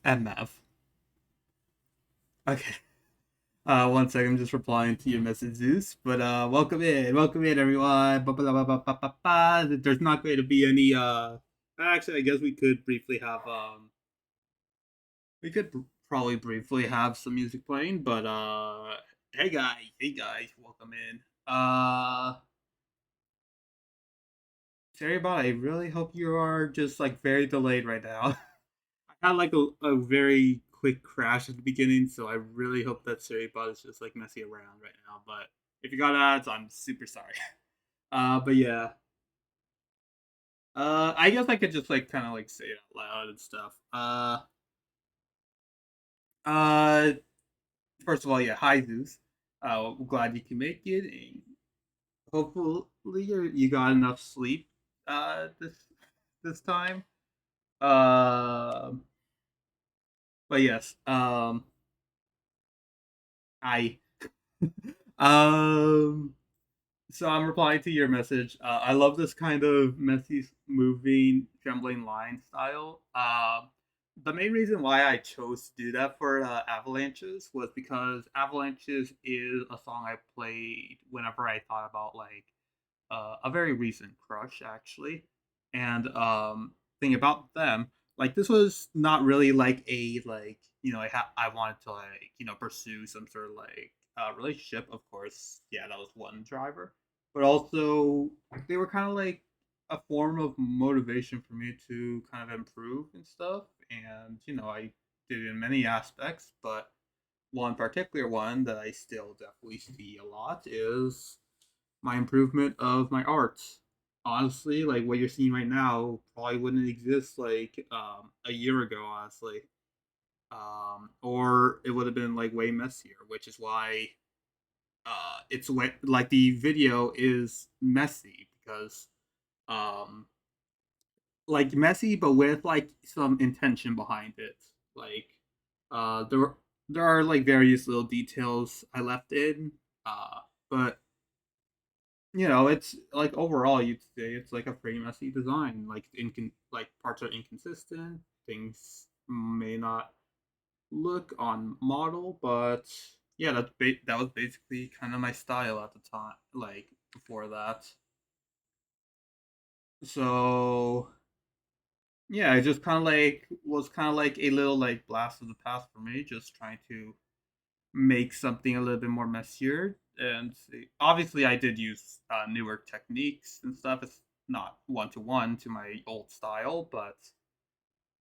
MF. Okay. One second, I'm just replying to your message, Zeus. But welcome in, everyone. Ba, ba, ba, ba, ba, ba, ba. There's not going to be any. Actually, I guess we could briefly have. We could probably briefly have some music playing, but hey guys, welcome in. Sorry about. I really hope you are just like very delayed right now. I had like a very quick crash at the beginning, so I really hope that Seriebot is just like messing around right now. But if you got ads, I'm super sorry. But yeah. I guess I could just like kind of like say it out loud and stuff. Uh, First of all, yeah, hi Zeus. I'm glad you can make it. And hopefully you got enough sleep. This time. Um, but yes. I um So I'm replying to your message. I love this kind of messy, moving, trembling line style. The main reason why I chose to do that for Avalanches was because Avalanches is a song I played whenever I thought about like a very recent crush, actually. And thing about them, like this was not really like a like I wanted to like pursue some sort of like relationship. Of course, yeah, that was one driver, but also they were kind of like a form of motivation for me to kind of improve and stuff. And I did it in many aspects, but one particular one that I still definitely see a lot is my improvement of my art. Honestly, like what you're seeing right now probably wouldn't exist like a year ago, honestly. Or it would have been like way messier, which is why it's way, like the video is messy because um like messy but with like some intention behind it. Like there are like various little details I left in, but it's like overall you'd say it's like a pretty messy design. Like like parts are inconsistent. Things may not look on model, but yeah, that was basically kind of my style at the time. Like before that, so yeah, it just kind of like was kind of like a little like blast of the past for me, just trying to make something a little bit more messier. And obviously, I did use newer techniques and stuff. It's not one to one to my old style, but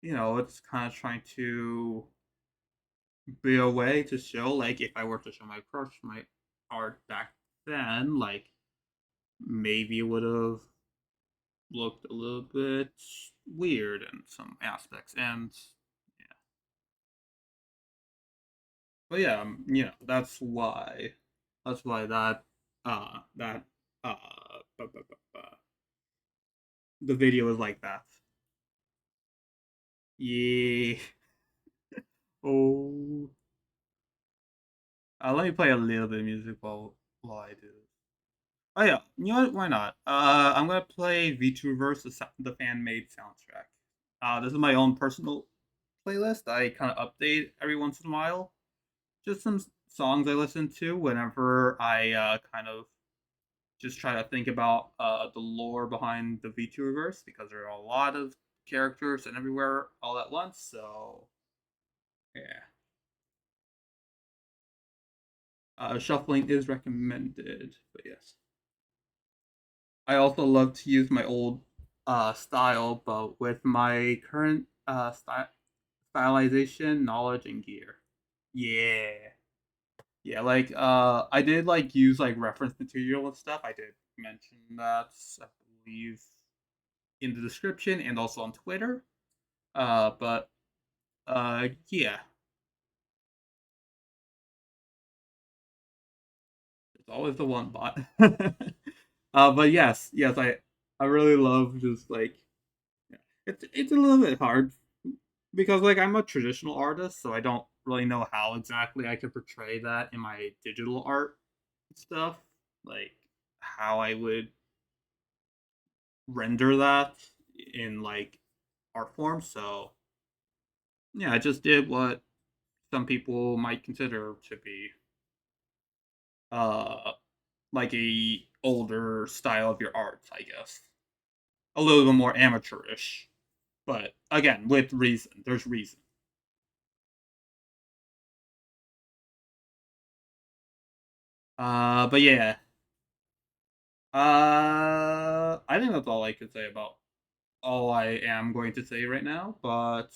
it's kind of trying to be a way to show, like, if I were to show my crush my art back then, like, maybe it would have looked a little bit weird in some aspects. And yeah, but yeah, that's why that uh bu- bu- bu- bu- the video is like that. Yeah. Oh. Let me play a little bit of music while I do this. Oh yeah, you know what? Why not? I'm gonna play VTuberverse, the fan made soundtrack. This is my own personal playlist. I kind of update every once in a while. Just some songs I listen to whenever I kind of just try to think about the lore behind the VTuberverse because there are a lot of characters and everywhere all at once. So yeah, shuffling is recommended. But yes, I also love to use my old style, but with my current stylization, knowledge, and gear. Yeah, yeah. Like I did like use like reference material and stuff. I did mention that, I believe, in the description and also on Twitter. But yeah, it's always the one bot. But yes, I really love just like yeah. It's a little bit hard because like I'm a traditional artist, so I don't really know how exactly I could portray that in my digital art stuff. Like how I would render that in like art form. So Yeah, I just did what some people might consider to be uh like a older style of your art, I guess. A little bit more amateurish. But again, with reason. There's reason. But yeah. I think that's all I could say about all I am going to say right now. But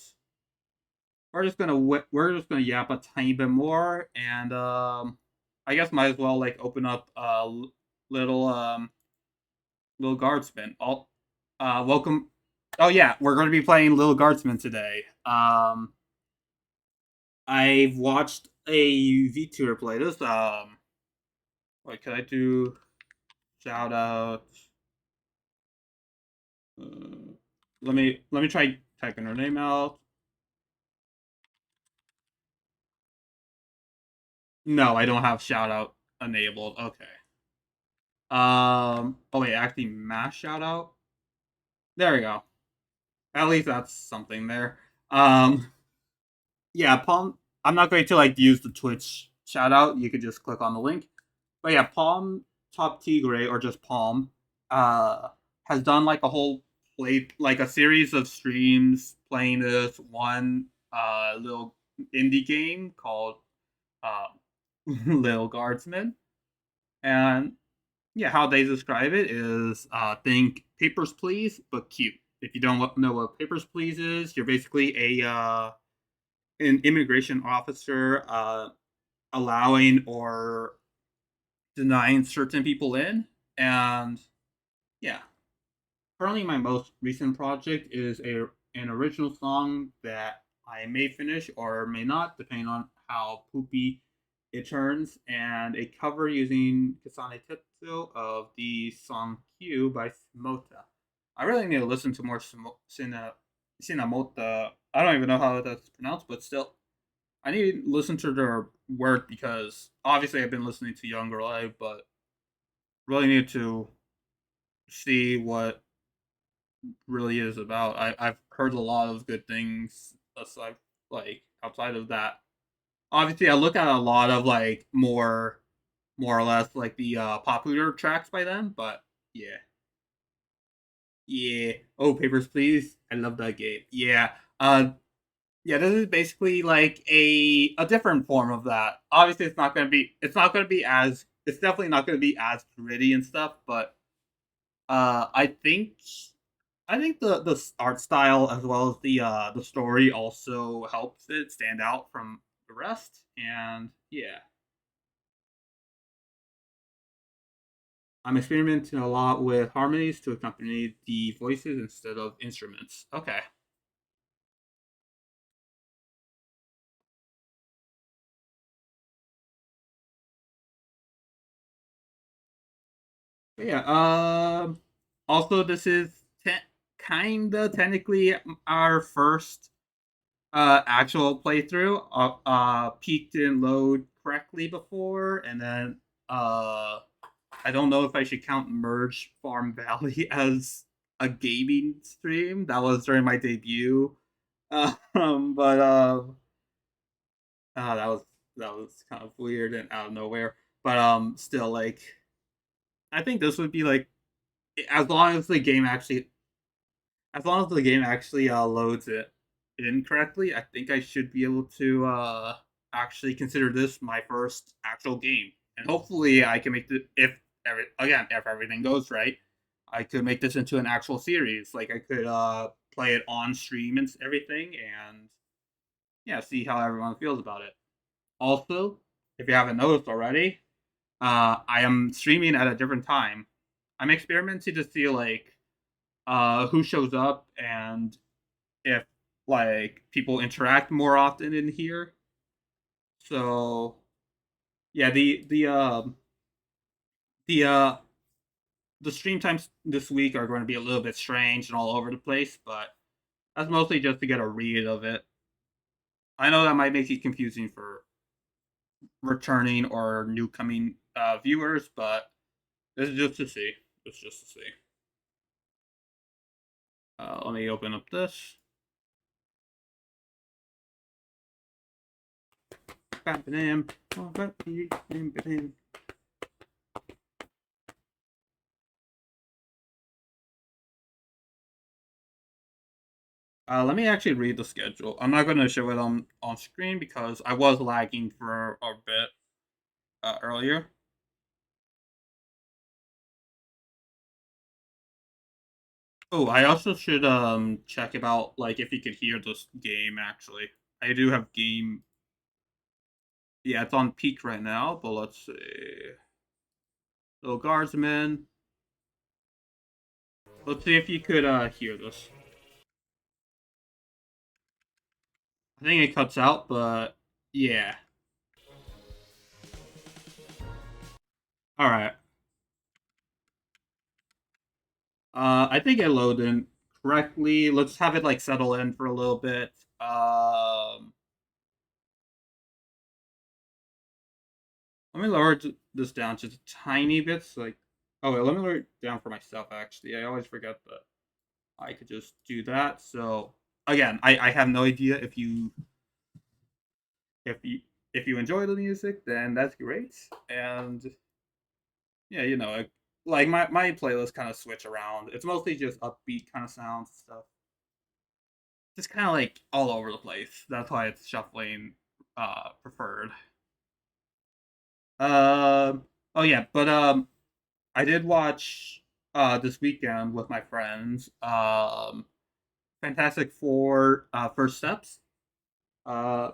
we're just gonna yap a tiny bit more, and I guess might as well like open up a little little Guardsman. All welcome. Oh yeah, we're going to be playing Little Guardsman today. I've watched a VTuber play this. What can I do? Shout out. Uh, let me try typing her name out. No, I don't have shout out enabled. Okay. Oh wait, actually, mass shout out. There we go. At least that's something there. Um, yeah, Palm. I'm not going to like use the Twitch shout out. You could just click on the link. But yeah, Palm Top Tigre or just Palm uh has done like a whole play like a series of streams playing this one little indie game called uh Little Guardsman. And yeah, how they describe it is think Papers, Please, but cute. If you don't know what Papers, Please is, you're basically a an immigration officer allowing or denying certain people in. And yeah, currently my most recent project is an original song that I may finish or may not, depending on how poopy it turns, and a cover using Kasane Tetsuo of the song Q by Smota. I really need to listen to more Sinamota. I don't even know how that's pronounced, but still, I need to listen to their work because obviously I've been listening to Younger Live, but really need to see what really is about. I've heard a lot of good things aside like outside of that. Obviously, I look at a lot of like more or less like the popular tracks by them, but yeah. Yeah. Oh, Papers, Please. I love that game. Yeah. Yeah, this is basically like a different form of that. Obviously, it's definitely not going to be as gritty and stuff, but I think the art style as well as the story also helps it stand out from the rest. And yeah, I'm experimenting a lot with harmonies to accompany the voices instead of instruments. Okay. But yeah. Also, this is kinda technically our first actual playthrough. Peak didn't load correctly before, and then I don't know if I should count Merge Farm Valley as a gaming stream. That was during my debut. But that was kind of weird and out of nowhere. But still, like, I think this would be like as long as the game actually as long as the game actually loads it in correctly, I think I should be able to actually consider this my first actual game, and hopefully I can make the if everything goes right, I could make this into an actual series. Like I could play it on stream and everything, and yeah, see how everyone feels about it. Also, if you haven't noticed already, I am streaming at a different time. I'm experimenting to see like who shows up and if like people interact more often in here. So yeah, the the stream times this week are going to be a little bit strange and all over the place, but that's mostly just to get a read of it. I know that might make it confusing for returning or new coming viewers, but this is just to see. It's just to see. Let me open up this. Let me actually read the schedule. I'm not going to show it on screen because I was lagging for a bit earlier. Oh, I also should check about like if you could hear this game actually. I do have game. Yeah, it's on peak right now, but let's see. So Guardsman. Let's see if you could hear this. I think it cuts out, but yeah. All right. I think it loaded in correctly. Let's have it like settle in for a little bit. Let me lower this down just a tiny bit. So like, oh wait, let me lower it down for myself. Actually, I always forget that I could just do that. So again, I have no idea if you if you enjoy the music, then that's great. And yeah, like my playlist kind of switch around. It's mostly just upbeat kind of sounds and stuff. Just kind of like all over the place. That's why it's shuffling preferred. Oh yeah, but I did watch this weekend with my friends Fantastic Four First Steps uh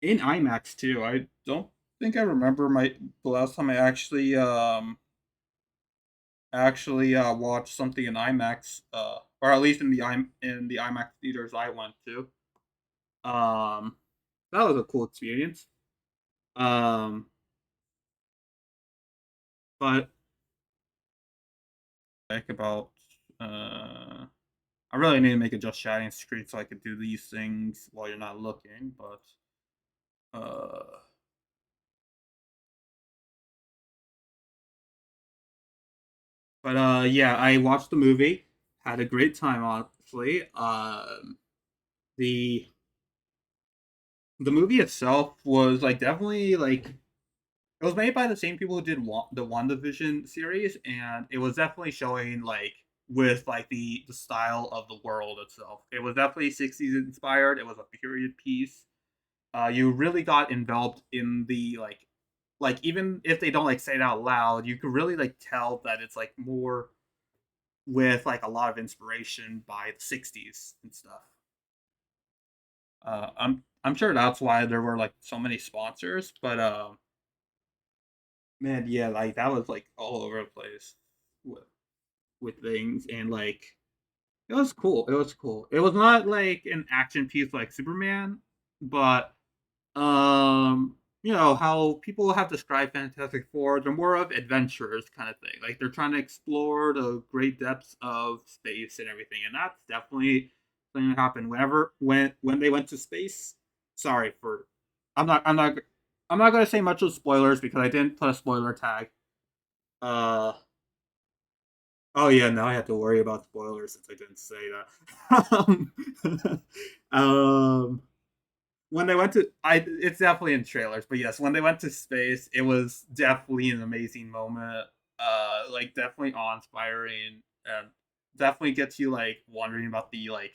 in IMAX too. I don't think I remember the last time I actually watched something in IMAX or at least in the IMAX theaters I went to. Um that was a cool experience. Um but like about uh I really need to make a just chatting screen so I could do these things while you're not looking, uh yeah, I watched the movie, had a great time honestly. The the movie itself was like definitely like it was made by the same people who did the WandaVision series, and it was definitely showing like with like the style of the world itself. It was definitely 60s inspired. It was a period piece. You really got enveloped in the like even if they don't like say it out loud, you could really like tell that it's like more with like a lot of inspiration by the 60s and stuff. I'm sure that's why there were like so many sponsors, but man, yeah, like that was like all over the place with things and like it was cool. It was cool. It was not like an action piece like Superman, but how people have described Fantastic Four, they're more of adventurers kind of thing. Like they're trying to explore the great depths of space and everything, and that's definitely something that happened whenever when they went to space. Sorry for, I'm not I'm not I'm not gonna say much of spoilers because I didn't put a spoiler tag. Uh oh yeah, now I have to worry about spoilers since I didn't say that. um when they went to I it's definitely in trailers, but yes, when they went to space, it was definitely an amazing moment. Like definitely awe inspiring and definitely gets you like wondering about the like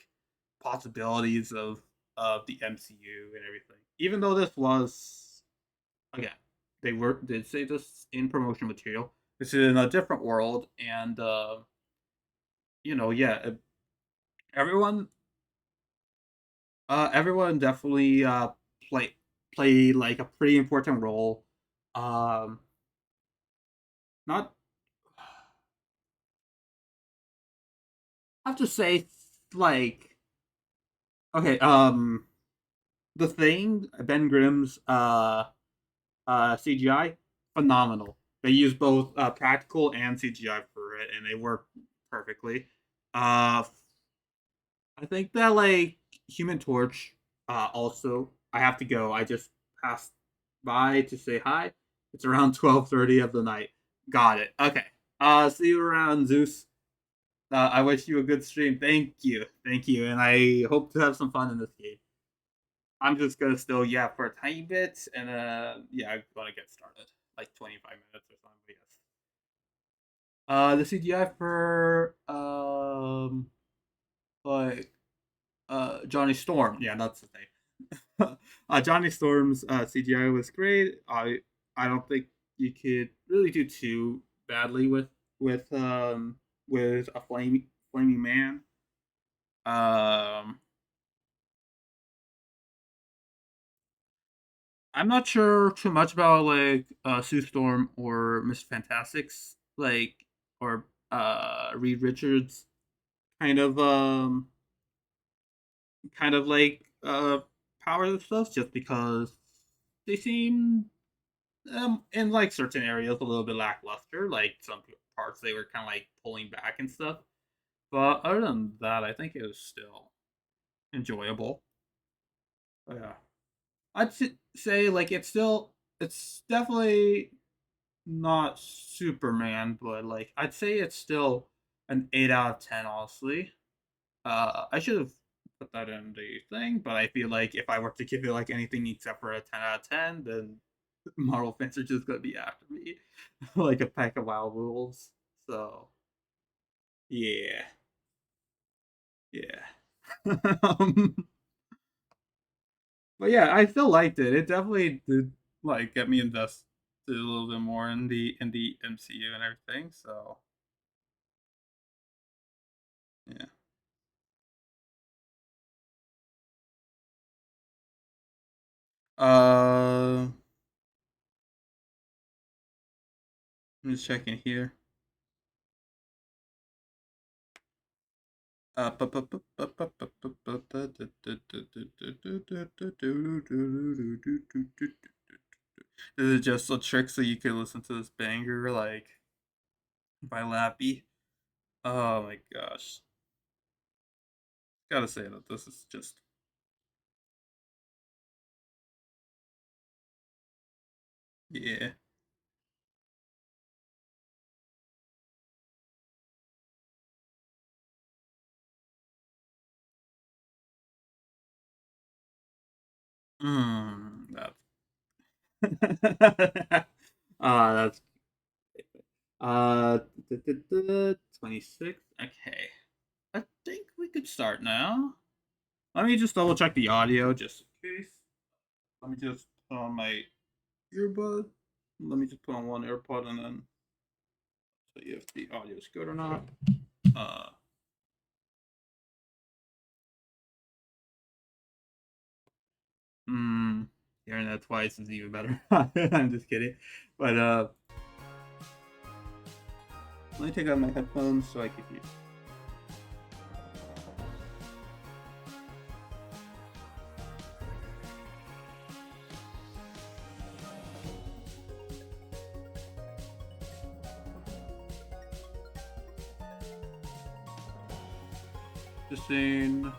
possibilities of the MCU and everything. Even though this was again, did say this in promotion material. This is in a different world and yeah, everyone everyone definitely play play like a pretty important role. Um, not I have to say like okay. The thing Ben Grimm's CGI phenomenal. They use both practical and CGI for it, and they work perfectly. Uh, I think that like Human Torch. Also, I have to go. I just passed by to say hi. It's around 12:30 of the night. Got it. Okay. See you around, Zeus. I wish you a good stream. Thank you, and I hope to have some fun in this game. I'm just gonna still yap for a tiny bit, and yeah, I'm gonna get started, like 25 minutes or something. Yes. The CGI for like Johnny Storm. Yeah, that's his name. Johnny Storm's CGI was great. I don't think you could really do too badly with with a flaming man. Um, I'm not sure too much about like Sue Storm or Miss Fantastic's like or Reed Richards kind of like powers and stuff just because they seem in like certain areas a little bit lackluster. Like some parts they were kind of like pulling back and stuff. But other than that, I think it was still enjoyable. But yeah, say like it's definitely not Superman, but like I'd say it's still an 8 out of 10. Honestly, I should have put that in the thing, but I feel like if I were to give it like anything except for a 10 out of 10, then Marvel fans are just gonna be after me like a pack of wild wolves. So yeah, yeah. um, but yeah, I still liked it. It definitely did like get me invested a little bit more in the MCU and everything. So yeah. I'm just checking here. This is just a trick so you can listen to this banger like by Lappy. Oh my gosh. Gotta say that this is just yeah. That's that's uh 26. Okay. I think we could start now. Let me just double check the audio just in case. Let me just put on my earbud. Let me just put on one AirPod and then see if the audio is good or not. Uh, mm, Hearing that twice is even better. I'm just kidding. But let me take out my headphones so I can hear. Just saying.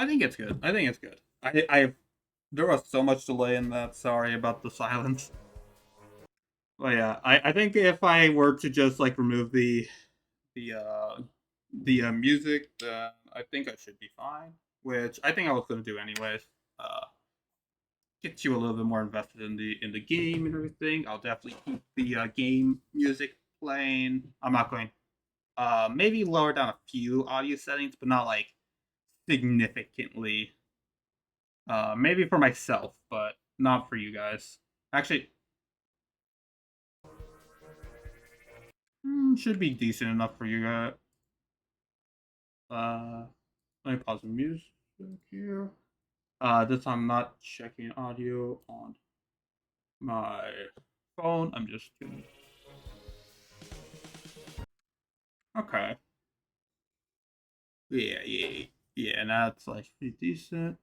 I think it's good. I think it's good. There was so much delay in that. Sorry about the silence. But yeah, I think if I were to just like remove the music, then I think I should be fine. Which I think I was gonna do anyways. Uh, get you a little bit more invested in the game and everything. I'll definitely keep the game music playing. I'm not going maybe lower down a few audio settings, but not like significantly. Maybe for myself, but not for you guys. Actually, should be decent enough for you guys. Uh, Let me pause the music here. This time I'm not checking audio on my phone. I'm just doing. Okay. Yeah. And that's like pretty decent.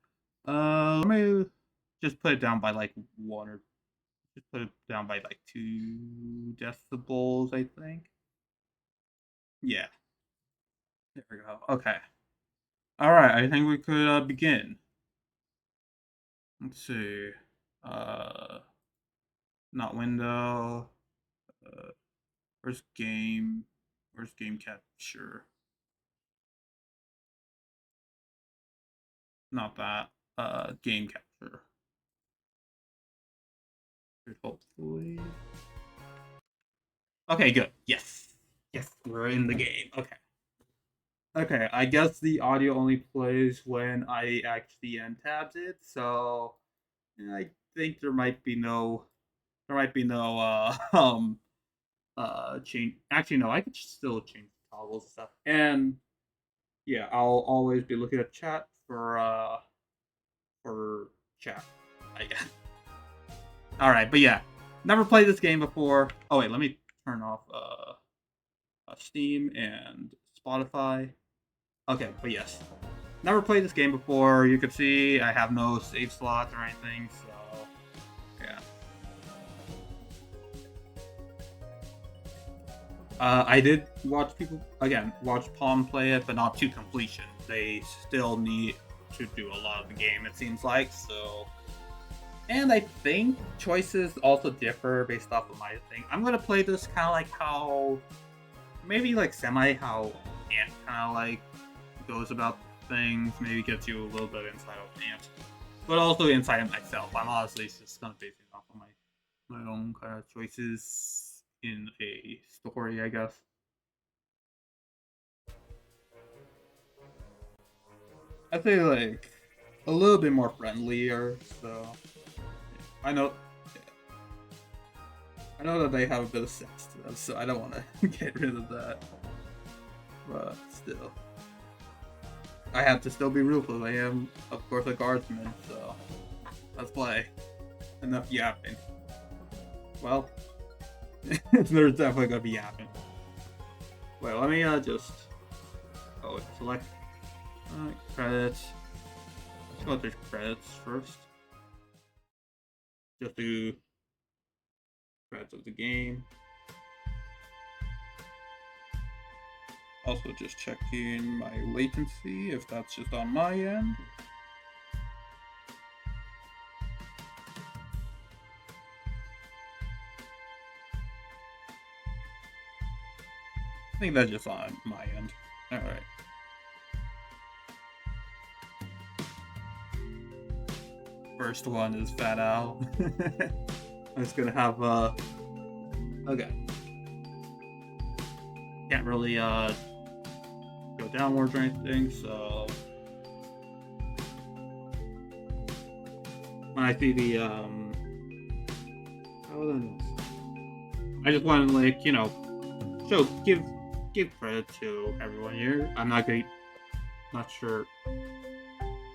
Let me just put it down by like one or just put it down by like 2 decibels, I think. Yeah. There we go. Okay. All right. I think we could begin. Let's see. Uh, Not window. Uh, where's game? Where's game capture? Not that. Game capture. Hopefully. Okay, good. Yes. Yes, we're in the game. Okay. Okay, I guess the audio only plays when I actually end tabs it, so yeah, I think there might be no change. Actually no, I could still change toggles and stuff. And yeah, I'll always be looking at chat for chat, I guess. Alright, but yeah. Never played this game before. Oh wait, let me turn off Steam and Spotify. Okay, but yes. Never played this game before. You can see I have no save slots or anything, so yeah. I did watch people watch Palm play it, but not to completion. They still need to do a lot of the game. It seems like so. And I think choices also differ based off of my thing. I'm gonna play this kind of like how, maybe like semi how Ant kind of like goes about things. Maybe gets you a little bit inside of Ant, but also inside of myself. I'm honestly just gonna base it off of my own kind of choices in a story, I guess. I say like a little bit more friendlier. So I know, I know that they have a bit of sex to them, so I don't want to get rid of that. But still, I have to still be ruthless. I am, of course, a guardsman. So let's play. Enough yapping. Well, there's definitely gonna be yapping. Wait, let me just select credits. Let's go through credits first. Just do credits of the game. Also, just checking my latency if that's just on my end. I think that's just on my end. All right. First one is Fat Al. I'm just gonna have okay. Can't really go downwards or anything, so when I see the I just want to like, give credit to everyone here. I'm not sure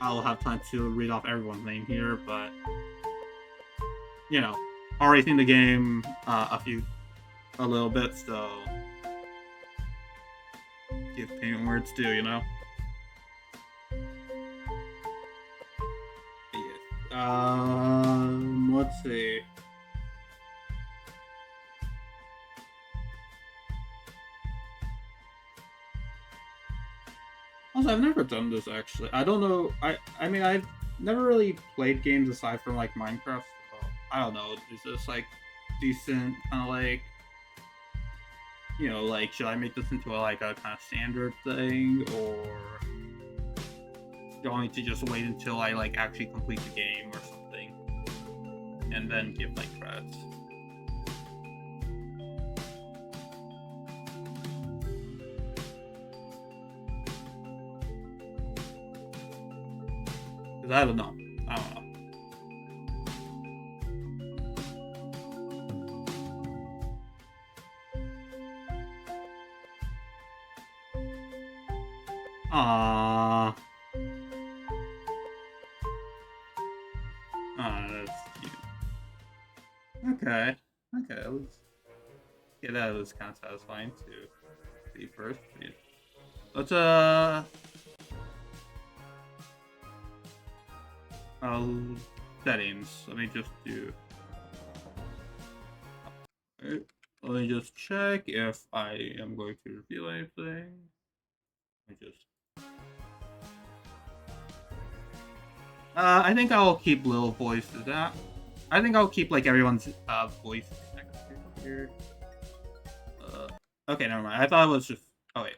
I'll have time to read off everyone's name here, but already seen the game a little bit, so give payment where it's due. Yes. Let's see. Also, I've never done this actually. I don't know. I mean, I've never really played games aside from like Minecraft. So I don't know. Is this like decent kind of like, like should I make this into like a kind of standard thing, or do I need to just wait until I like actually complete the game or something and then give like credits? Because I don't know. I don't know. Aww. That's cute. Okay. Okay, let's get that. Was kind of satisfying to see first. Let's settings. Let me just do. Let me just check if I am going to reveal anything. I think I'll keep little voices. I think I'll keep like everyone's voice here. Okay, never mind. I thought it was just. Oh wait.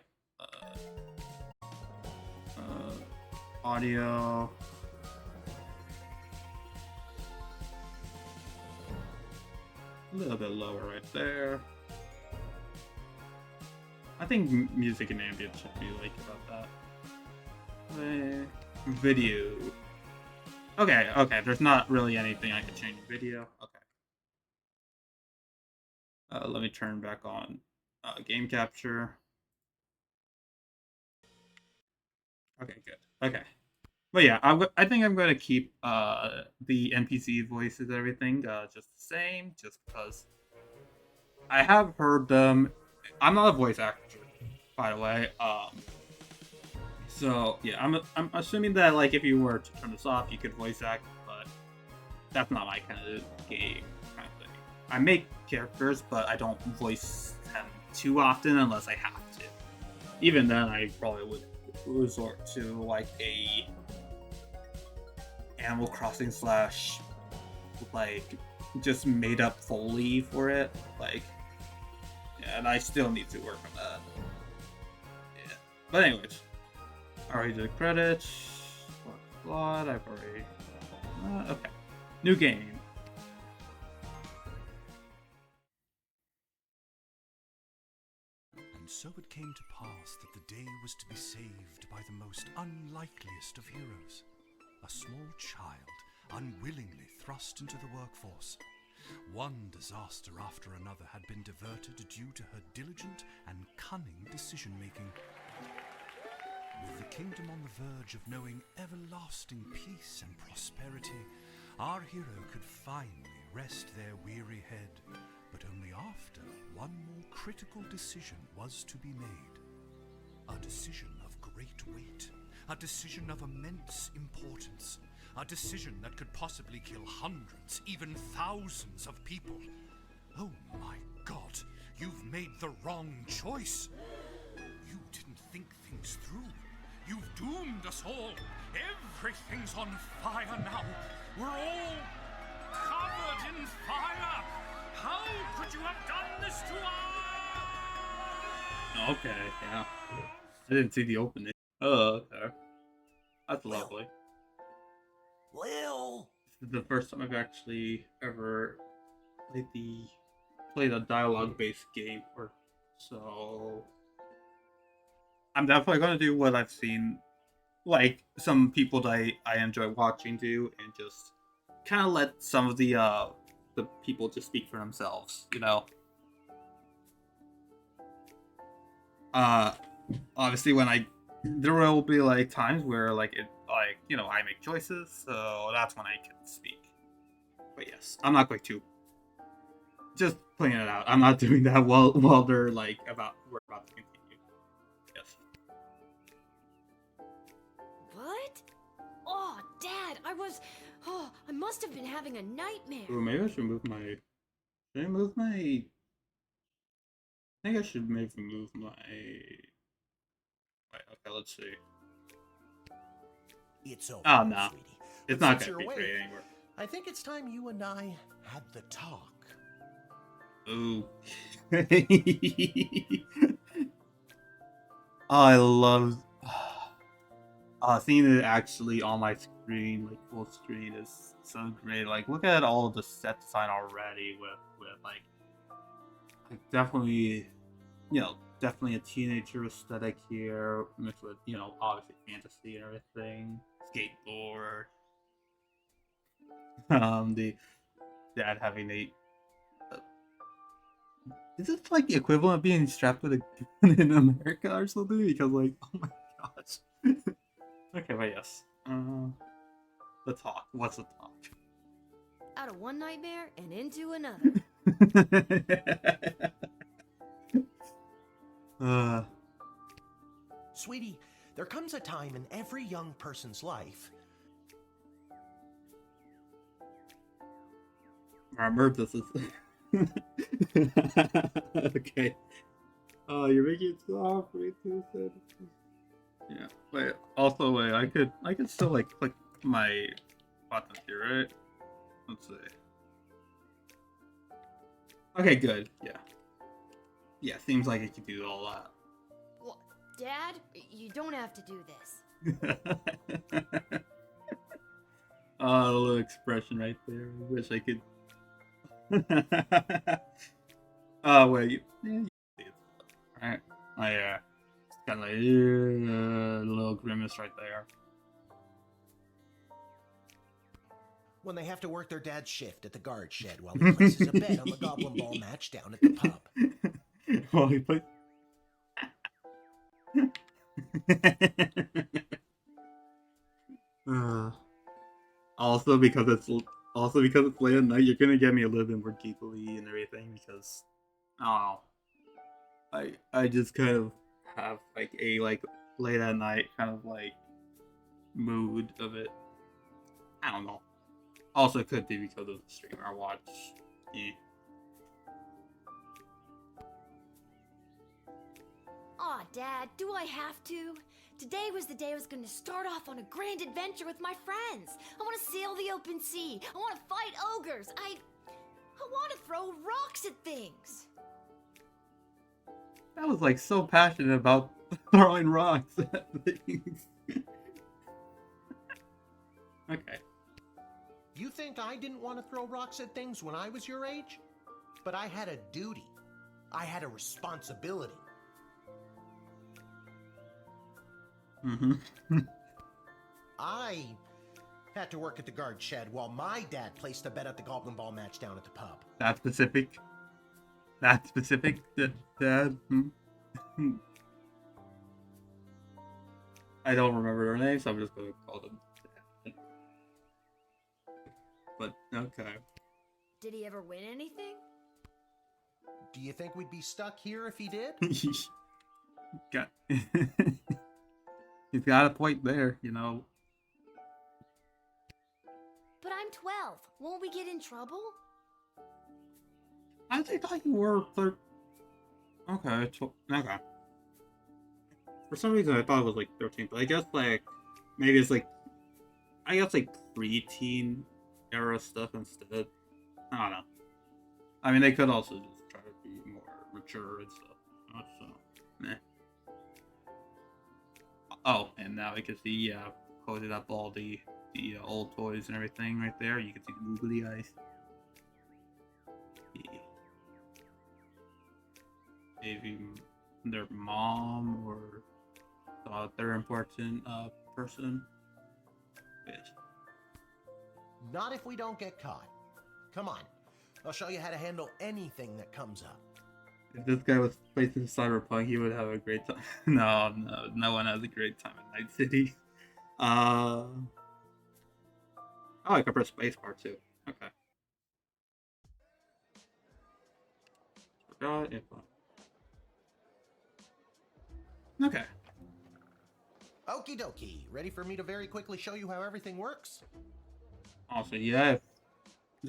Audio. A little bit lower right there. I think music and ambient should be like about that. Video. Okay, okay. There's not really anything I can change in video. Okay. Let me turn back on game capture. Okay, good. Okay. But yeah, I think I'm going to keep the NPC voices and everything just the same, just because I have heard them. I'm not a voice actor, by the way. So yeah, I'm assuming that like if you were to turn this off, you could voice act, but that's not my kind of game kind of thing. I make characters, but I don't voice them too often unless I have to. Even then, I probably would resort to like a Animal Crossing slash like just made up Foley for it, like, yeah, and I still need to work on that. Yeah, but anyways, I already did credits. Plot, I've already. Okay, new game. And so it came to pass that the day was to be saved by the most unlikeliest of heroes. A small child, unwillingly thrust into the workforce. One disaster after another had been diverted due to her diligent and cunning decision-making. With the kingdom on the verge of knowing everlasting peace and prosperity, our hero could finally rest their weary head, but only after one more critical decision was to be made. A decision of great weight. A decision of immense importance. A decision that could possibly kill hundreds, even thousands of people. Oh my God, you've made the wrong choice. You didn't think things through. You've doomed us all. Everything's on fire now. We're all covered in fire. How could you have done this to us? Okay, yeah. I didn't see the opening. Oh, okay. That's lovely. Well, This is the first time I've actually ever played a dialogue-based game, so I'm definitely gonna do what I've seen, like some people that I enjoy watching do, and just kind of let some of the people just speak for themselves, you know. Obviously there will be like times where like I make choices, so that's when I can speak. But yes, I'm not going to just playing it out. I'm not doing that while they're like we're about to continue. Yes. What? Oh, Dad, I must have been having a nightmare. Ooh, maybe I should move my. Should I move my? I think I should maybe move my. Wait, okay, let's see. it's over, Oh no, sweetie. it's But not since gonna you're be awake, great anymore. I think it's time you and I had the talk. Ooh. I love seeing it actually on my screen, like full screen, is so great. Like, look at all the set design already with like definitely, definitely a teenager aesthetic here, mixed with obviously fantasy and everything. Skateboard. The dad having is it like the equivalent of being strapped with a gun in America or something? Because like, oh my gosh. Okay, but yes. The talk. What's the talk? Out of one nightmare and into another. Sweetie, there comes a time in every young person's life. Remember, this is Okay. Oh, you're making it so hard for me to say. Yeah. Wait. Also, wait. I could still like click my buttons here, right? Let's see. Okay, good. Yeah. Yeah. Seems like it could do all that. What? Dad, you don't have to do this. Oh, the little expression right there. I wish I could. Oh wait, you see it, right? Oh yeah, it's kind of like a little grimace right there. When they have to work their dad's shift at the guard shed while he places a bet on the Goblin Ball match down at the pub. Well, he put. uh, also because it's late at night, you're gonna get me a little bit more giggly and everything because oh, I just kind of have like a like late at night kind of like mood of it. I don't know. Also, it could be because of the streamer I watch. Yeah. Aw, Dad, do I have to? Today was the day I was going to start off on a grand adventure with my friends. I want to sail the open sea. I want to fight ogres. I want to throw rocks at things. I was like so passionate about throwing rocks at things. Okay. You think I didn't want to throw rocks at things when I was your age? But I had a duty. I had a responsibility. Mm-hmm. I had to work at the guard shed while my dad placed a bet at the Goblin Ball match down at the pub. That specific. Dad. I don't remember their names, so I'm just gonna call them Dad. But okay. Did he ever win anything? Do you think we'd be stuck here if he did? Got. He's got a point there, you know. But I'm 12. Won't we get in trouble? I thought you were okay. Okay. For some reason, I thought it was like 13, but I guess like maybe it's like preteen era stuff instead. I don't know. I mean, they could also just try to be more mature and stuff. So, meh. Oh, and now we can see, coated up all the old toys and everything right there. You can see the googly eyes. Yeah. Maybe their mom or some other important person. Yes. Not if we don't get caught. Come on. I'll show you how to handle anything that comes up. If this guy was placed in Cyberpunk, he would have a great time. No one has a great time in Night City. Oh, I can press spacebar too. Okay. Forgot if. Okay. Okie dokie. Ready for me to very quickly show you how everything works? Also, yeah.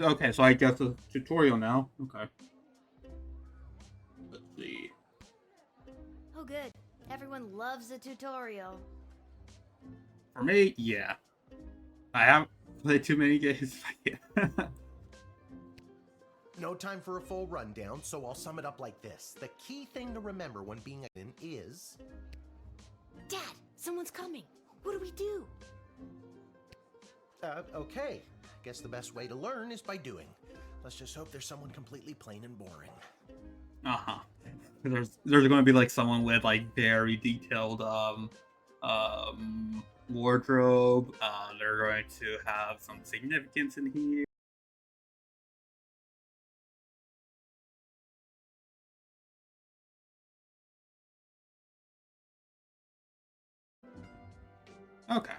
Okay, so I guess a tutorial now. Okay. Let's see. Oh, good. Everyone loves a tutorial. For me, yeah. I haven't played too many games. No time for a full rundown, so I'll sum it up like this. The key thing to remember when being in is... Dad, someone's coming. What do we do? Okay. Guess the best way to learn is by doing. Let's just hope there's someone completely plain and boring. Uh-huh. There's going to be like someone with like very detailed wardrobe. They're going to have some significance in here. Okay.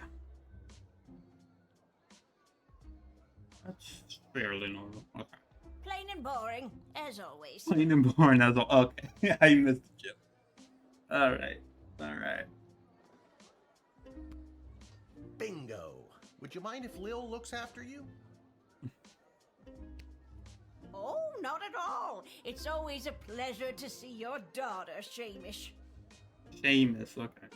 That's fairly normal. Okay. Plain and boring, as always. Plain and boring as well. Okay. I missed the joke. Alright. Alright. Bingo. Would you mind if Lil looks after you? Oh, not at all. It's always a pleasure to see your daughter, Shamish. Seamus, okay.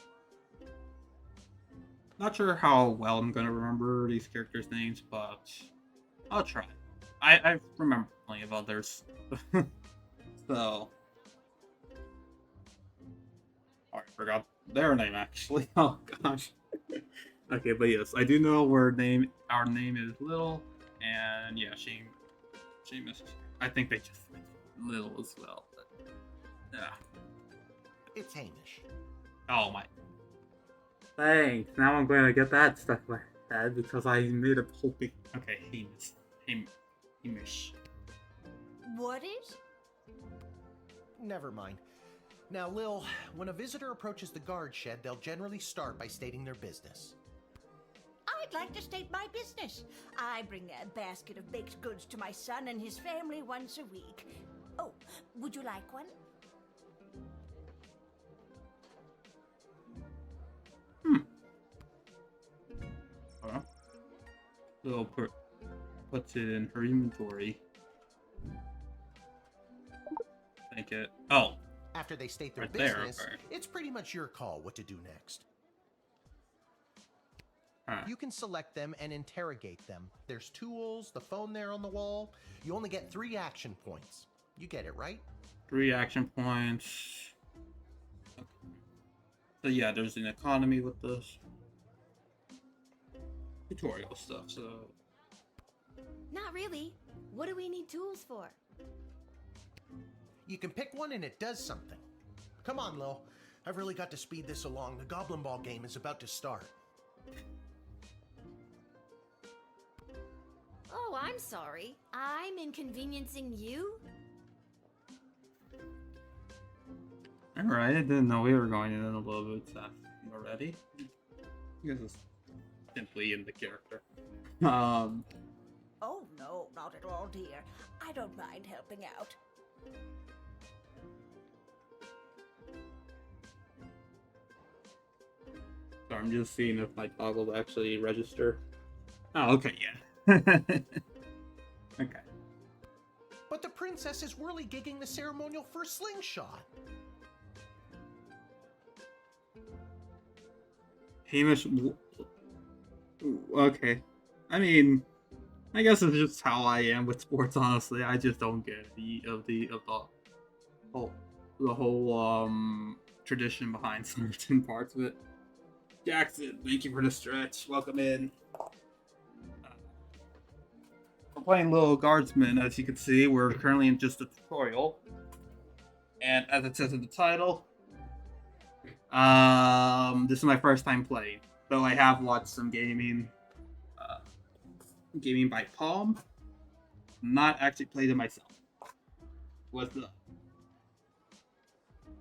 Not sure how well I'm gonna remember these characters' names, but I'll try. I remember plenty of others. So. I forgot their name actually. Oh gosh. Okay, but yes, I do know our name is Little, and yeah, Seamus. I think they just Little as well. But, yeah. It's Hamish. Oh my. Thanks. Now I'm going to get that stuck in my head because I made a whole big. Okay, Hamish. What is? Never mind. Now, Lil, when a visitor approaches the guard shed, they'll generally start by stating their business. I'd like to state my business. I bring a basket of baked goods to my son and his family once a week. Oh, would you like one? Huh? So puts it in her inventory. Think it. Oh. After they state their Right there, business, okay. it's pretty much your call what to do next. Huh. You can select them and interrogate them. There's tools, the phone there on the wall. You only get 3 action points. You get it, right? 3 action points. Okay. So yeah, there's an economy with this tutorial stuff. So Not really. What do we need tools for? You can pick one and it does something. Come on, Lil. I've really got to speed this along. The Goblin Ball game is about to start. Oh, I'm sorry. I'm inconveniencing you? alright, I didn't know we were going in a little bit fast already. This is simply in the character. Oh, no, not at all, dear. I don't mind helping out. So I'm just seeing if my toggle will actually register. Oh, okay, yeah. Okay. But the princess is really gigging the ceremonial for slingshot. Hamish. Okay. I mean, I guess it's just how I am with sports. Honestly, I just don't get the whole tradition behind certain parts of it. Jackson, thank you for the stretch. Welcome in. We're playing little Guardsman, as you can see. We're currently in just a tutorial, and as it says in the title, this is my first time playing. Though I have watched some gaming by Palm. Not actually played it myself. What's up?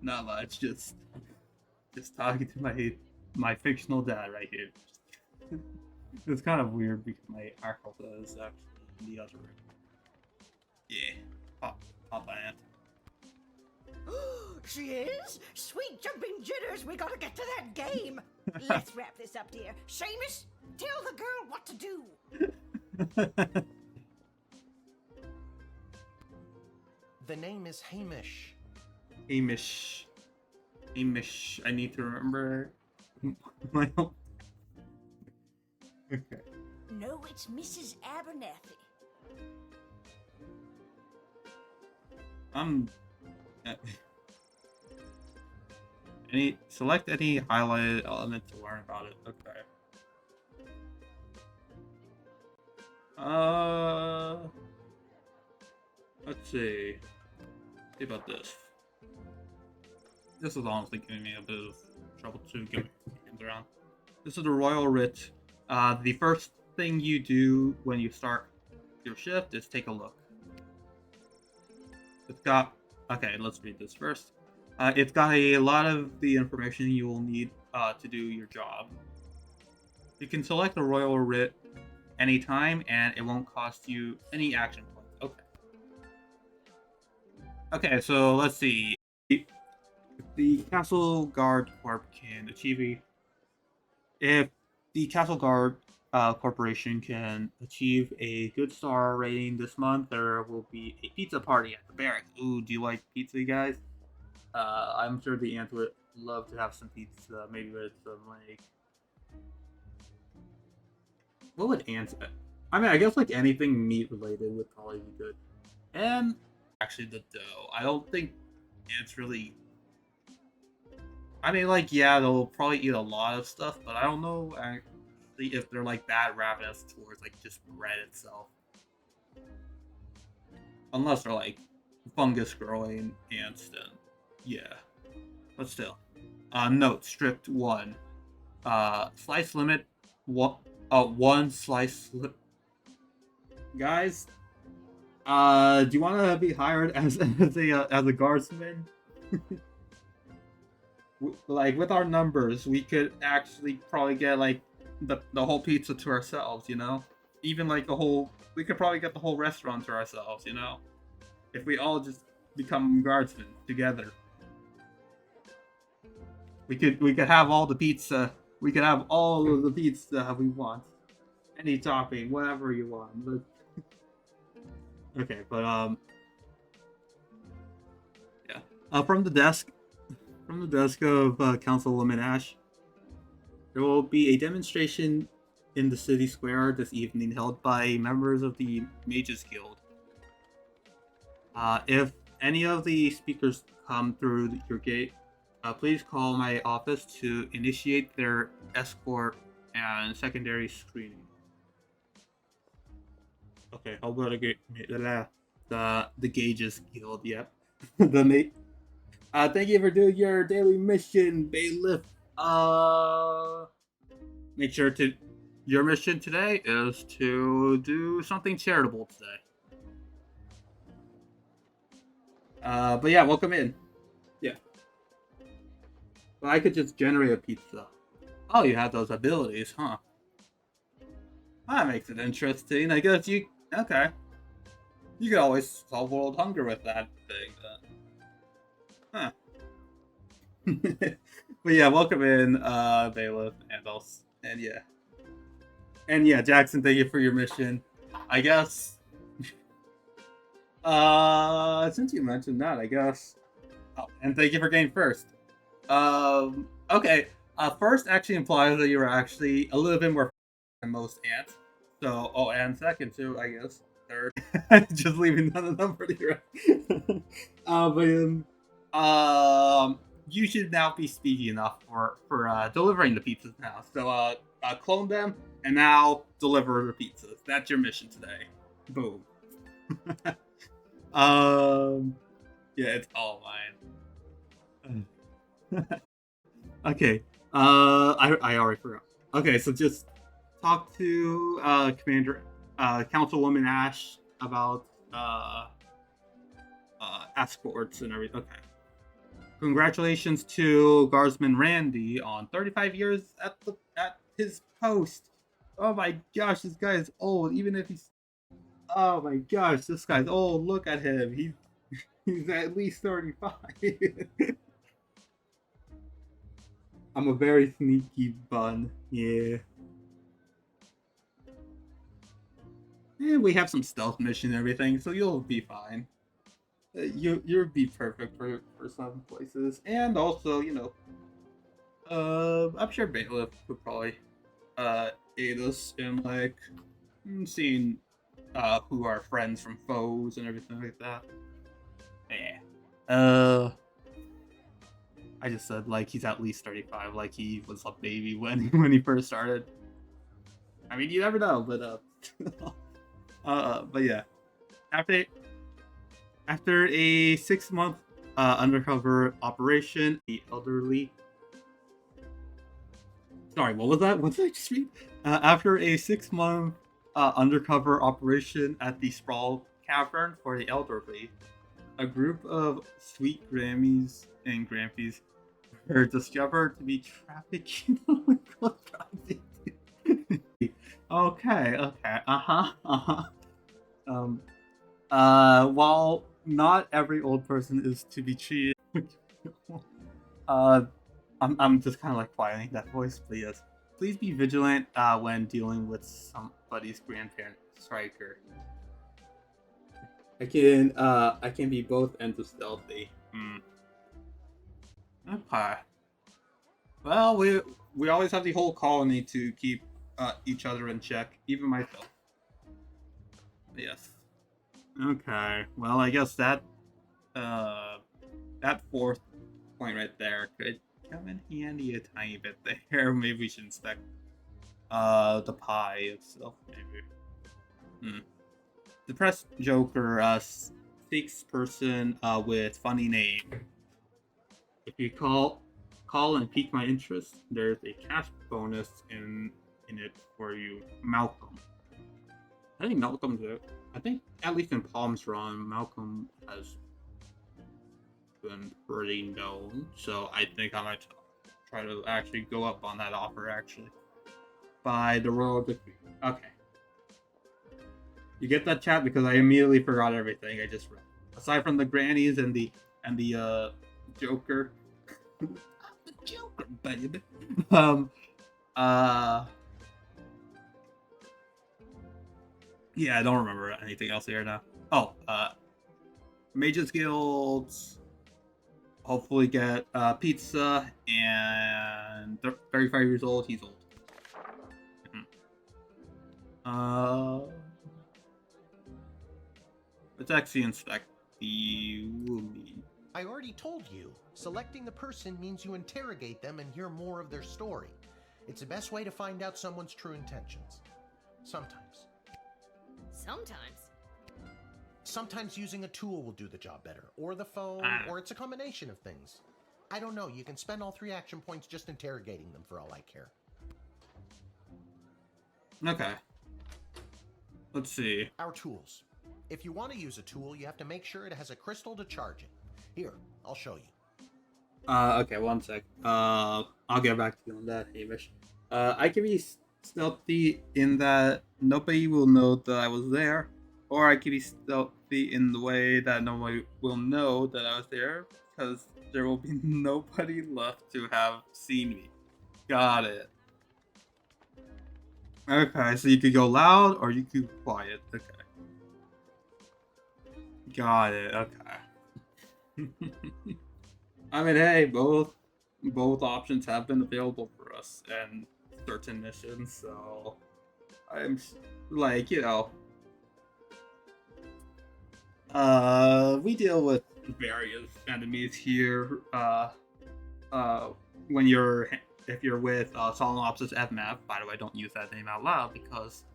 Not much. Just talking to my fictional dad right here. It's kind of weird because my actual dad is actually in the other room. Yeah, Papa Aunt. She is? Sweet jumping jitters, we gotta get to that game. Let's wrap this up, dear. Seamus, tell the girl what to do. The name is Hamish. Hamish. I need to remember my own. Okay. No, it's Mrs. Abernathy. Select any highlighted element to learn about it. Okay. Let's see. See about this. This is honestly giving me a bit of trouble to get my hands around. This is the Royal Writ. The first thing you do when you start your shift is take a look. It's got... Okay, let's read this first. It's got a lot of the information you will need to do your job. You can select the Royal Writ anytime, and it won't cost you any action points. Okay. Okay, so let's see. The Castle Guard Corp can achieve if the Castle Guard corporation can achieve a good star rating this month, there will be a pizza party at the barracks. Ooh, do you like pizza, you guys? I'm sure the ants would love to have some pizza, maybe with some like. What would ants? I mean, I guess like anything meat related would probably be good. And actually, the dough. I don't think ants really. I mean, like, yeah, they'll probably eat a lot of stuff, but I don't know actually if they're like that ravenous towards like just bread itself. Unless they're like fungus growing ants, then yeah. But still. Note strict one. Slice limit one slice guys. Do you want to be hired as a guardsman? Like with our numbers, we could actually probably get like the whole pizza to ourselves, you know? Even like we could probably get the whole restaurant to ourselves, you know? If we all just become guardsmen together. We could have all the pizza. We could have all of the pizza we want. Any topping, whatever you want. But okay, but yeah. From the desk of Councilwoman Ash, there will be a demonstration in the city square this evening held by members of the Mages Guild. If any of the speakers come through your gate, please call my office to initiate their escort and secondary screening. Okay, how about the Gauges Guild? Yep, the mate. Thank you for doing your daily mission, bailiff. Make sure to. Your mission today is to do something charitable today. But yeah, welcome in. Yeah. Well, I could just generate a pizza. Oh, you have those abilities, huh? That makes it interesting. I guess you. Okay. You could always solve world hunger with that thing. Huh. But yeah, welcome in, Bailiff, and else, and yeah. And yeah, Jackson, thank you for your mission. I guess. Since you mentioned that, I guess. Oh, and thank you for getting first. Okay. First actually implies that you were actually a little bit more than most ants. So, oh, and second too, I guess. Third, just leaving none of them pretty right. You should now be speedy enough for delivering the pizzas now. So, clone them and now deliver the pizzas. That's your mission today. Boom. Yeah, it's all mine. Okay. I already forgot. Okay, so just talk to Councilwoman Ash about escorts and everything. Okay. Congratulations to Guardsman Randy on 35 years at his post. Oh my gosh, this guy is old. Even if he's, oh my gosh, this guy's old. Look at him. He's at least 35. I'm a very sneaky bun. Yeah. And we have some stealth mission and everything, so you'll be fine. You'll be perfect for some places, and also, you know, I'm sure Bailiff could probably aid us in like seeing who are friends from foes and everything like that. Yeah. I just said like he's at least 35, like he was a baby when he first started. I mean, you never know, but but yeah, after a 6-month undercover operation, the elderly. Sorry, what was that? What did I just read? After a 6-month undercover operation at the Sprawl Cavern for the elderly, a group of sweet Grammys and Grampies were discovered to be trafficking. Oh my god! Okay. While not every old person is to be treated. I'm just kind of like quieting that voice, but yes. Please be vigilant when dealing with somebody's grandparent striker. I can be both ends of stealthy. Okay. Well, we always have the whole colony to keep each other in check, even myself. Yes. Okay. Well, I guess that that fourth point right there could come in handy a tiny bit there. Maybe we should inspect the pie itself. Maybe. Depressed Joker seeks person with funny name. If you call and pique my interest, there's a cash bonus in it for you, Malcolm. I think Malcolm's it. I think at least in Palm's run, Malcolm has been pretty known, so I think I might try to actually go up on that offer actually. By the royal decree. Okay. You get that, chat, because I immediately forgot everything I just read. Aside from the grannies and the Joker. The Joker, baby. Yeah, I don't remember anything else here now. Oh, Mages Guilds. Hopefully get pizza, and 35 years old. He's old. Let's actually inspect the Woomy. I already told you, selecting the person means you interrogate them and hear more of their story. It's the best way to find out someone's true intentions. Sometimes. Sometimes using a tool will do the job better, or the phone, or it's a combination of things. I don't know, you can spend all 3 action points just interrogating them for all I care. Okay. Let's see. Our tools. If you want to use a tool, you have to make sure it has a crystal to charge it. Here, I'll show you. Okay, one sec. I'll get back to you on that, Hamish. I can be stealthy in that nobody will know that I was there, or I can be stealthy in the way that nobody will know that I was there, because there will be nobody left to have seen me. Got it. Okay, so you could go loud, or you could go quiet. Okay. Got it. Okay. I mean, hey, both options have been available for us and certain missions, so I'm like, you know, we deal with various enemies here. If you're with Solemn Opsis FMAP, by the way, don't use that name out loud because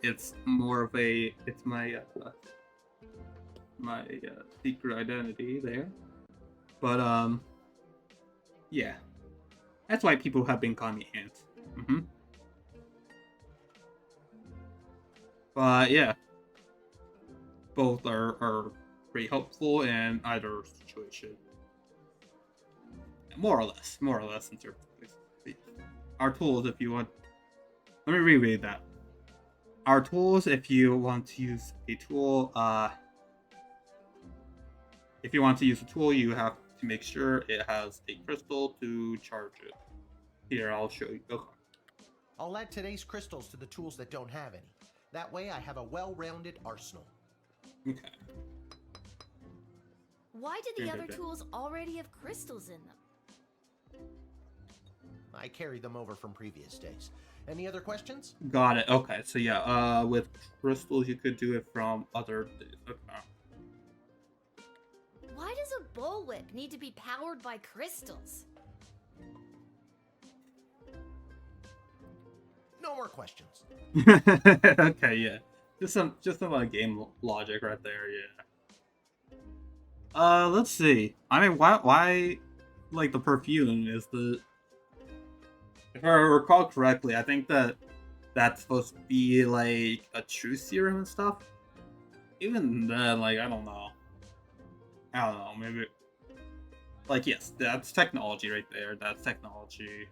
it's more of it's my secret identity there. But yeah, that's why people have been calling me Ant. But yeah, both are pretty helpful in either situation. More or less in certain places. Our tools, if you want. Let me reread that. Our tools, if you want to use a tool, you have to make sure it has a crystal to charge it. Here, I'll show you. Okay. I'll add today's crystals to the tools that don't have any. That way I have a well-rounded arsenal. Okay. Why do the other tools already have crystals in them? I carried them over from previous days. Any other questions? Got it. Okay, so yeah, with crystals you could do it from other days. Okay. Why does a bullwhip need to be powered by crystals? No more questions. Okay, yeah. Just some game logic right there, yeah. Let's see. I mean, why like the perfume is the. If I recall correctly, I think that's supposed to be like a true serum and stuff. Even then, like I don't know, maybe. Like yes, that's technology right there. That's technology.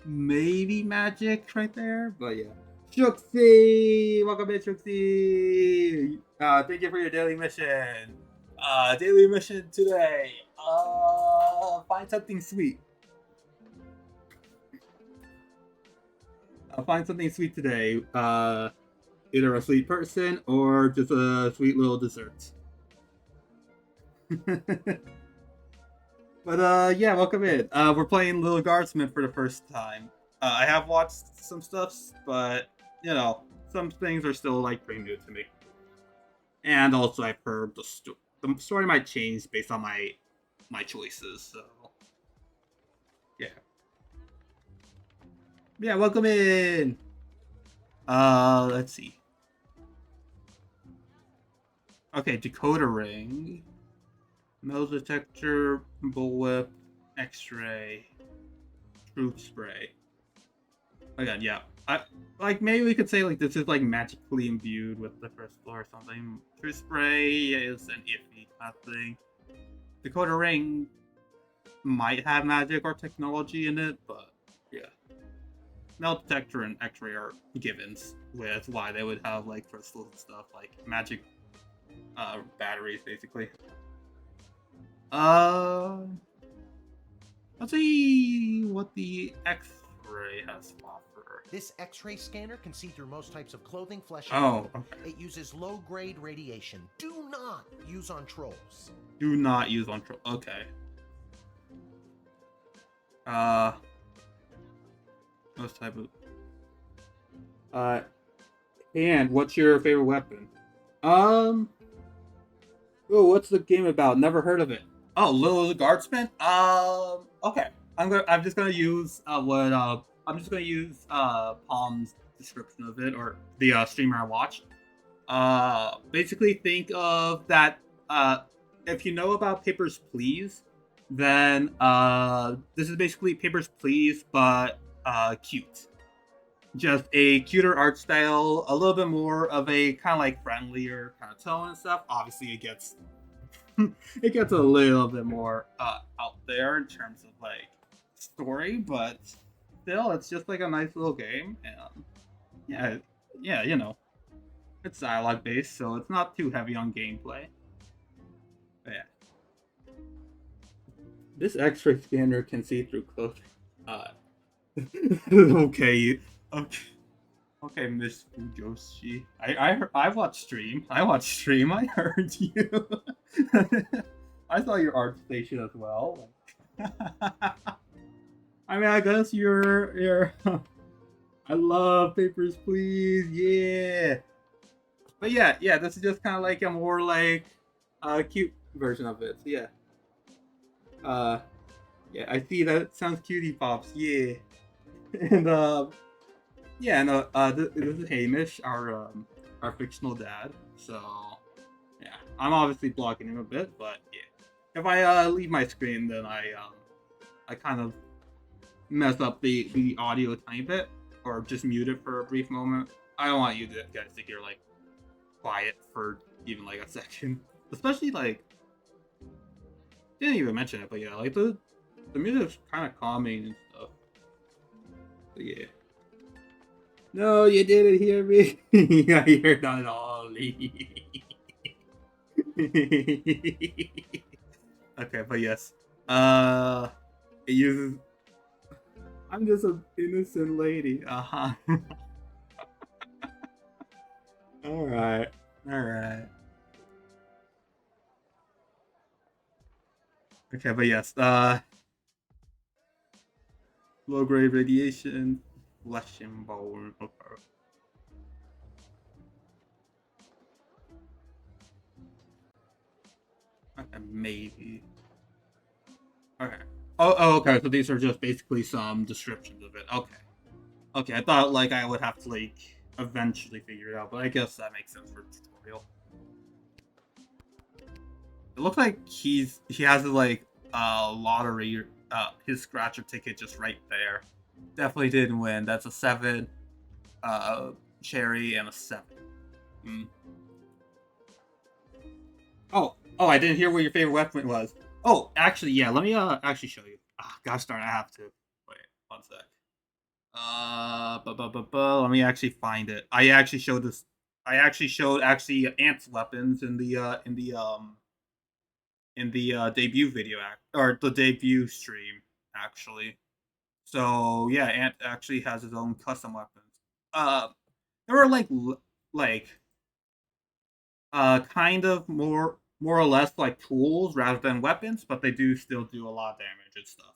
Maybe magic right there, but yeah. Shuxi! Welcome in, Shuxi! Thank you for your daily mission. Daily mission today. Find something sweet. I'll find something sweet today. Either a sweet person or just a sweet little dessert. But yeah, welcome in. We're playing Little Guardsman for the first time. I have watched some stuffs, but you know, some things are still like pretty new to me. And also, I've heard the story might change based on my choices. So yeah, yeah, welcome in. Let's see. Okay, decoder ring, metal detector, bullwhip, X-ray, truth spray. Again, yeah. I like maybe we could say like this is like magically imbued with the crystal or something. Truth spray is an iffy kind of thing. Dakota Ring might have magic or technology in it, but yeah. Metal detector and X-ray are givens with why they would have like crystals and stuff like magic batteries basically. Uh, let's see what the X-ray has to offer. This X-ray scanner can see through most types of clothing, flesh, and Oh, bone. okay. It uses low-grade radiation. Do not use on trolls. Do not use on troll. Okay. Uh, most type of. And what's your favorite weapon? Oh, what's the game about? Never heard of it. Oh, Little Guardsman. Okay. I'm just gonna use I'm just gonna use Palm's description of it or the streamer I watched. Basically think of that. If you know about Papers Please, then this is basically Papers Please but cute. Just a cuter art style, a little bit more of a kind of like friendlier kind of tone and stuff. Obviously, it gets it gets a little bit more out there in terms of like story, but still, it's just like a nice little game. And yeah, yeah, you know, it's dialogue based, so it's not too heavy on gameplay. But yeah, this X-ray scanner can see through clothing. Okay, okay. Okay, Miss Fujoshi. I watched stream. I watched stream. I heard you. I saw your art station as well. I mean, I guess you're. I love Papers, Please. Yeah. But yeah. This is just kind of like a more like cute version of it. So yeah. Uh, yeah. I see that sounds cutie pops. Yeah. And yeah, no, this is Hamish, our fictional dad. So, yeah, I'm obviously blocking him a bit, but yeah, if I leave my screen, then I kind of mess up the audio a tiny bit, or just mute it for a brief moment. I don't want you guys to hear like quiet for even like a second, especially like didn't even mention it, but yeah, like the music's kind of calming and stuff. So yeah. No, you didn't hear me. You're not Ollie. Okay, but yes. It uses. I'm just an innocent lady. Uh-huh. Alright. Alright. Okay, but yes. Low grade radiation, flesh and bone. Okay. Okay, maybe. Okay. Okay. So these are just basically some descriptions of it. Okay. Okay, I thought like I would have to like eventually figure it out, but I guess that makes sense for the tutorial. It looks like he has like lottery his scratcher ticket just right there. Definitely didn't win. That's a 7 cherry and a 7. Mm. Oh, I didn't hear what your favorite weapon was. Oh, actually, yeah. Let me actually show you. Gosh darn, I have to. Wait, one sec. Let me actually find it. I actually showed this. I actually showed Ant's weapons in the debut video or the debut stream actually. So yeah, Ant actually has his own custom weapons. uh, they were like kind of more or less like tools rather than weapons, but they do still do a lot of damage and stuff.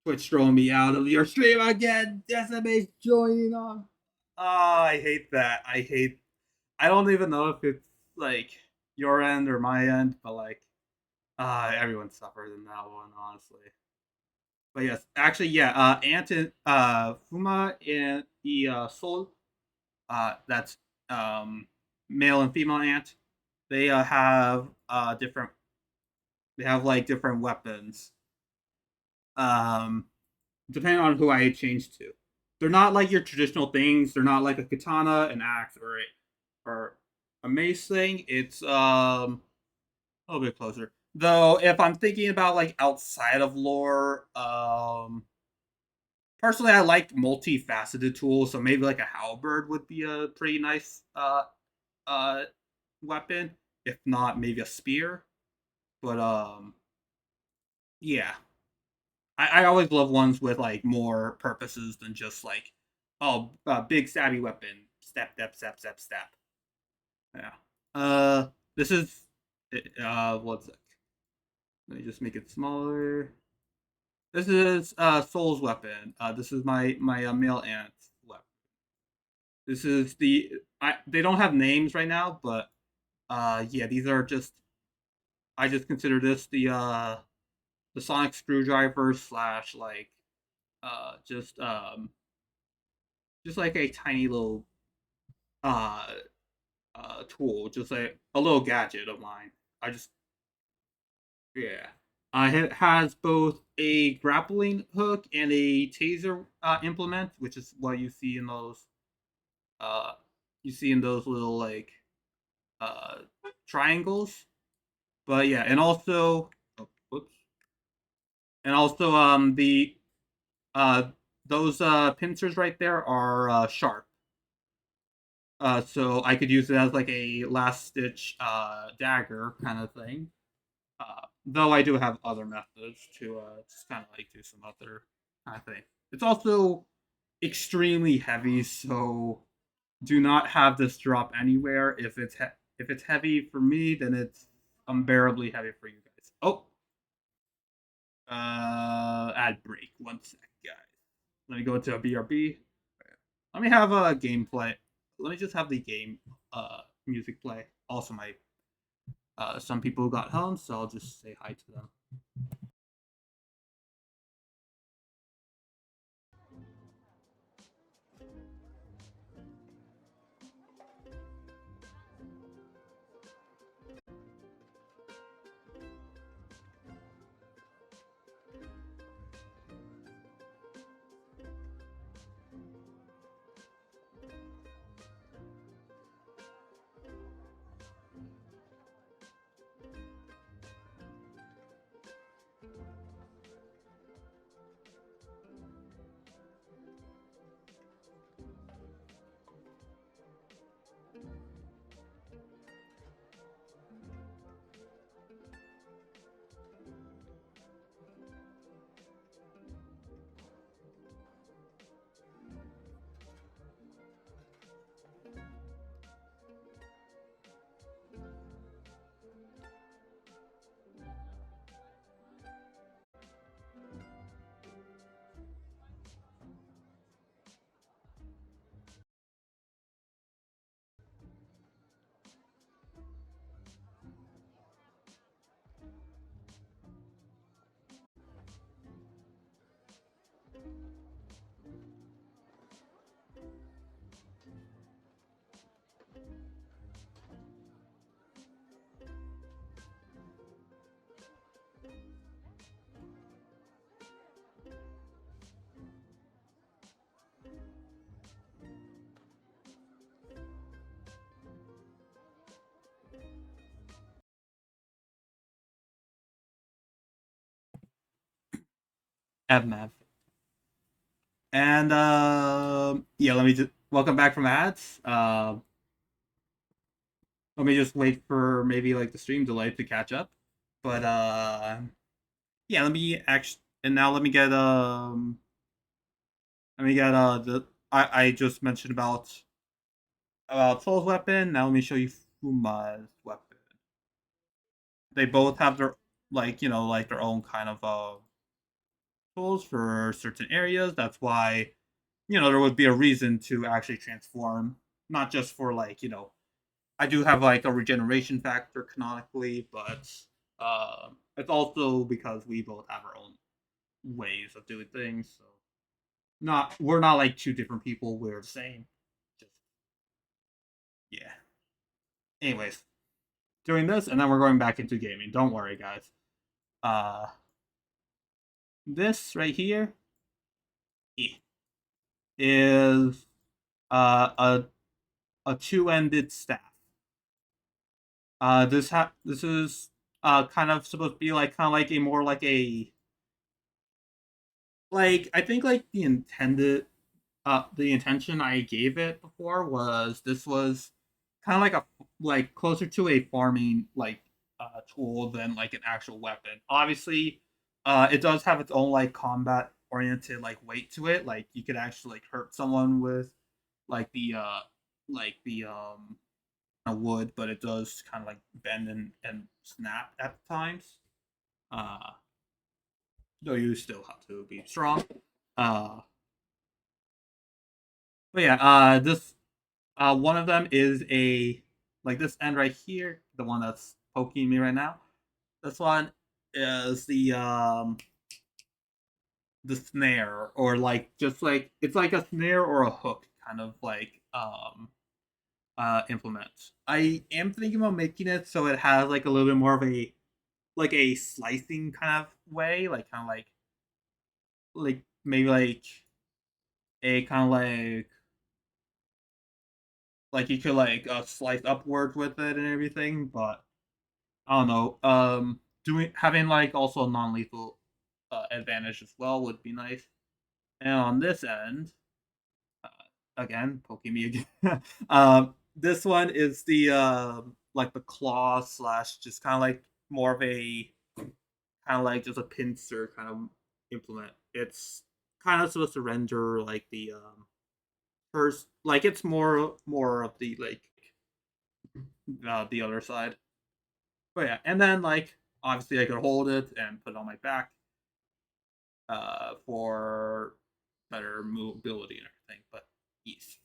Twitch throwing me out of your stream again. Decimate's joining on. Oh, I hate that. I don't even know if it's like your end or my end, but like, everyone suffered in that one, honestly. But yes, actually, yeah. Ant and Fuma and the Soul. That's male and female ant. They have different. They have like different weapons. Um, Depending on who I change to. They're not like your traditional things. They're not like a katana, an axe, or a mace thing. It's a little bit closer. Though, if I'm thinking about like outside of lore, personally, I like multifaceted tools. So maybe like a halberd would be a pretty nice uh weapon. If not, maybe a spear. But yeah, I always love ones with like more purposes than just like, oh, big stabby weapon, step, step, step, step, step. Yeah. This is one sec. Let me just make it smaller. This is Soul's weapon. This is my male ant weapon. This is they don't have names right now, but yeah, these are just I just consider this the sonic screwdriver slash like uh just um just like a tiny little uh tool, just like a little gadget of mine. I just Yeah. It has both a grappling hook and a taser implement, which is what uh you see in those little like uh triangles. But yeah, and also whoops. And also the uh those pincers right there are sharp. So I could use it as like a last stitch dagger kind of thing. Though I do have other methods to just kind of like do some other kind of thing. It's also extremely heavy, so do not have this drop anywhere. If it's heavy for me, then it's unbearably heavy for you guys. Oh, ad break. One sec, guys. Let me go into a BRB. Let me have a gameplay. Let me just have the game music play. Also, my some people got home, so I'll just say hi to them. Evmav. And yeah, let me just welcome back from ads. Let me just wait for maybe like the stream delay to catch up. But yeah, let me actually and now let me get I just mentioned about Soul's weapon. Now let me show you Fuma's weapon. They both have their like their own kind of tools for certain areas. That's why there would be a reason to actually transform, not just for I do have like a regeneration factor canonically, but it's also because we both have our own ways of doing things. So we're not like two different people. We're the same. Just yeah. Anyways, doing this, and then we're going back into gaming. Don't worry, guys. Uh, this right here is a two-ended staff. This is kind of supposed to be like kind of like a more like a like I think like the intention I gave it before was this was kind of like a like closer to a farming tool than like an actual weapon. Obviously, it does have its own like combat oriented like weight to it. Like you could actually like hurt someone with like the wood, but it does kind of like bend and snap at times. Uh, though you still have to be strong. Uh, but yeah, this one of them is a like this end right here, the one that's poking me right now. This one is the snare, or like just like it's like a snare or a hook kind of implement. I am thinking about making it so it has like a little bit more of a slicing kind of way, like kind of like maybe like a kind of like you could slice upwards with it and everything, but I don't know. Doing having like also a non-lethal advantage as well would be nice. And on this end, uh, again, poking me again. This one is the like the claw slash just kind of like more of a kind of like just a pincer kind of implement. It's kind of supposed to render like the first like it's more of the the other side. But yeah, and then like obviously I could hold it and put it on my back for better mobility and everything. But yes.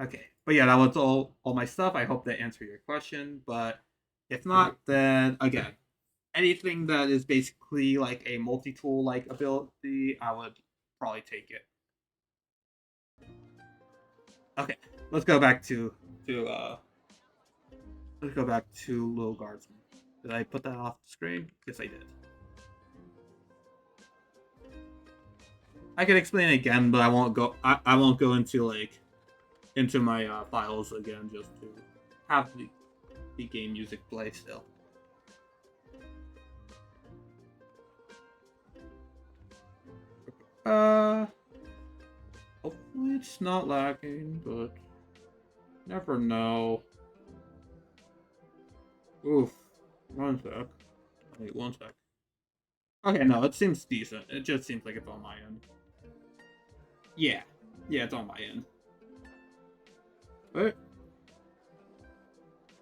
Okay. But yeah, that was all my stuff. I hope that answered your question. But if not, then again, anything that is basically like a multi-tool like ability, I would probably take it. Okay. Let's go back to let's go back to Little Guardsman. Did I put that off the screen? Yes, I did. I can explain it again, but I won't go. I won't go into into my files again just to have the game music play still. Uh, hopefully it's not lagging, but never know. Oof. One sec. Wait, one sec. Okay, no, it seems decent. It just seems like it's on my end. Yeah. Yeah, it's on my end. But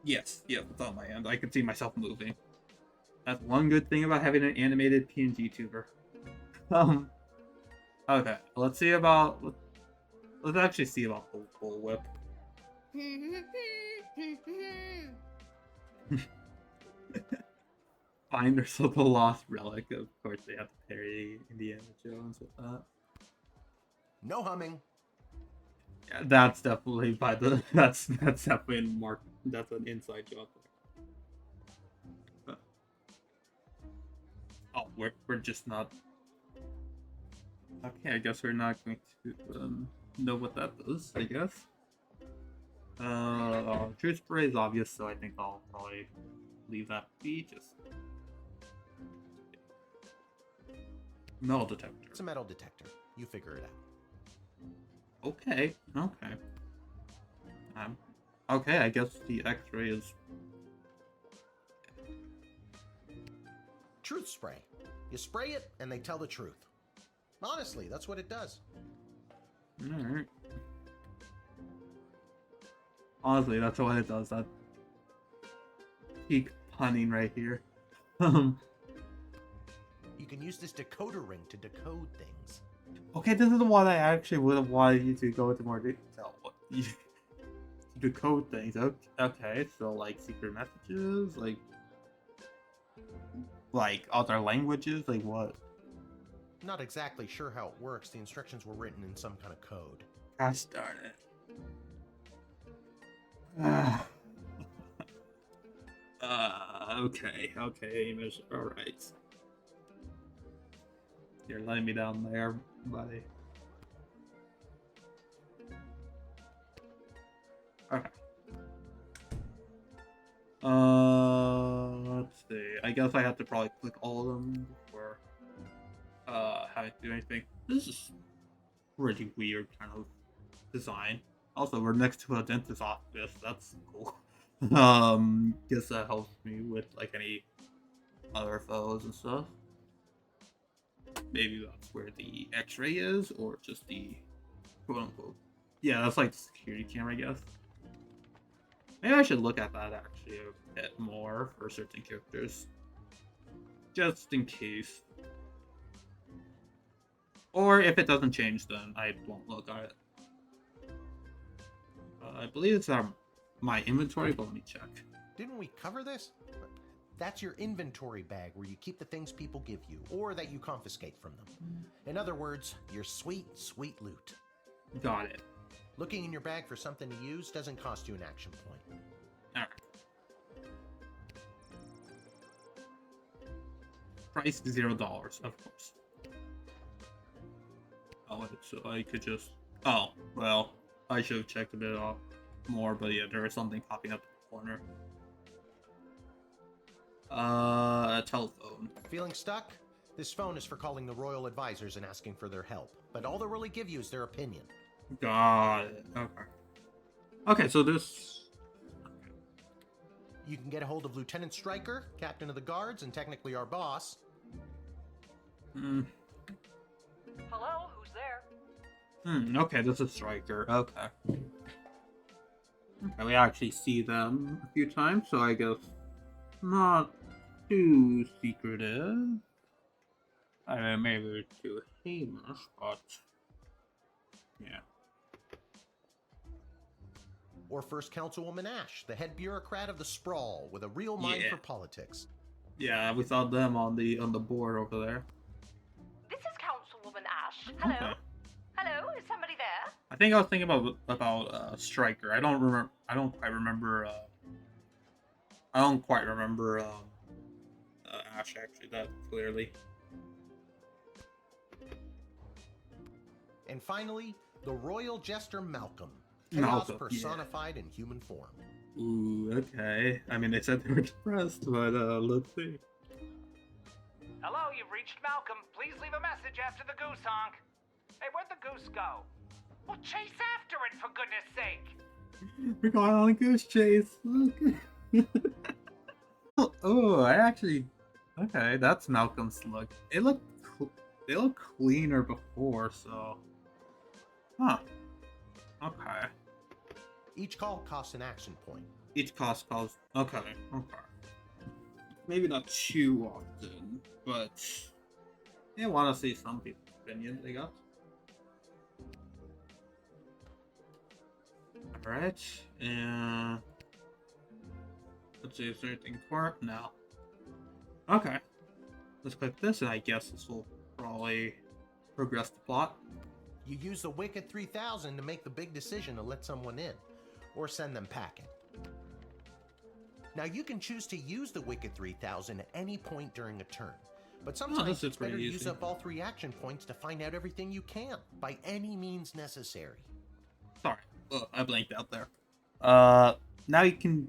yes, it's on my end. I can see myself moving. That's one good thing about having an animated PNG tuber. Um. Okay, let's see about. Let's actually see about the bullwhip. Finders of the Lost Relic. Of course, they have to parry Indiana Jones with that. No humming. Yeah, that's definitely by the. That's definitely mark. That's an inside job. But, oh, we're just not. Okay, I guess we're not going to know what that does. I guess. Truth spray is obvious, so I think I'll probably leave that be. Just metal detector. It's a metal detector. You figure it out. Okay. Okay, I guess the X-ray is. Truth spray. You spray it and they tell the truth. Honestly, that's what it does. Alright. Honestly, that's what it does. That peak punning right here. You can use this decoder ring to decode things. Okay, this is the one I actually would have wanted you to go into more detail. You decode things. Okay, so like secret messages, like other languages, like what? Not exactly sure how it works. The instructions were written in some kind of code. Gosh darn it. Okay, Amish. Alright. You're letting me down there, buddy. Okay. Let's see. I guess I have to probably click all of them before having to do anything. This is pretty weird kind of design. Also, we're next to a dentist's office. That's cool. Guess that helps me with like any other photos and stuff. Maybe that's where the X-ray is, or just the quote unquote. Yeah, that's like the security camera, I guess. Maybe I should look at that actually a bit more for certain characters, just in case. Or if it doesn't change, then I won't look at it. I believe it's my inventory, but let me check. Didn't we cover this? That's your inventory bag where you keep the things people give you, or that you confiscate from them. In other words, your sweet, sweet loot. Got it. Looking in your bag for something to use doesn't cost you an action point. Alright. Price $0, of course. Oh, so I could just... Oh, well, I should have checked a bit off more, but yeah, there is something popping up in the corner. A telephone. Feeling stuck? This phone is for calling the royal advisors and asking for their help, but all they'll really give you is their opinion. Got it. Okay. Okay, so this... You can get a hold of Lieutenant Stryker, captain of the guards, and technically our boss. Hmm. Hello, who's there? Okay, this is Stryker. Okay. Okay, we actually see them a few times, so I guess not too secretive. I mean, maybe too heinous, but yeah. Or First Councilwoman Ash, the head bureaucrat of the Sprawl, with a real mind for politics. Yeah, we saw them on the board over there. This is Councilwoman Ash. Hello? Okay. Hello, is somebody there? I think I was thinking about Stryker. I don't quite remember Ash actually that clearly. And finally, the royal jester Malcolm. Chaos personified in human form. Ooh, okay. I mean, they said they were depressed, but let's see. Hello, you've reached Malcolm. Please leave a message after the goose honk. Hey, where'd the goose go? Well, chase after it, for goodness sake. We're going on a goose chase. Oh, I actually... Okay, that's Malcolm's look. They look cleaner before, so... Huh. Okay. Each call costs an action point. Each cost calls... Okay. Maybe not too often, but... Yeah, I want to see some people's opinions, I guess. Alright, and... Let's see, is there anything for it? No. Okay. Let's click this, and I guess this will probably progress the plot. You use the Wicked 3000 to make the big decision to let someone in, or send them packing. Now you can choose to use the Wicked 3000 at any point during a turn, but sometimes it's better to use up all 3 action points to find out everything you can, by any means necessary. Sorry, I blanked out there. Now you can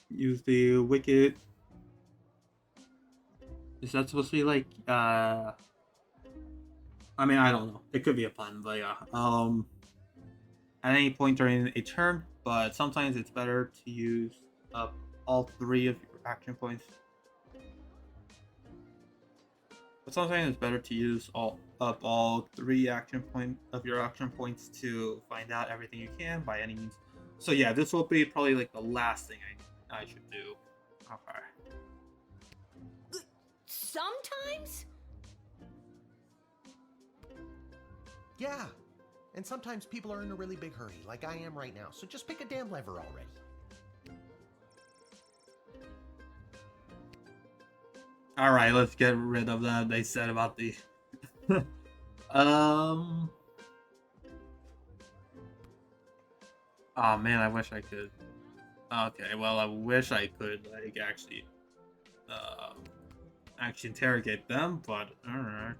use the Wicked... Is that supposed to be like, I mean, I don't know. It could be a pun, but yeah. At any point during a turn, but sometimes it's better to use up all 3 of your action points. But sometimes it's better to use all three your action points to find out everything you can by any means. So yeah, this will be probably like the last thing I should do. Okay. Sometimes? Yeah. And sometimes people are in a really big hurry, like I am right now. So just pick a damn lever already. All right, let's get rid of that. They said about the. um. Oh man, I wish I could. Okay, well, I wish I could like actually interrogate them, but all right.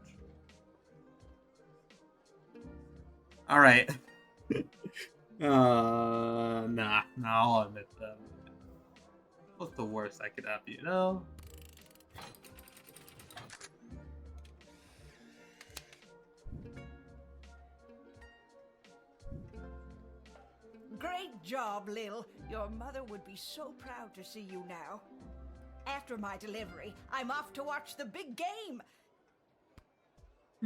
All right. Nah, I'll admit them. What's the worst I could have, you know? Great job, Lil. Your mother would be so proud to see you now. After my delivery, I'm off to watch the big game.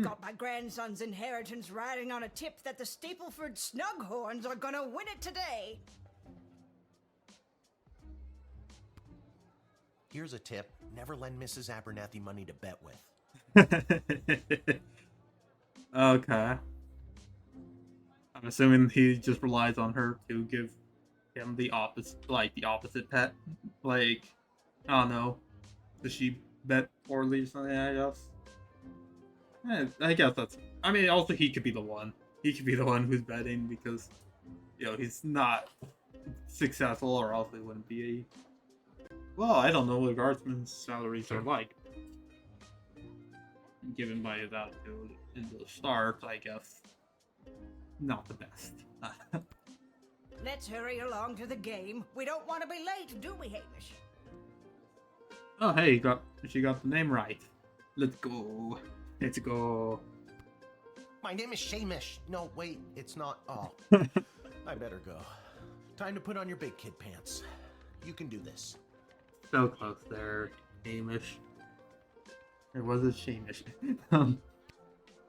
Got my grandson's inheritance riding on a tip that the Stapleford Snughorns are gonna win it today. Here's a tip. Never lend Mrs. Abernathy money to bet with. Okay. I'm assuming he just relies on her to give him the opposite pet. Like, I don't know. Does she bet poorly or something, I guess? I guess that's. I mean, also, he could be the one. He could be the one who's betting because, he's not successful or else he wouldn't be a. Well, I don't know what Guardsman's salaries are like. Given by his attitude in the start, I guess. Not the best. Let's hurry along to the game. We don't want to be late, do we, Hamish? Oh, hey, she got the name right. Let's go. Let's go. My name is Shamish. No, wait, it's not. Oh, I better go. Time to put on your big kid pants. You can do this. So close there, Hamish. Or was it Shamish?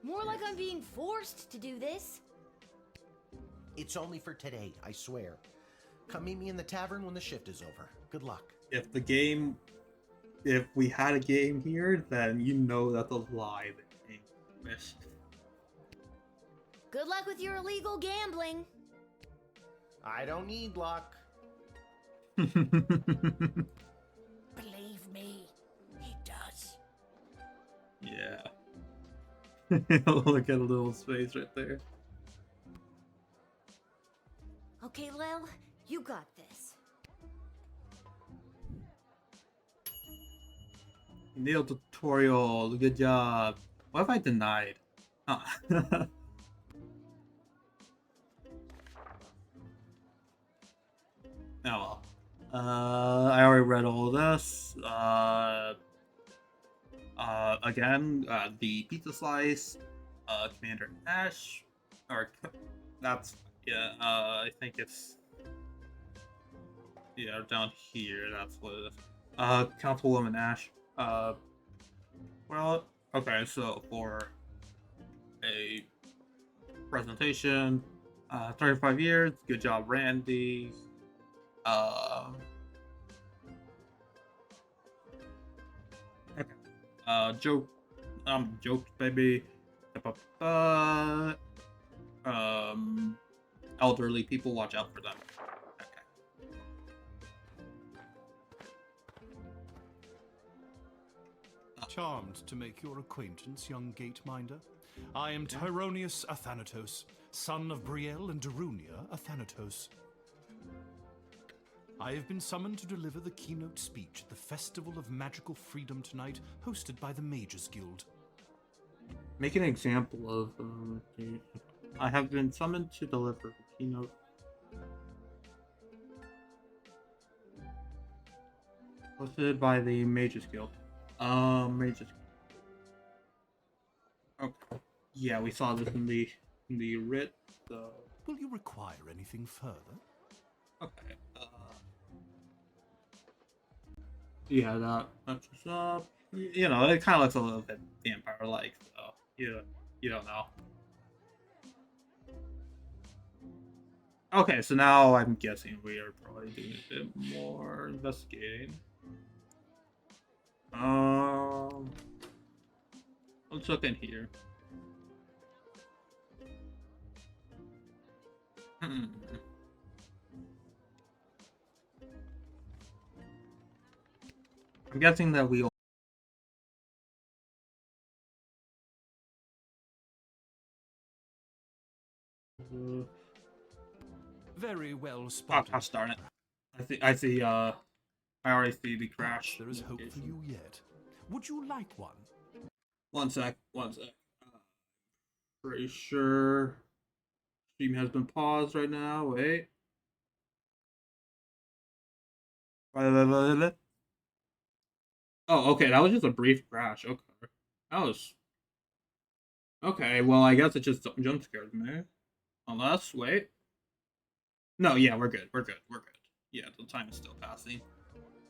More like I'm being forced to do this. It's only for today, I swear. Come meet me in the tavern when the shift is over. Good luck. If we had a game here, then you know that's a lie, Hamish. Good luck with your illegal gambling. I don't need luck. Believe me, he does. Yeah. Look at a little space right there. Okay, Lil, you got this. Nailed tutorial. Good job. What if I denied? Huh. Oh well. I already read all of this. Again, the pizza slice, Commander Ash, that's, yeah, I think it's, yeah, down here, that's what it is. Councilwoman Ash, well, okay, so for a presentation, 35 years, good job, Randy, okay. Jokes, baby. Elderly people, watch out for them. Okay. Charmed to make your acquaintance, young Gateminder. I am Tyronius Athanatos, son of Brielle and Darunia Athanatos. I have been summoned to deliver the keynote speech at the Festival of Magical Freedom tonight, hosted by the Mages Guild. Make an example of. I have been summoned to deliver the keynote. Hosted by the Mages Guild. Mages. Okay. Yeah, we saw this in the writ. So. Will you require anything further? Okay. Yeah, that's what's up. You know, it kind of looks a little bit vampire-like, so you don't know. Okay, so now I'm guessing we are probably doing a bit more investigating. Let's look in here. Hmm. I'm guessing that we. Very well Oh, spotted. gosh darn it! I see. I already see the crash. There is hope for notification. you yet. Would you like one? One sec. One sec. Pretty sure stream has been paused right now. Wait. Oh, okay. That was just a brief crash. Okay. That was okay. Well, I guess it just jump scared me. Unless, wait. No, yeah, we're good. We're good. We're good. Yeah, the time is still passing.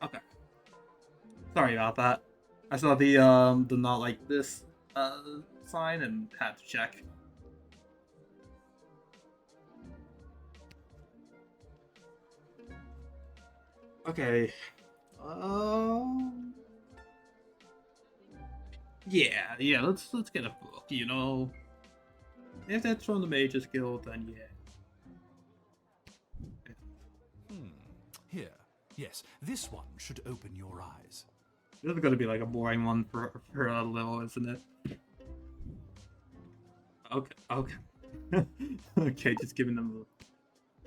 Okay. Sorry about that. I saw the not like this sign and had to check. Okay. Yeah, let's get a book, you know. If that's from the Mages Guild, then yeah. Here. Yes, this one should open your eyes. This is gonna be like a boring one for a little, isn't it? Okay. Okay, just giving them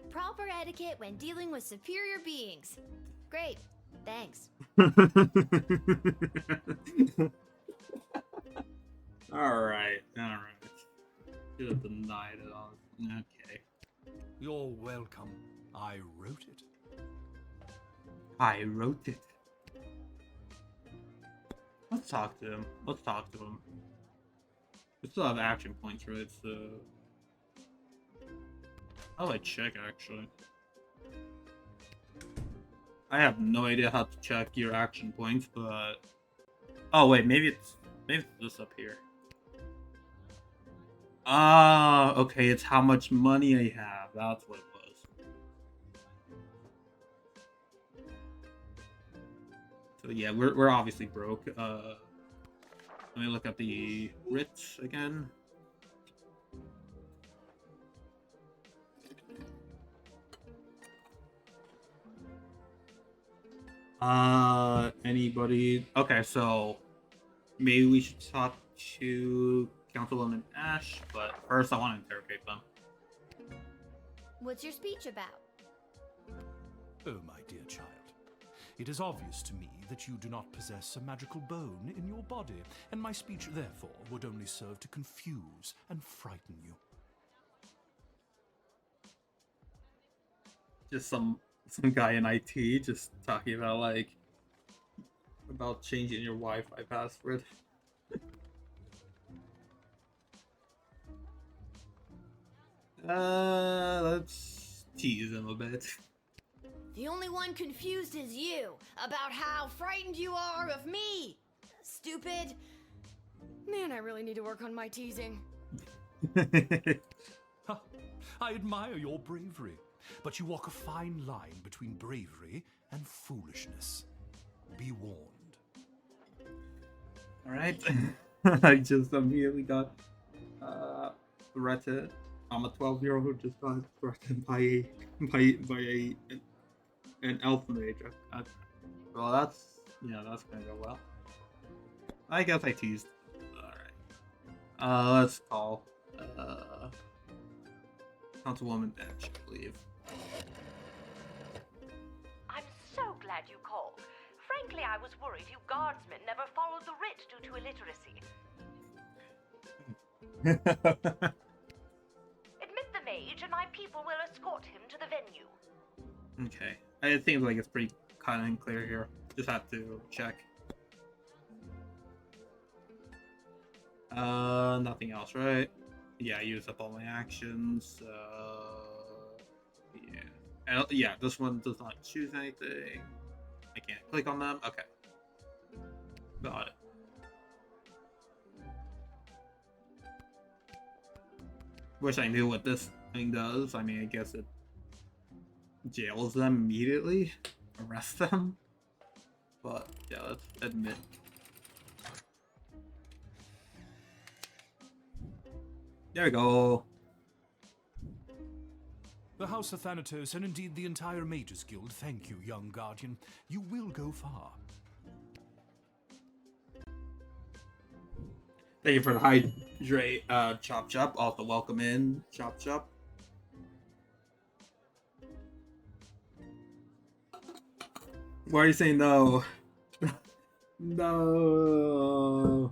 Proper etiquette when dealing with superior beings. Great. Thanks. Alright. Should have denied it all. Okay. You're welcome. I wrote it. I wrote it. Let's talk to him. We still have action points, right? So how do I check actually? I have no idea how to check your action points, but oh wait, maybe it's this up here. Ah, okay, it's how much money I have. That's what it was. So yeah, we're obviously broke. Let me look at the writs again. Anybody? Okay, so maybe we should talk to Councilwoman Ash, but first I want to interrogate them. What's your speech about? Oh, my dear child. It is obvious to me that you do not possess a magical bone in your body, and my speech, therefore, would only serve to confuse and frighten you. Just some guy in IT just talking about like about changing your Wi-Fi password. Let's tease him a bit. The only one confused is you about how frightened you are of me. Stupid. Man, I really need to work on my teasing. Ha! I admire your bravery, but you walk a fine line between bravery and foolishness. Be warned. Alright. I just immediately got threatened. I'm a 12-year-old who just got threatened by an elf mage. Well, that's gonna go well. I guess I teased. Alright. Let's call Councilwoman Edge, I believe. I'm so glad you called. Frankly, I was worried you guardsmen never followed the writ due to illiteracy. Admit the mage, and my people will escort him to the venue. Okay. It seems like it's pretty kind of clear here. Just have to check. Nothing else, right? Yeah, I used up all my actions. Yeah. Yeah, this one does not choose anything. I can't click on them. Okay. Got it. Wish I knew what this thing does. I mean, I guess it jails them immediately, arrest them. But yeah, let's admit. There we go. The House of Thanatos, and indeed the entire Mages Guild, thank you, young Guardian. You will go far. Thank you for the hydrate, Chop Chop. Also, welcome in, Chop Chop. Why are you saying no? No.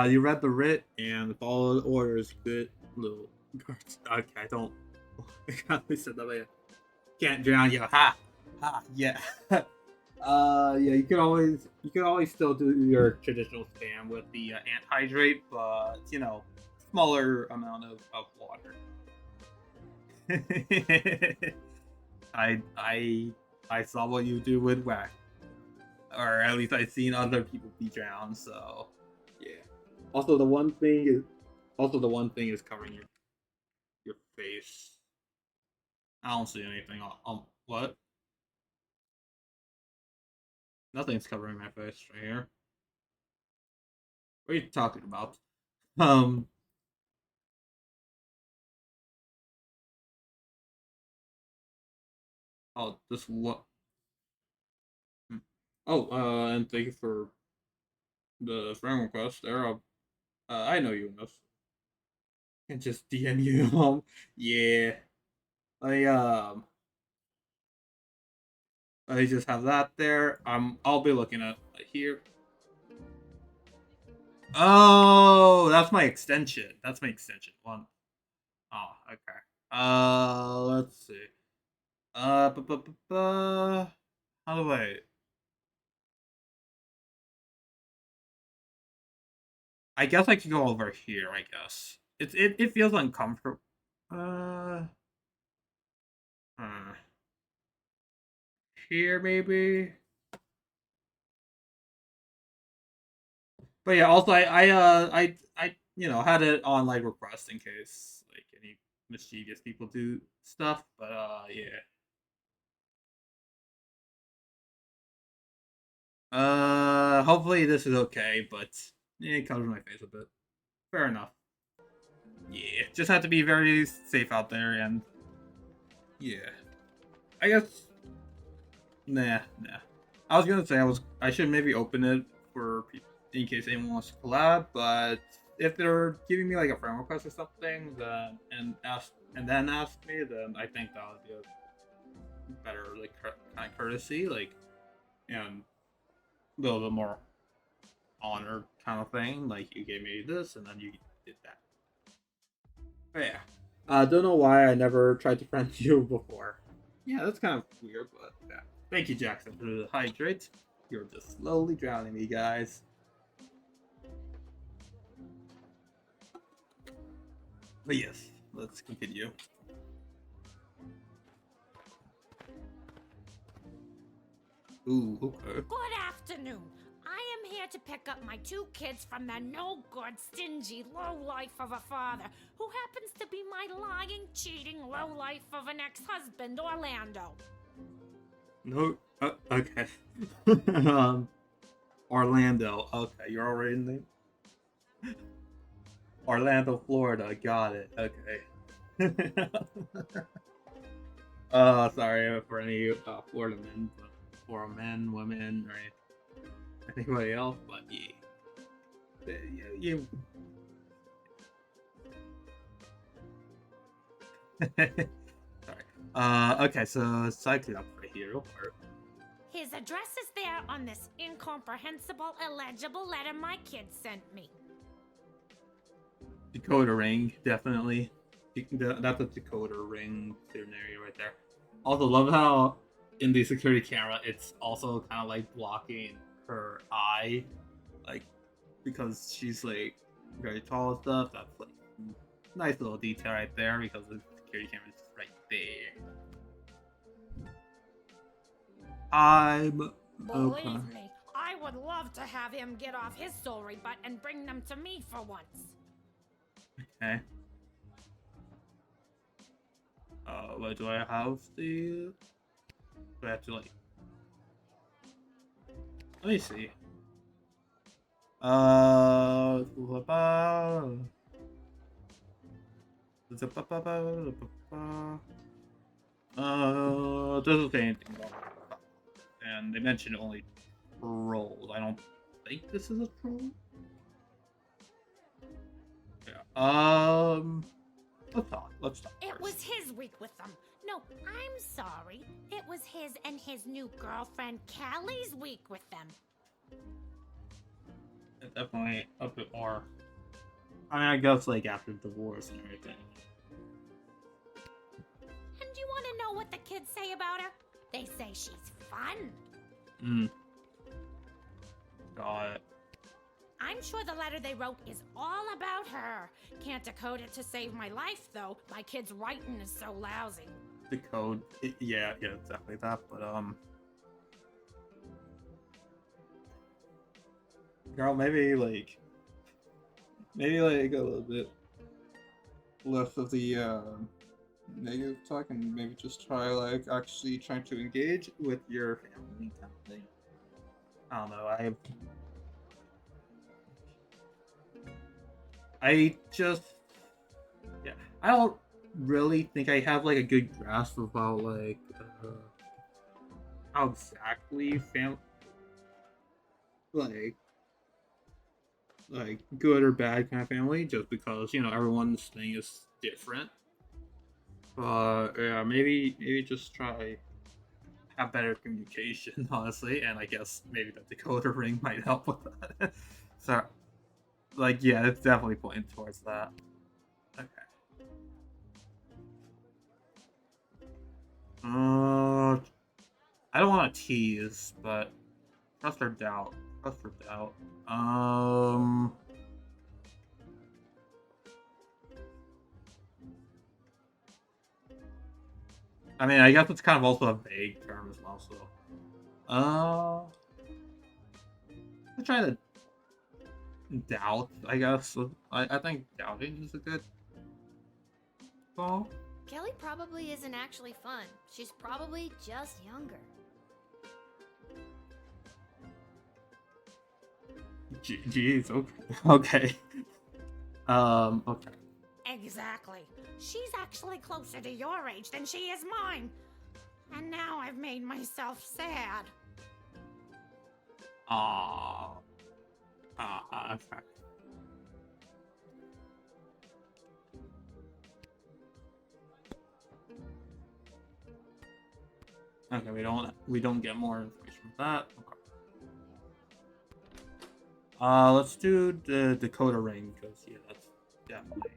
You read the writ and followed orders. Good little guards. Okay, I don't. I can't said that way. Can't drown you. Ha, ha. Yeah. Yeah. You could always still do your traditional spam with the antihydrate, but you know, smaller amount of water. I saw what you do with whack, or at least I've seen other people be drowned. So yeah. Also, the one thing is covering your face. I don't see anything. What? Nothing's covering my face right here. What are you talking about? Um. Oh, this what? Oh, and thank you for the friend request there. I know you in this. Can just DM you. Yeah. I I just have that there. I'll be looking at here. Oh, that's my extension. That's my extension. One. Oh, okay. Let's see. How do I? I guess I can go over here. I guess it feels uncomfortable. Uh, uh, here maybe. But yeah, also I had it on like request in case like any mischievous people do stuff. But yeah. Hopefully this is okay, but yeah, it covers my face a bit. Fair enough. Yeah, just have to be very safe out there, and yeah, I guess. Nah. I was gonna say I should maybe open it for people in case anyone wants to collab, but if they're giving me like a friend request or something, then ask me, then I think that would be a better like kind of courtesy, like and a little bit more honor kind of thing. Like you gave me this, and then you did that. But yeah, don't know why I never tried to friend you before. Yeah, that's kind of weird, but yeah. Thank you, Jackson, for the hydrate. You're just slowly drowning me, guys. But yes, let's continue. Ooh, okay. Good afternoon. I am here to pick up my two kids from the no-good, stingy lowlife of a father who happens to be my lying, cheating lowlife of an ex-husband, Orlando. No, okay. Orlando. Okay, you're already in there. Orlando, Florida. Got it. Okay. Sorry for any Florida men, or men, women, or anybody else, but yeah, you. Sorry. Okay, so cycling up right here. Or... His address is there on this incomprehensible, illegible letter my kid sent me. Dakota ring, definitely. That's a Dakota ring scenario right there. Also, love how in the security camera it's also kind of like blocking her eye, like because she's like very tall and stuff. That's like nice little detail right there because the security camera is right there. I'm Believe okay. me, I would love to have him get off his sorry butt and bring them to me for once. Okay. What do I have to? Do I have to like? Let me see. Uh, doesn't say anything about that. And they mentioned only trolls. I don't think this is a troll. Yeah. Let's talk. Let's talk. It First. was his week with them. No, I'm sorry. It was his and his new girlfriend Callie's week with them. It's definitely a bit more. I mean, I guess like after divorce and everything. And you want to know what the kids say about her? They say she's fun. Got it. I'm sure the letter they wrote is all about her. Can't decode it to save my life, though. My kid's writing is so lousy. The code. Yeah, exactly that. But girl, maybe like a little bit less of the negative talk, and maybe just try like actually trying to engage with your family kind of thing. I don't know. I just, yeah, I don't really think I have like a good grasp about like how exactly like good or bad kind of family, just because everyone's thing is different. But yeah, maybe just try have better communication, honestly, and I guess maybe the decoder ring might help with that. So, like, yeah, it's definitely pointing towards that. Okay. I don't want to tease, but trust or doubt. Trust or doubt. I mean, I guess it's kind of also a vague term as well. So, I'm trying to doubt. I guess I think doubting is a good call. Kelly probably isn't actually fun. She's probably just younger. Jeez. Okay. Okay. Exactly. She's actually closer to your age than she is mine. And now I've made myself sad. Okay. Okay, we don't get more information from that. Okay. Let's do the Dakota ring, because yeah, that's definitely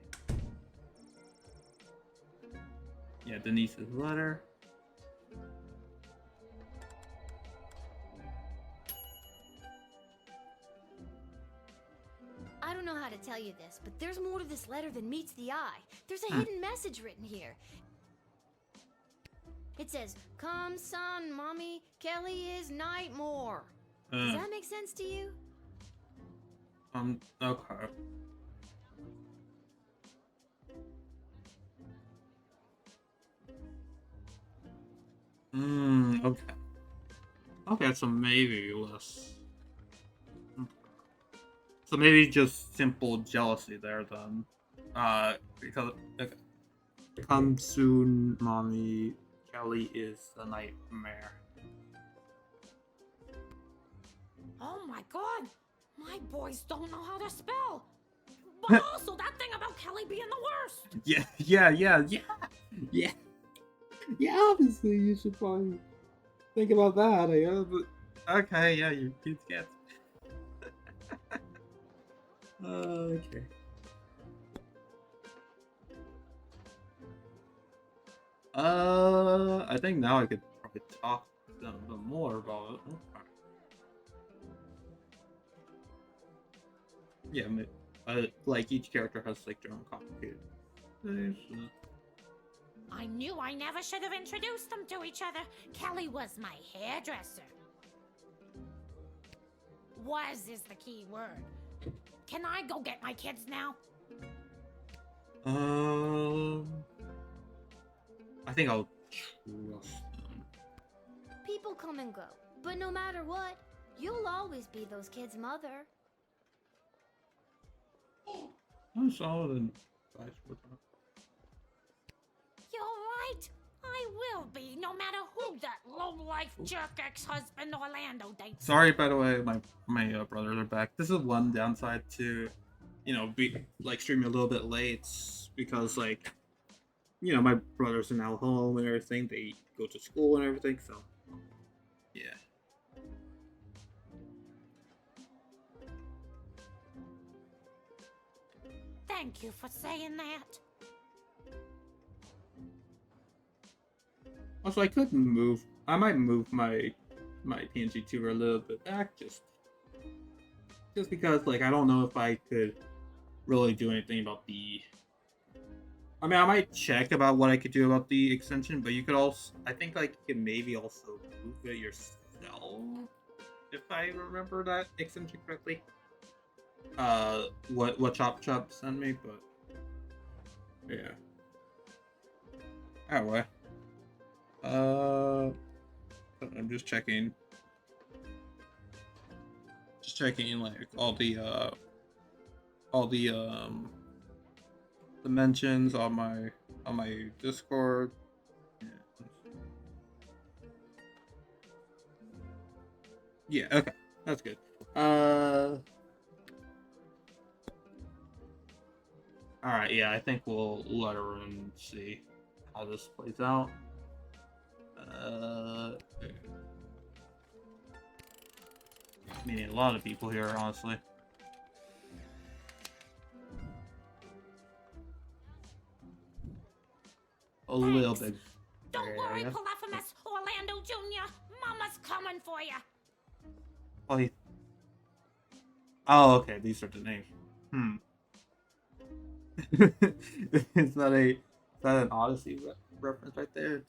Denise's letter. I don't know how to tell you this, but there's more to this letter than meets the eye. There's a hidden message written here. It says, "Come, son, mommy, Kelly is Nightmare." Does that make sense to you? Okay. Okay. Okay, so maybe less. So maybe just simple jealousy there then. Because okay. Come soon, mommy. Kelly is a nightmare. Oh my god! My boys don't know how to spell! But also that thing about Kelly being the worst! Yeah, obviously you should probably think about that, I guess. But okay, yeah, your kids get. Okay. I think now I could probably talk a bit more about it. Okay. Yeah, like each character has like their own complicated things. I knew I never should have introduced them to each other. Kelly was my hairdresser. Was is the key word. Can I go get my kids now? Um, I think I'll trust them. People come and go, but no matter what, you'll always be those kids' mother. I'm solid and vice versa. You're right. I will be, no matter who that low-life jerk ex-husband Orlando dates. Sorry, by the way, my brothers are back. This is one downside to, be like streaming a little bit late because like, my brothers are now home and everything. They go to school and everything, so yeah. Thank you for saying that. Also, I might move my PNG tuber a little bit back just because like I don't know if I could really do anything about the. I mean, I might check about what I could do about the extension, but you could also, I think, like, you could maybe also move it yourself, if I remember that extension correctly. What Chop sent me, but yeah. Anyway, I'm just checking like all the mentions on my Discord. Yeah, okay. That's good. Alright, yeah, I think we'll let her and see how this plays out. Meaning a lot of people here, honestly. A little bit. Don't worry, Polyphemus, Orlando Jr. Mama's coming for you. Oh, okay, these are the names. Is that an Odyssey reference right there?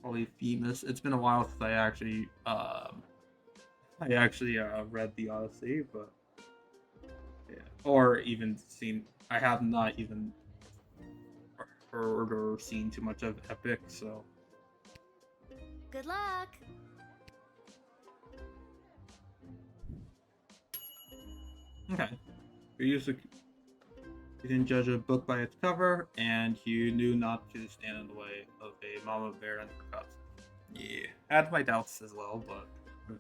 Polyphemus. It's been a while since I actually read the Odyssey, but yeah, or even seen. I have not even heard or seen too much of Epic, so. Good luck. Okay. You didn't judge a book by its cover, and you knew not to stand in the way of a mama bear and her cubs. Yeah, I had my doubts as well, but I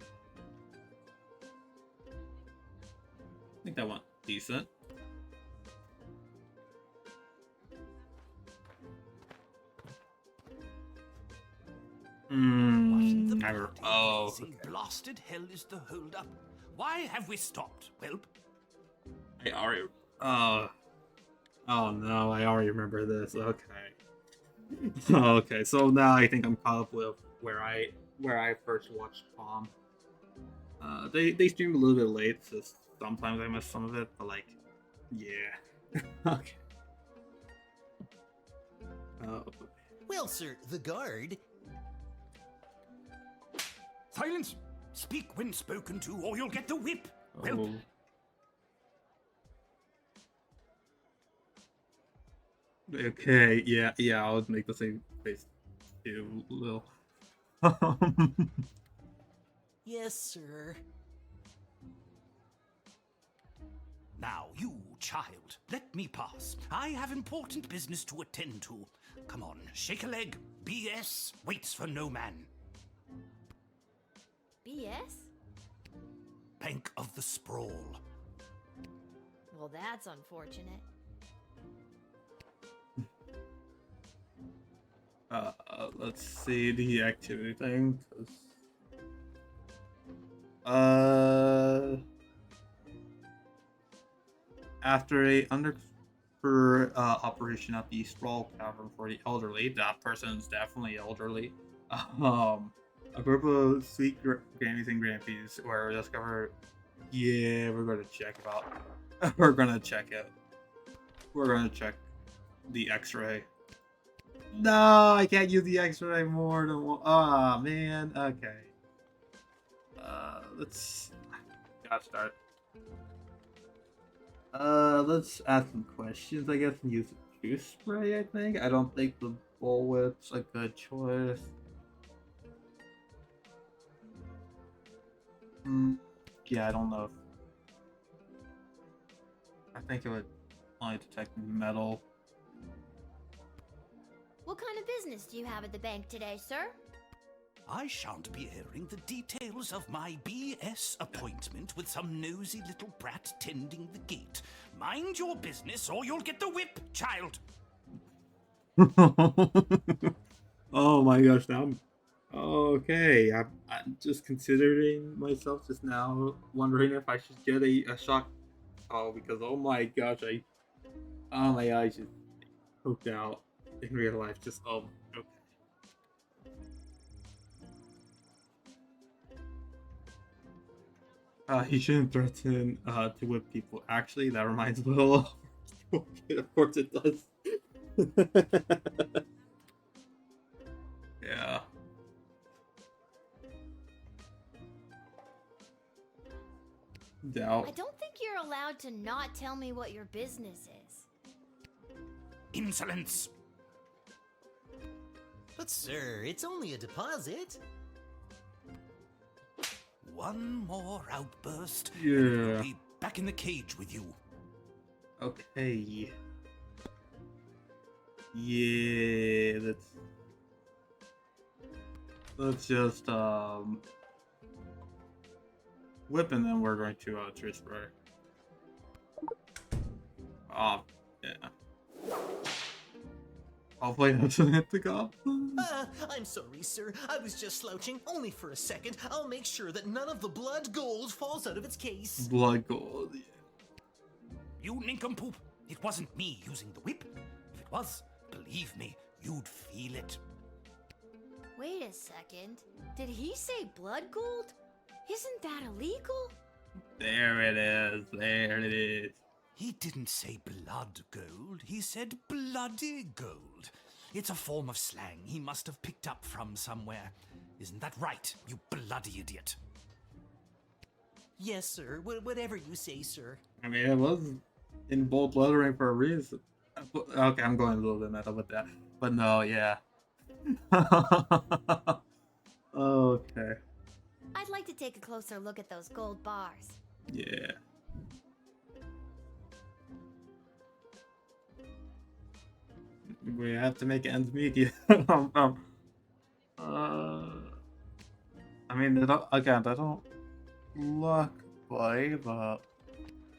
think that went decent. Wasn't the Never. bloody Oh, blazing okay. blasted hell is the hold up? Why have we stopped, Whelp? I already. Oh no, I already remember this. Okay. Okay, so now I think I'm caught up with where I first watched Palm. They stream a little bit late, so sometimes I miss some of it, but like, yeah. Okay. Oh. Well, sir, the guard. Silence! Speak when spoken to, or you'll get the whip! Whelp! Oh. Okay, yeah, I would make the same face too, Lil. Yes, sir. Now, you, child, let me pass. I have important business to attend to. Come on, shake a leg. BS waits for no man. BS? Bank of the Sprawl. Well, that's unfortunate. Let's see the activity thing. After a undercover operation at the Sprawl Cavern for the elderly, that person is definitely elderly. A group of sweet grannies and grandpas were discovered. Yeah, we're gonna check about. We're gonna check it. We're gonna check the X-ray. No, I can't use the X-ray more than one. Ah, man. Okay. Let's. Gotta start. Let's ask some questions, I guess, and use juice spray, I think. I don't think the bullwhip's a good choice. Yeah, I don't know. I think it would only detect metal. What kind of business do you have at the bank today, sir? I shan't be airing the details of my BS appointment with some nosy little brat tending the gate. Mind your business or you'll get the whip, child. Oh my gosh, now I'm okay. I'm just considering myself just now, wondering if I should get a shock. Oh, because oh my gosh, my eyes just poked out in real life. Just okay. He shouldn't threaten to whip people. Actually, that reminds me of of course it does. Yeah. Doubt. I don't think you're allowed to not tell me what your business is. Insolence! But sir, it's only a deposit. One more outburst, and Yeah. we'll be back in the cage with you. Okay. Yeah, let's just whip, and then we're going to tree spray. Yeah. Hopefully that doesn't hit the goblin. I'm sorry, sir. I was just slouching, only for a second. I'll make sure that none of the blood gold falls out of its case. Blood gold. Yeah. You nincompoop! It wasn't me using the whip. If it was, believe me, you'd feel it. Wait a second. Did he say blood gold? Isn't that illegal? There it is. There it is. He didn't say blood gold, he said bloody gold. It's a form of slang he must have picked up from somewhere. Isn't that right, you bloody idiot? Yes, sir. Whatever you say, sir. I mean, it was in bold lettering for a reason. Okay, I'm going a little bit meta with that. But no, yeah. Okay. I'd like to take a closer look at those gold bars. Yeah. We have to make ends meet. Yeah. I mean, they don't look like, but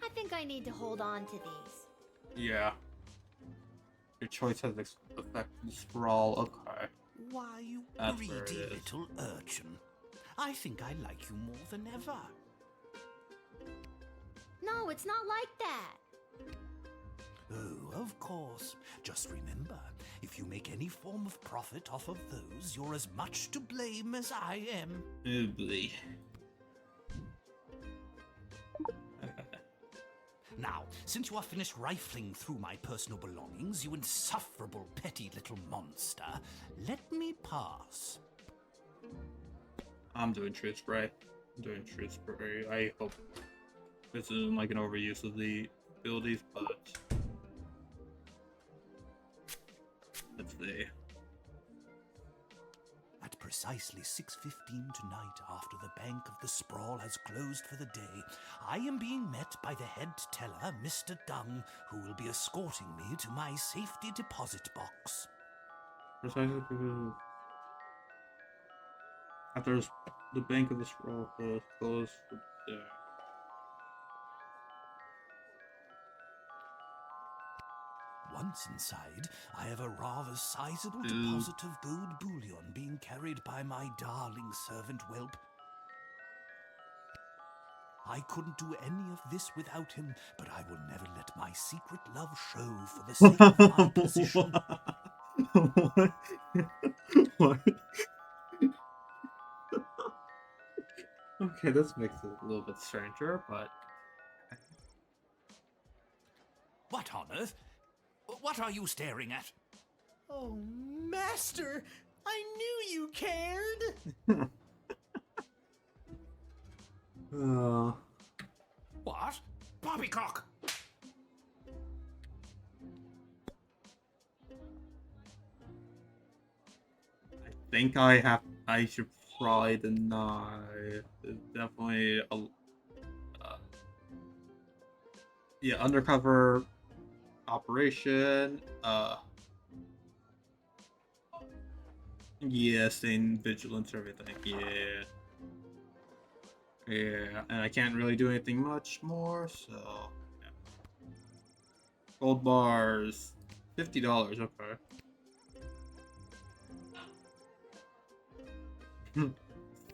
I think I need to hold on to these. yeah. Your choice has affected the sprawl. Okay. Why, you That's where it greedy is. little urchin. I think I like you more than ever. No, it's not like that. Oh, of course. Just remember, if you make any form of profit off of those, you're as much to blame as I am. Ugly. Now, since you are finished rifling through my personal belongings, you insufferable petty little monster, let me pass. I'm doing tree spray. I hope this isn't like an overuse of the abilities, but let's see. At precisely 6:15 tonight, after the Bank of the Sprawl has closed for the day, I am being met by the head teller, Mr. Dung, who will be escorting me to my safety deposit box. Precisely because after the Bank of the Scroll closed for the day. Once inside, I have a rather sizable deposit of gold bullion being carried by my darling servant whelp. I couldn't do any of this without him, but I will never let my secret love show for the sake of my position. What? Okay, this makes it a little bit stranger, but What on earth? What are you staring at? Oh, master! I knew you cared! uh, What? Poppycock! think I should probably deny. It's definitely a yeah, undercover operation. Yeah, staying vigilant, everything. Yeah. Yeah, and I can't really do anything much more, so yeah. Gold bars. $50, okay.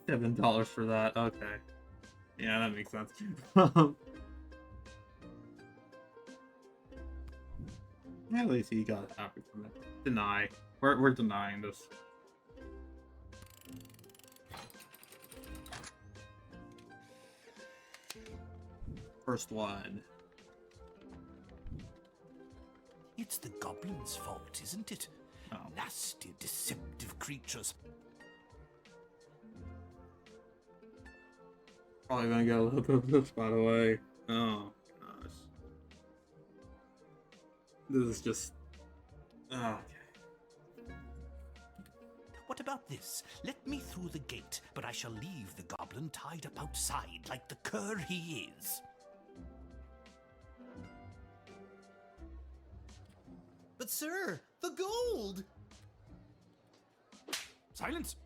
$7 for that, okay. Yeah, that makes sense. At least he got happy from it. Deny. We're denying this. First one. It's the goblins' fault, isn't it? Oh. Nasty, deceptive creatures. Probably gonna get a little bit of this, by the way. Oh, gosh. This is just... Oh, okay. What about this? Let me through the gate, but I shall leave the goblin tied up outside like the cur he is. But sir, the gold! Silence!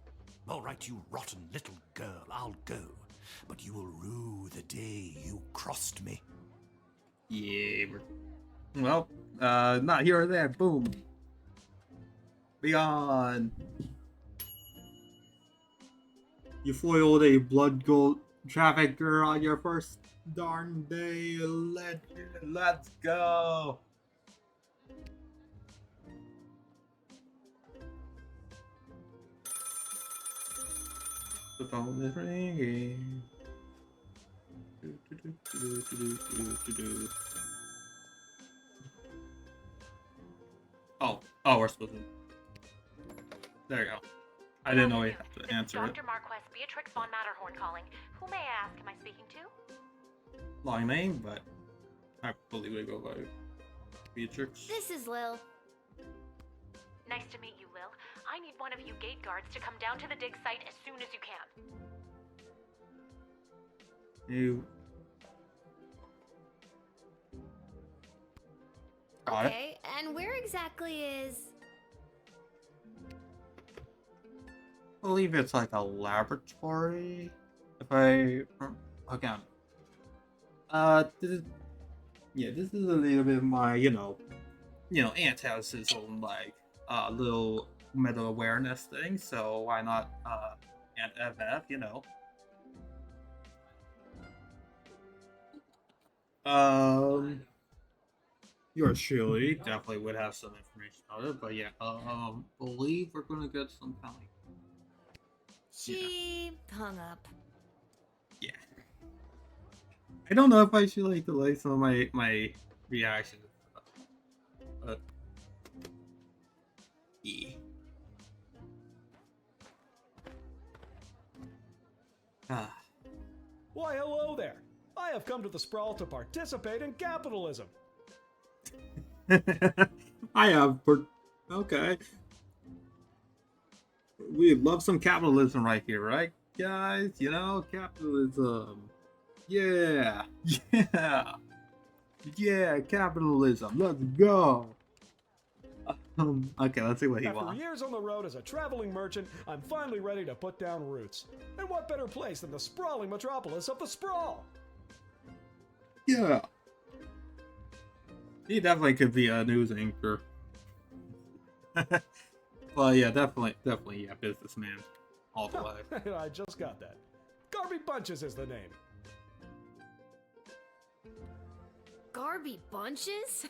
All right, you rotten little girl, I'll go. But you will rue the day you crossed me. Yeah, well, not here or there. Boom. Be gone. You foiled a blood gold trafficker on your first darn day. Let's go. The phone is ringing. Oh, we're supposed to. There you go. I didn't know we had to answer it. Dr. Marquess Beatrix von Matterhorn calling. Who may I ask am I speaking to? Long name, but I believe we go by Beatrix. This is Lil. Nice to meet you, Lil. I need one of you gate guards to come down to the dig site as soon as you can. You. Got it. Okay, and where exactly is... I believe it's like a laboratory. If I again, this is, yeah, this is a little bit of my, Ant has his own like little meta awareness thing. So why not Ant FF? Yours truly definitely would have some information on it, but yeah, believe we're gonna get some kind of She hung up. yeah. I don't know if I should like delay some of my reactions, but yeah. Ah. Why, hello there. I have come to the Sprawl to participate in capitalism. I have. Okay. We love some capitalism right here, right, guys? Capitalism. Yeah. Yeah. Yeah, capitalism. Let's go. Okay, let's see what he After wants. years on the road as a traveling merchant, I'm finally ready to put down roots. And what better place than the sprawling metropolis of the Sprawl? Yeah. He definitely could be a news anchor. Well, yeah, definitely, yeah, businessman. All the way. I just got that. Garby Bunches is the name. Garby Bunches?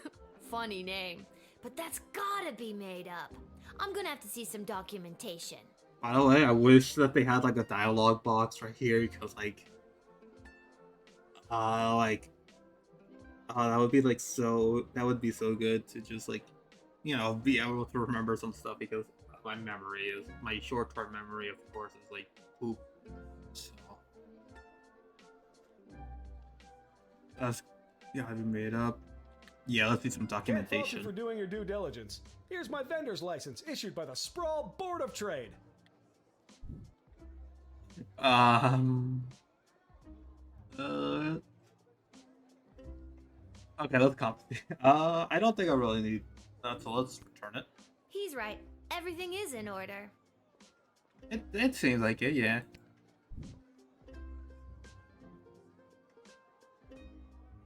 Funny name. But that's gotta be made up. I'm gonna have to see some documentation. By the way, I wish that they had like a dialogue box right here because that would be like that would be so good to just like, be able to remember some stuff because my short-term memory, of course, is like poop. So that's gotta be made up. Yeah, let's do some Can't fault documentation. you for doing your due diligence. Here's my vendor's license issued by the Sprawl Board of Trade. Um. Uh. Okay, let's compensate. I don't think I really need that, so let's return it. He's right. Everything is in order. It seems like it, yeah.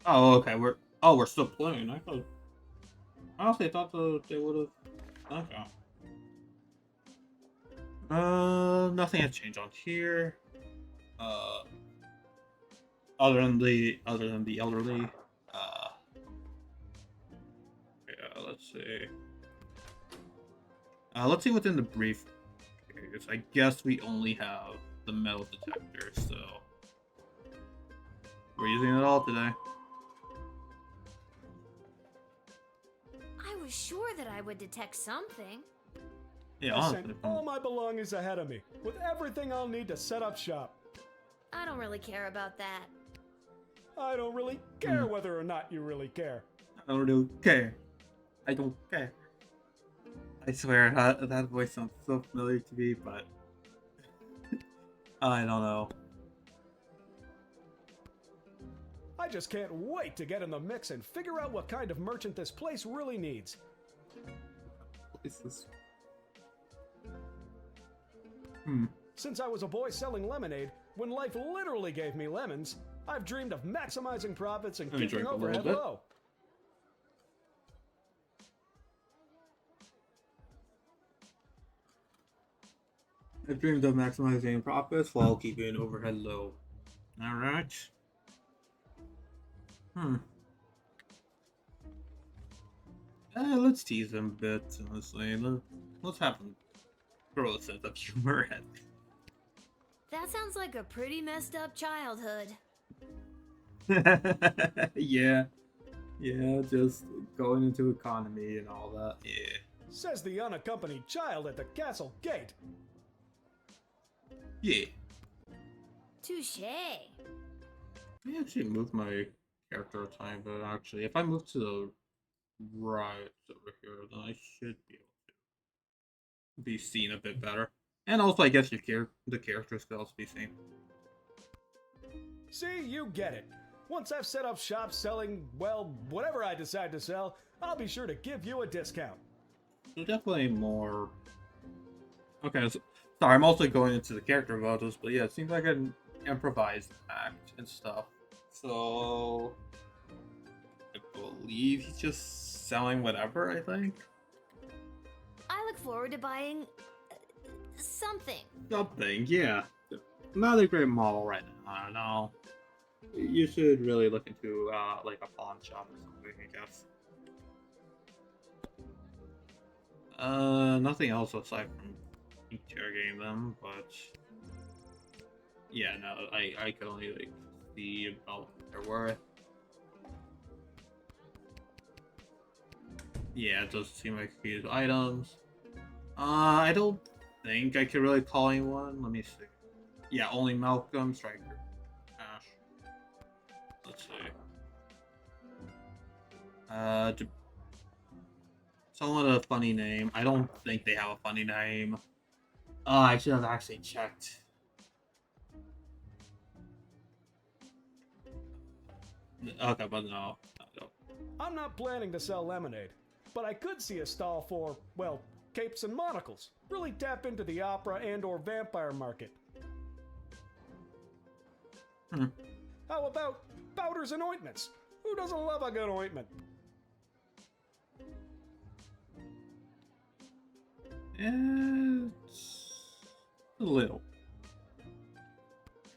Oh, okay. We're still playing. I honestly thought they would have. Okay. Nothing has changed on here. Uh, other than the elderly. Uh, yeah. Let's see what's in the brief. I guess we only have the metal detector, so we're using it all today. I was sure that I would detect something. Yeah, I honestly. sent all my belongings ahead of me, with everything I'll need to set up shop. I don't really care about that. I don't really care whether or not you really care. I don't really care. I don't care. I swear, that voice sounds so familiar to me, but I don't know. I just can't wait to get in the mix and figure out what kind of merchant this place really needs. Since I was a boy selling lemonade, when life literally gave me lemons, I've dreamed of maximizing profits and Let me keeping drink a little overhead bit. low. I've dreamed of maximizing profits while keeping overhead low. Alright. Let's tease him a bit, honestly. Let's have him throw a sense of humor at me. That sounds like a pretty messed up childhood. Yeah. Yeah, just going into economy and all that. Yeah. Says the unaccompanied child at the castle gate. Yeah. Touche. I actually moved my character a tiny bit, actually. If I move to the right over here, then I should be able to be seen a bit better. And also, I guess the characters could also be seen. See, you get it. Once I've set up shop selling, well, whatever I decide to sell, I'll be sure to give you a discount. So definitely more... Okay, so, sorry, I'm also going into the character photos, but yeah, it seems like an improvised act and stuff. So... I believe he's just selling whatever, I think? I look forward to buying... something. Something, yeah. Not a great model right now, I don't know. You should really look into, like, a pawn shop or something, I guess. Nothing else aside from interrogating them, but... Yeah, no, I could only, like, see about what they're worth. Yeah, it does seem like used items. I don't think I could really call anyone. Let me see. Yeah, only Malcolm, Striker, Ash. Let's see. Someone with a funny name. I don't think they have a funny name. I should have actually checked. Okay, but no. I'm not planning to sell lemonade, but I could see a stall for, well, capes and monocles. Really tap into the opera and or vampire market. How about powders and ointments? Who doesn't love a good ointment? It's a little.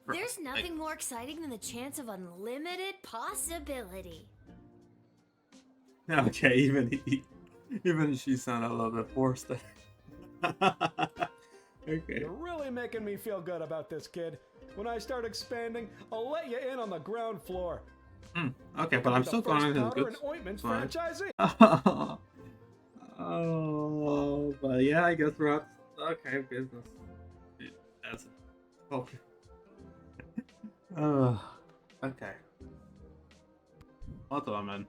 There's nothing more exciting than the chance of unlimited possibility. Okay, even she sounded a little bit forced there. Okay. You're really making me feel good about this, kid. When I start expanding, I'll let you in on the ground floor. Okay, but I'm still going into powder good. and ointments franchisee. Oh, but yeah, I guess we're up. Okay, business. That's okay. Okay. What's up, man?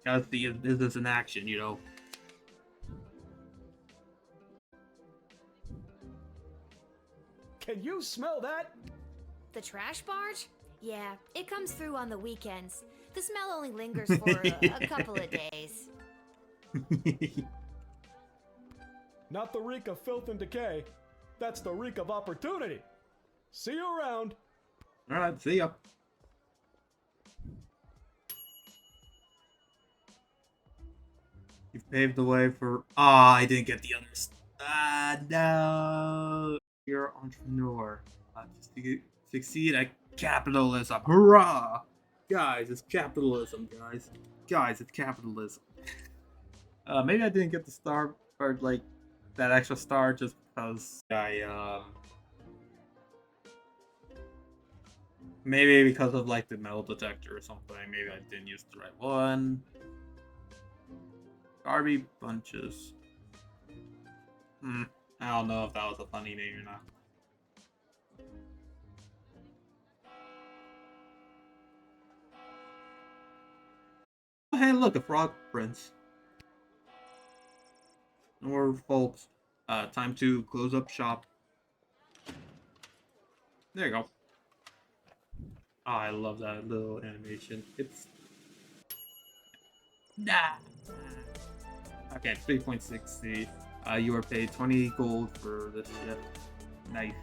Gotta see his business in action, you know. Can you smell that? The trash barge? Yeah, it comes through on the weekends. The smell only lingers for a couple of days. Not the reek of filth and decay. That's the reek of opportunity. See you around. Alright, see ya. You've paved the way for... Ah, I didn't get the others. Ah, no. You're an entrepreneur. Just to succeed at capitalism. Hurrah! Guys, it's capitalism, guys. Guys, it's capitalism. Maybe I didn't get the star, or like, that extra star just because maybe because of like the metal detector or something. Maybe I didn't use the right one. Barbie bunches. I don't know if that was a funny name or not. Oh, hey, look, a frog prince. Or folks, time to close up shop. There you go. Oh, I love that little animation. It's... Nah. Okay, 3.60. You are paid 20 gold for this shift. Nice.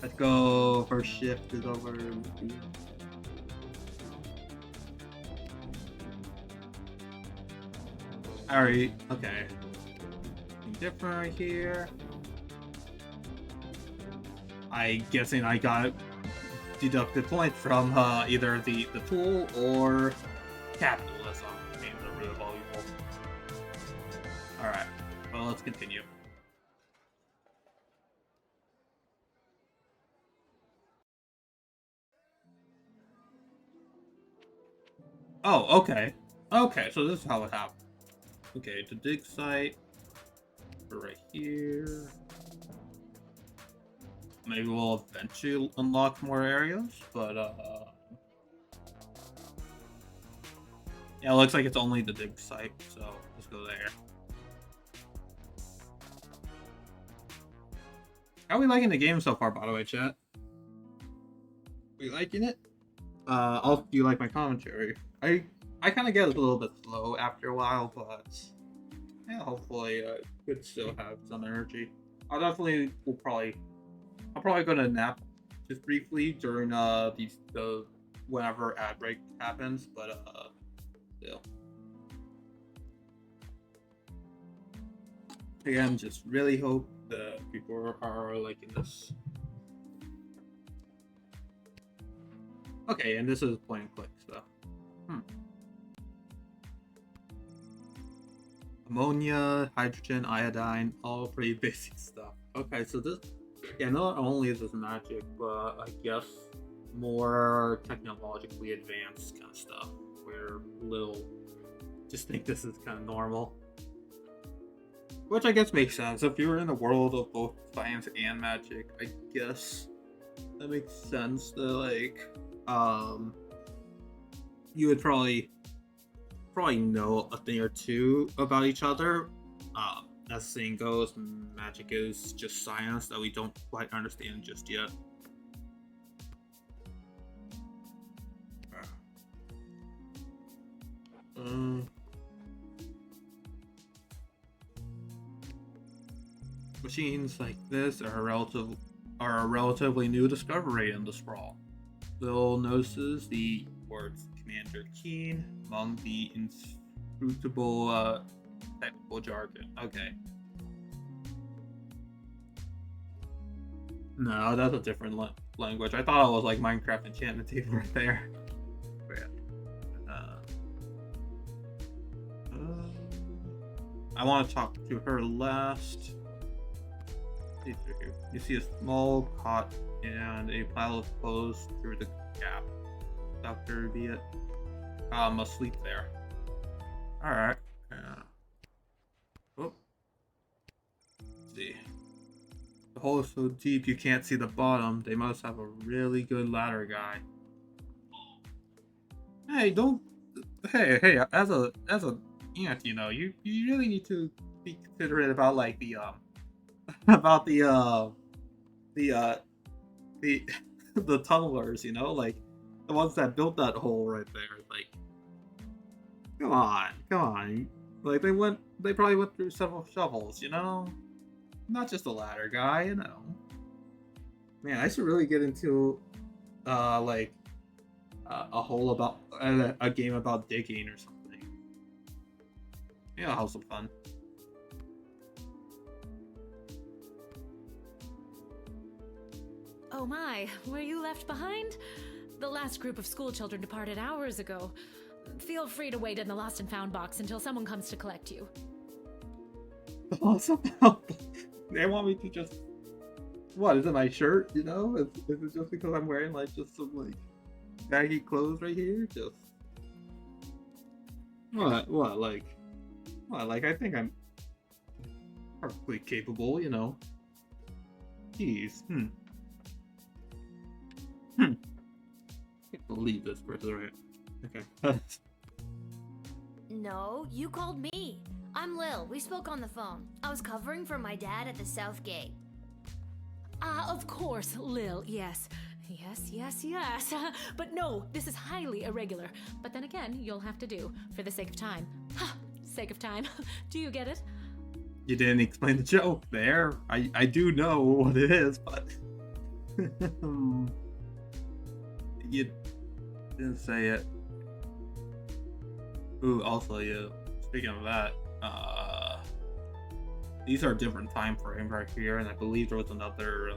Let's go. First shift is over. Alright, okay. Something different here. I'm guessing I got deducted points from either the tool or capitalism. I mean, they're really valuable. Alright, well, let's continue. Oh, okay. Okay, so this is how it happened. Okay, the dig site. We're right here. Maybe we'll eventually unlock more areas, but yeah, it looks like it's only the dig site, so let's go there. How are we liking the game so far, by the way, chat? We liking it? Also, do you like my commentary? I kind of get a little bit slow after a while, but yeah, hopefully could still have some energy. I'll probably gonna nap just briefly during the whenever ad break happens, but still. Again, just really hope that people are liking this. Okay, and this is point and click, so. Ammonia, hydrogen, iodine, all pretty basic stuff. Okay, so this, yeah, not only is this magic, but I guess more technologically advanced kind of stuff, where little just think this is kind of normal. Which I guess makes sense. If you're in the world of both science and magic, I guess that makes sense that, like, you would probably know a thing or two about each other. As the saying goes, magic is just science that we don't quite understand just yet. Machines like this are a relatively new discovery in the sprawl. Bill notices the words Commander Keen among the inscrutable technical jargon. Okay. No, that's a different language. I thought it was like Minecraft enchantment table right there. But yeah. I want to talk to her last. You see a small cot and a pile of clothes through the gap. Dr. Viet. Must sleep there. Alright. Oh. Let's see. The hole is so deep you can't see the bottom. They must have a really good ladder guy. Hey, don't. Hey, as a ant, you know, you really need to be considerate about like the about the the the the tunnelers, you know, like the ones that built that hole right there. Like, come on. Like they probably went through several shovels, you know, not just a ladder guy, you know. Man, I should really get into like a hole about a game about digging or something. Yeah, I'll have some fun. Oh my, were you left behind? The last group of school children departed hours ago. Feel free to wait in the lost and found box until someone comes to collect you. Awesome. They want me to just what is it? My shirt? You know? Is it just because I'm wearing like just some like baggy clothes right here? Just what like what like I think I'm perfectly capable. You know? Jeez. Can't believe this person, right? Okay. No, you called me. I'm Lil. We spoke on the phone. I was covering for my dad at the South Gate. Of course, Lil, yes. Yes. But no, this is highly irregular. But then again, you'll have to do, for the sake of time. Ha! Sake of time. Do you get it? You didn't explain the joke there. I do know what it is, but you didn't say it. Ooh, also, yeah. Speaking of that, these are different time frames right here, and I believe there was another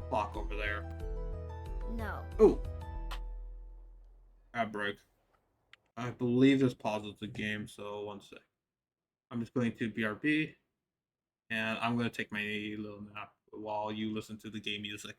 clock over there. No. Oh, ad break. I believe this pauses the game, so one sec. I'm just going to BRB, and I'm going to take my little nap while you listen to the game music.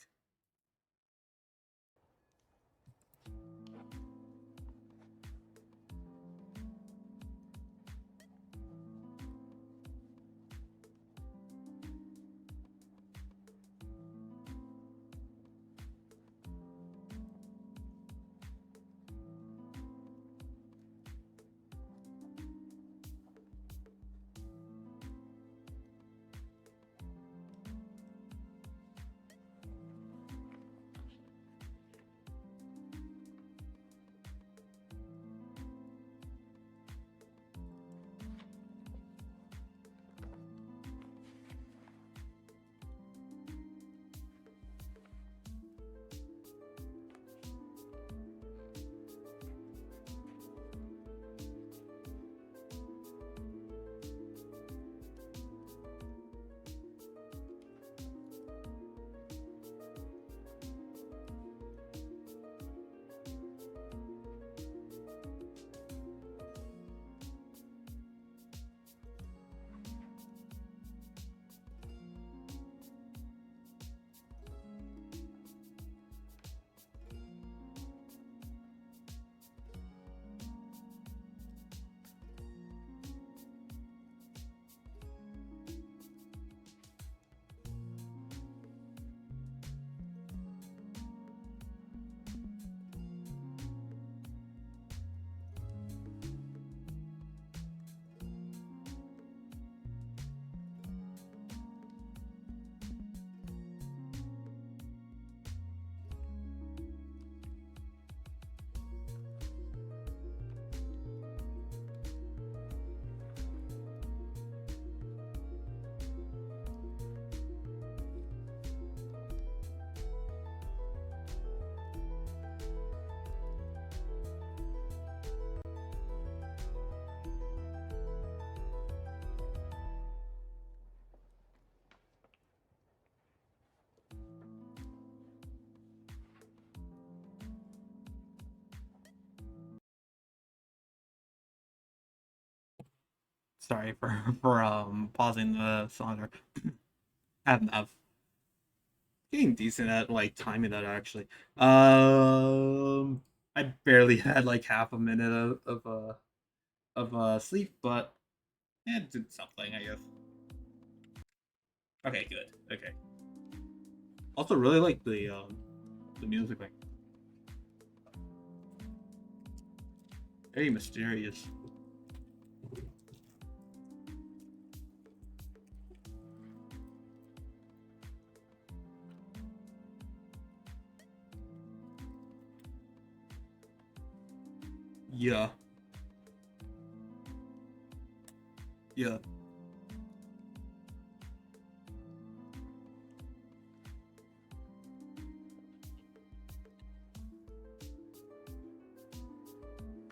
Sorry for pausing the song. I've getting decent at like timing that actually. I barely had like half a minute of sleep, but it did something, I guess. Okay, good. Okay. Also, really like the music, like very mysterious. Yeah. Yeah.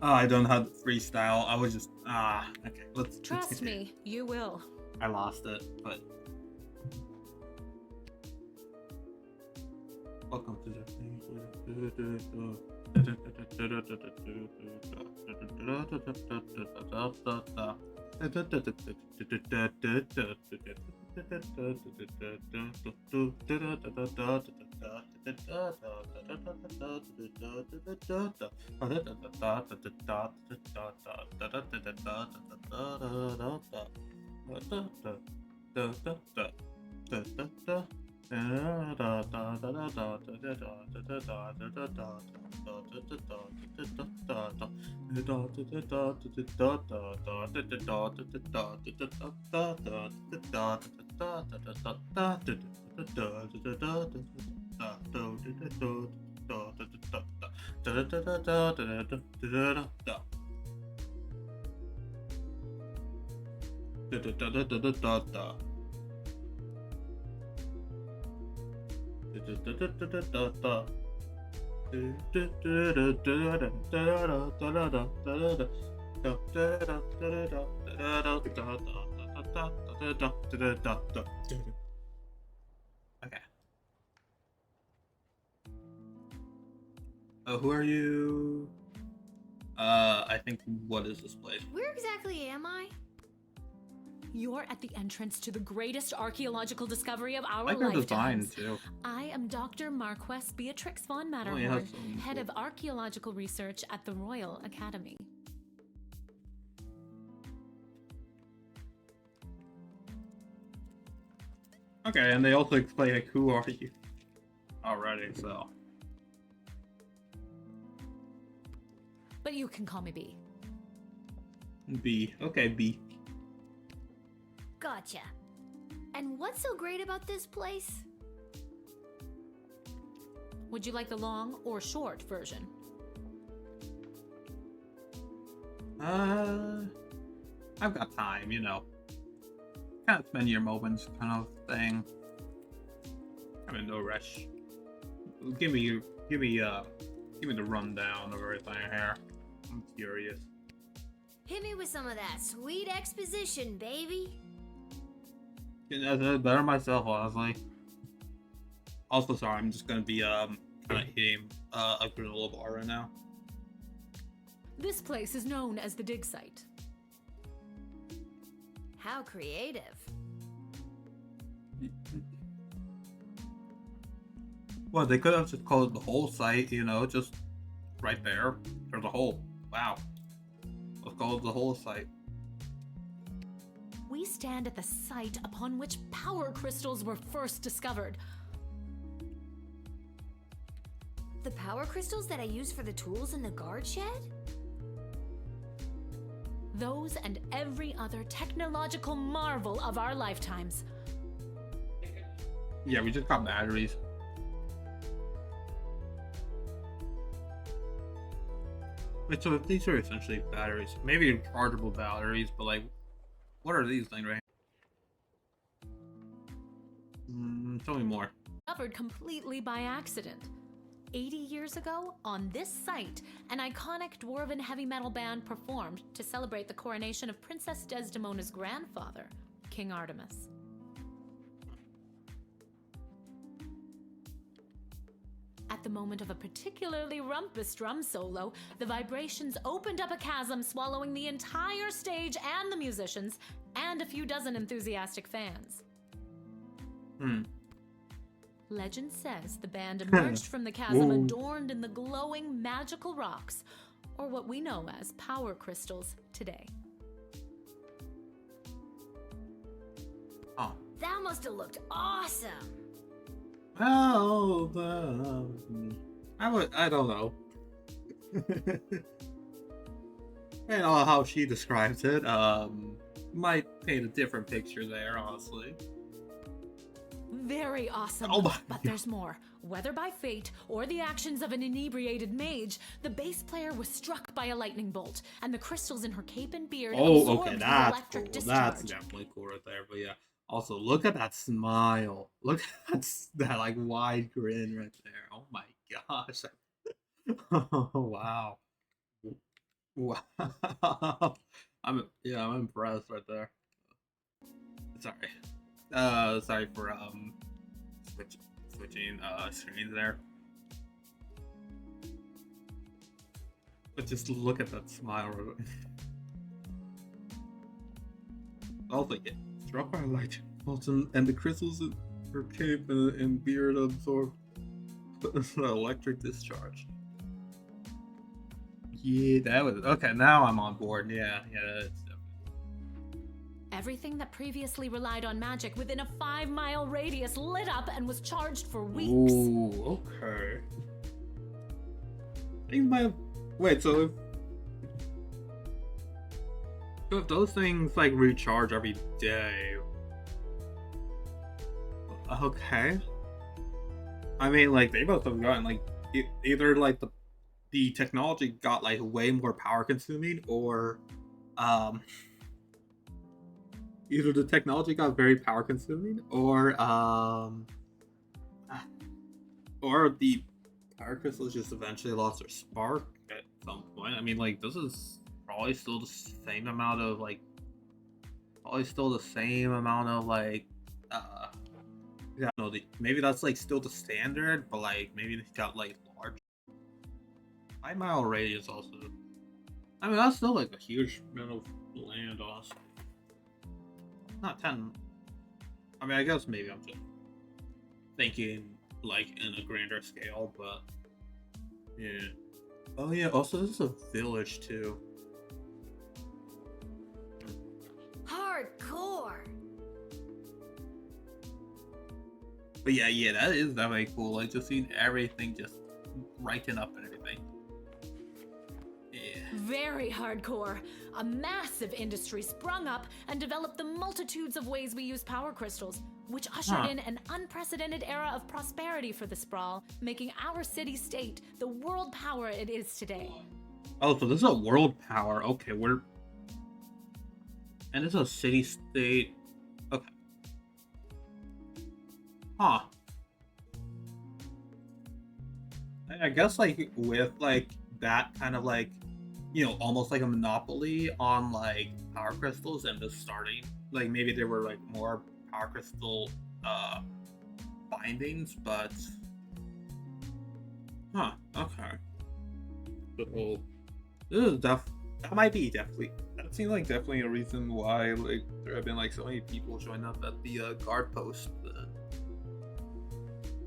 Oh, I don't have freestyle. I was just okay. Let's Trust continue. me, you will. I lost it, but welcome to Okay. Who are you? I think, what is this place? Where exactly am I? You're at the entrance to the greatest archaeological discovery of our I like her design lifetimes. too. I am Dr. Marquess Beatrix von Matterhorn, yeah, some- head of archaeological research at the Royal Academy. Okay, and they also explain like, who are you already, so. But you can call me B. B. Okay, B. Gotcha. And what's so great about this place? Would you like the long or short version? I've got time, you know. Kind of spend your moments kind of thing. I'm in no rush. Give me the rundown of everything here. I'm curious. Hit me with some of that sweet exposition, baby. Yeah, that's better myself, honestly. Also, sorry, I'm just gonna be kind of hitting a granola bar right now. This place is known as the dig site. How creative. Well, they could have just called it the whole site, you know, just right there. There's a hole. Wow. Let's call it the whole site. We stand at the site upon which power crystals were first discovered. The power crystals that I use for the tools in the guard shed? Those and every other technological marvel of our lifetimes. Yeah, we just got batteries. Wait, so these are essentially batteries. Maybe rechargeable batteries, but like, what are these things right here? Tell me more. Discovered completely by accident. 80 years ago, on this site, an iconic dwarven heavy metal band performed to celebrate the coronation of Princess Desdemona's grandfather, King Artemis. At the moment of a particularly rumpus drum solo, the vibrations opened up a chasm, swallowing the entire stage and the musicians, and a few dozen enthusiastic fans. Legend says the band emerged from the chasm adorned in the glowing magical rocks, or what we know as power crystals today. Oh. That must have looked awesome. Oh, I don't know. And how she describes it, might paint a different picture there, honestly. very awesome. Oh my But there's more. Whether by fate or the actions of an inebriated mage, the bass player was struck by a lightning bolt, and the crystals in her cape and beard Oh, absorbed okay, the that's electric cool. That's discharge. definitely cool right there. But yeah, also look at that smile. Look at that like wide grin right there. Oh my gosh. Oh wow. Wow. I'm impressed right there. Sorry. Sorry for switching screens there. But just look at that smile. Also, get struck by light, and the crystals in her cape and beard absorb the electric discharge. Yeah, that was okay. Now I'm on board. Yeah, that's Everything that previously relied on magic within a 5-mile radius lit up and was charged for weeks. Ooh, okay. Things might have... Wait, so if those things like recharge every day, okay. I mean, like they must have gotten like either like the technology got like way more power consuming, or either the technology got very power consuming, or the power crystals just eventually lost their spark at some point. I mean, like this is probably still the same amount of like, yeah, no, maybe that's like still the standard, but like maybe they got like large 5-mile radius also. I mean, that's still like a huge amount of land, honestly. Not 10. I mean, I guess maybe I'm just thinking like in a grander scale, but yeah. Oh yeah, also this is a village too. Hardcore. But yeah, that is definitely cool. Like just seeing everything just brighten up and everything. Yeah. Very hardcore. A massive industry sprung up and developed the multitudes of ways we use power crystals, which ushered in an unprecedented era of prosperity for the Sprawl, making our city-state the world power it is today. Oh, so this is a world power. Okay, and it's a city-state. Okay. Huh. I guess like with like that kind of like, almost like a monopoly on like power crystals and just starting, like maybe there were like more power crystal bindings, but okay. So this is that seems like definitely a reason why like there have been like so many people showing up at the guard post.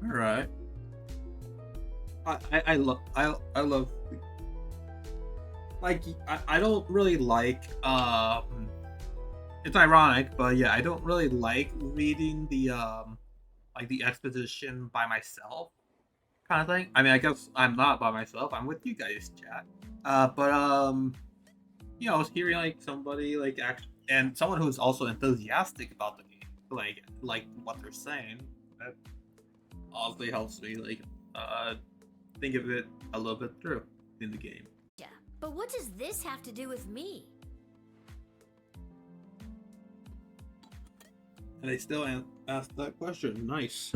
All right. I love like I don't really like it's ironic, but yeah, I don't really like reading the like the exposition by myself kind of thing. I mean, I guess I'm not by myself. I'm with you guys, chat. But I was hearing like somebody like and someone who's also enthusiastic about the game, like what they're saying. That honestly helps me like think of it a little bit through in the game. Yeah, but what does this have to do with me? And they still ask that question. Nice.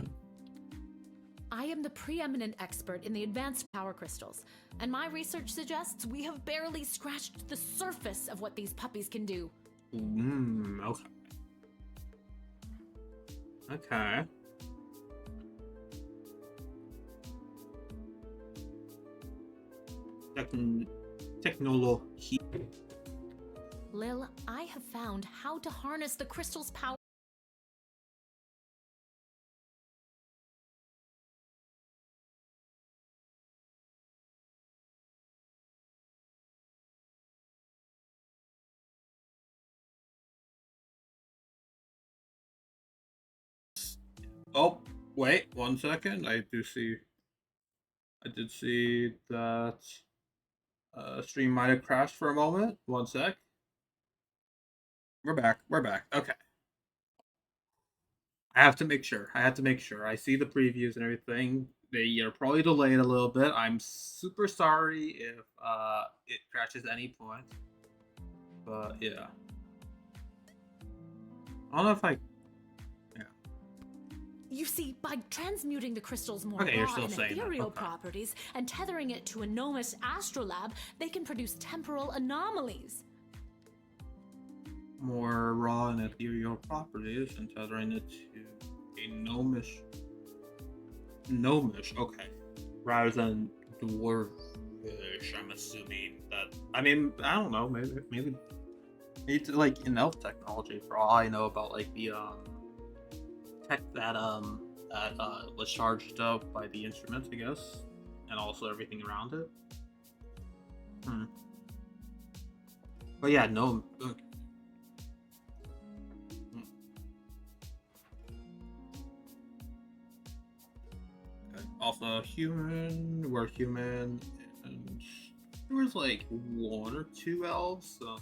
I am the preeminent expert in the advanced power crystals, and my research suggests we have barely scratched the surface of what these puppies can do. Okay. Okay. Technology. Lil, I have found how to harness the crystal's power. Oh, wait, 1 second. I did see that stream might have crashed for a moment. 1 sec. We're back. Okay. I have to make sure. I have to make sure. I see the previews and everything. They are probably delayed a little bit. I'm super sorry if it crashes any point. But yeah. I don't know if I. Yeah. You see, by transmuting the crystal's more Okay, you're raw still and saying that, ethereal okay. properties and tethering it to a gnomish astrolab, they can produce temporal anomalies. More raw and ethereal properties and tethering it to a gnomish. Gnomish, okay. Rather than dwarvish, I'm assuming that. I mean, I don't know. Maybe it's like in elf technology. For all I know about, like the tech that was charged up by the instruments, I guess, and also everything around it. But yeah, no. Also human, we're human, and there was like 1 or 2 elves, so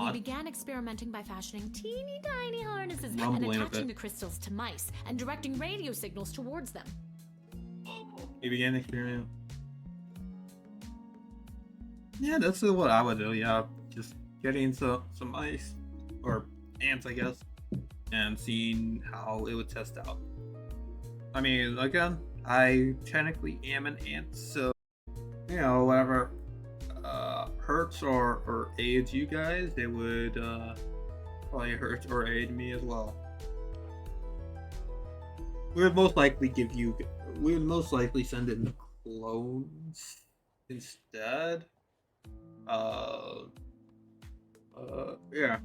We began experimenting by fashioning teeny tiny harnesses and Rumbling a attaching bit. the crystals to mice and directing radio signals towards them. We began experience. Yeah, that's what I would do. Yeah, just getting some mice or ants, I guess, and seeing how it would test out. I mean, again, I technically am an ant, so you know, whatever hurts or aids you guys, it would probably hurt or aid me as well. We would most likely send in clones instead. Yeah.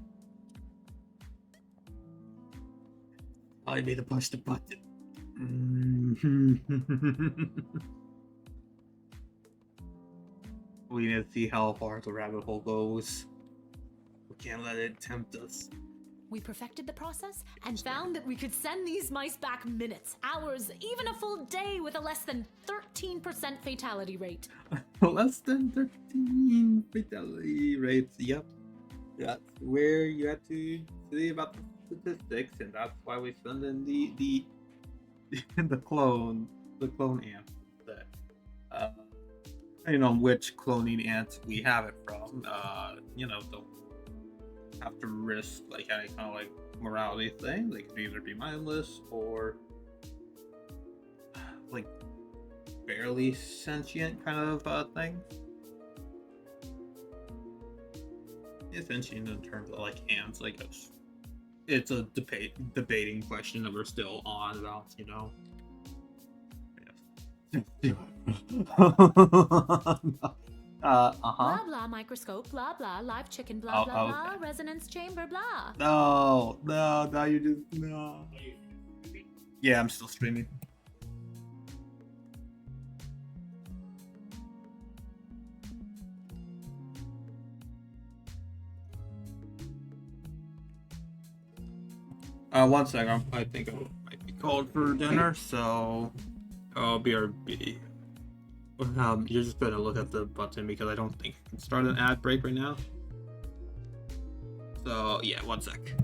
I need to push the button. We need to see how far the rabbit hole goes. We can't let it tempt us. We perfected the process and found that we could send these mice back minutes, hours, even a full day with a less than 13% fatality rate. Less than 13 fatality rates. Yep. That's where you have to see about the statistics, and that's why we send in the the clone ant. That you know which cloning ant we have it from. You know, don't have to risk like any kind of like morality thing. They could either be mindless or like barely sentient kind of thing. It's sentient in terms of like ants, I guess. It's a debating question that we're still on about, you know. Yes. Blah blah microscope, blah blah live chicken, blah blah blah resonance chamber, blah. No, now you just no. Yeah, I'm still streaming. One second. I think I might be called for dinner, so BRB. You're just gonna look at the button because I don't think I can start an ad break right now. So yeah, 1 sec.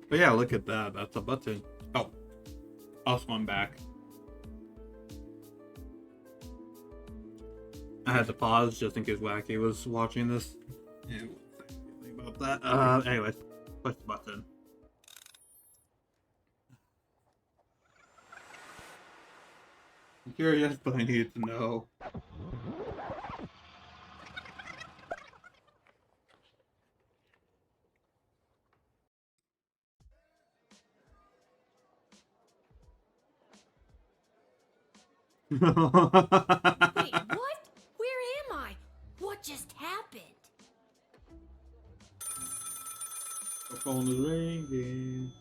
But yeah, look at that. That's a button. Oh, also I'm back. I had to pause just in case Wacky was watching this. Yeah, about that. Anyways, push the button. I'm curious, but I need to know. Wait, what? Where am I? What just happened? The phone is ringing.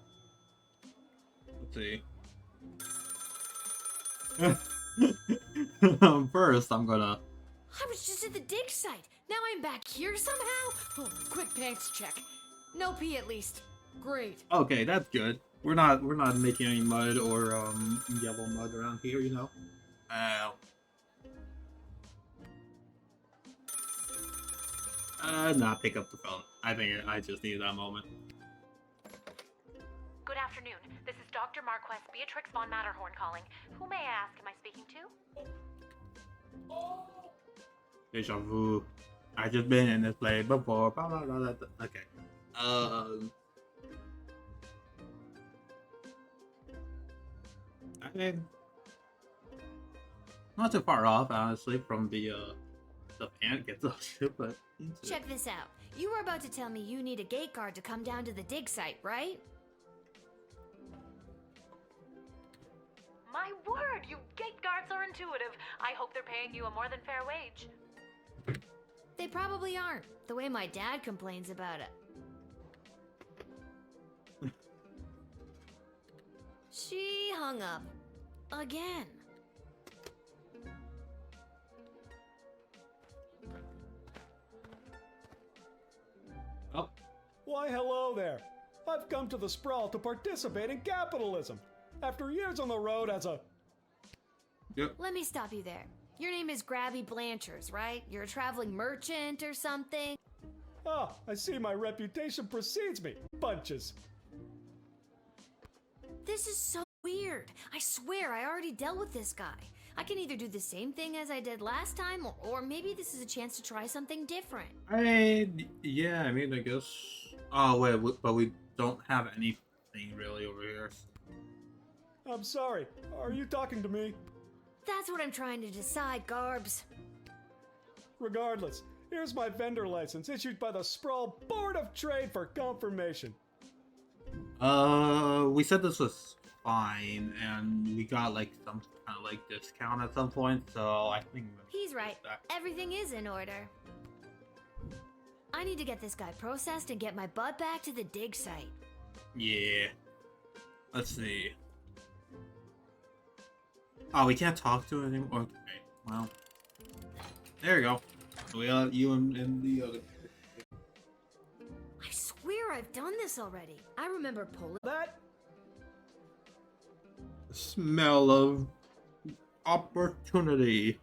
Let's see. First, I'm gonna. I was just at the dig site. Now I'm back here somehow? Oh, quick pants check. No pee at least. Great. Okay, that's good. We're not making any mud or yellow mud around here, you know. Not pick up the phone. I think I just need that moment. Good afternoon. This is Dr. Marquess Beatrix von Matterhorn calling. Who may I ask am I speaking to? Deja vu. I just been in this place before. Blah, blah, blah, blah. Okay. I mean, not too far off, honestly, from the ant gets up shit, but Check this out. You were about to tell me you need a gate guard to come down to the dig site, right? My word, you gate guards are intuitive. I hope they're paying you a more than fair wage. They probably aren't, the way my dad complains about it. She hung up. Again. Oh. Why, hello there. I've come to the Sprawl to participate in capitalism. After years on the road as a... Yep. Let me stop you there. Your name is Grabby Blanchers, right? You're a traveling merchant or something? Ah, I see my reputation precedes me. Bunches. This is so weird. I swear I already dealt with this guy. I can either do the same thing as I did last time, or maybe this is a chance to try something different. Yeah, I mean, I guess. Oh, wait, but we don't have anything really over here. I'm sorry. Are you talking to me? That's what I'm trying to decide, Garbs. Regardless, here's my vendor license issued by the Sprawl Board of Trade for confirmation. We said this was fine, and we got like some kind of like discount at some point, so I think He's right. Everything is in order. I need to get this guy processed and get my butt back to the dig site. Yeah. Let's see. Oh, we can't talk to him anymore. Okay, well, there you go. We got you and the other. I swear I've done this already. I remember pulling That? Smell of opportunity.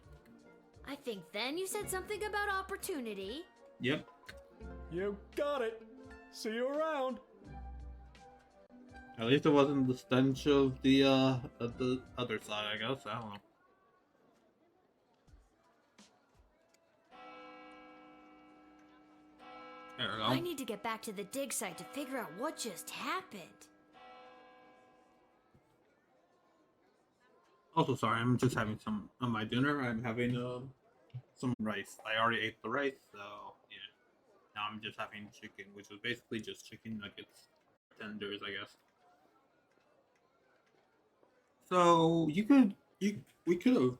I think then you said something about opportunity. Yep. You got it. See you around. At least it wasn't the stench of the other side, I guess. I don't know. There we go. I need to get back to the dig site to figure out what just happened. Also, sorry, I'm just having some on my dinner. I'm having some rice. I already ate the rice, so yeah. Now I'm just having chicken, which is basically just chicken nuggets, tenders, I guess. So we could have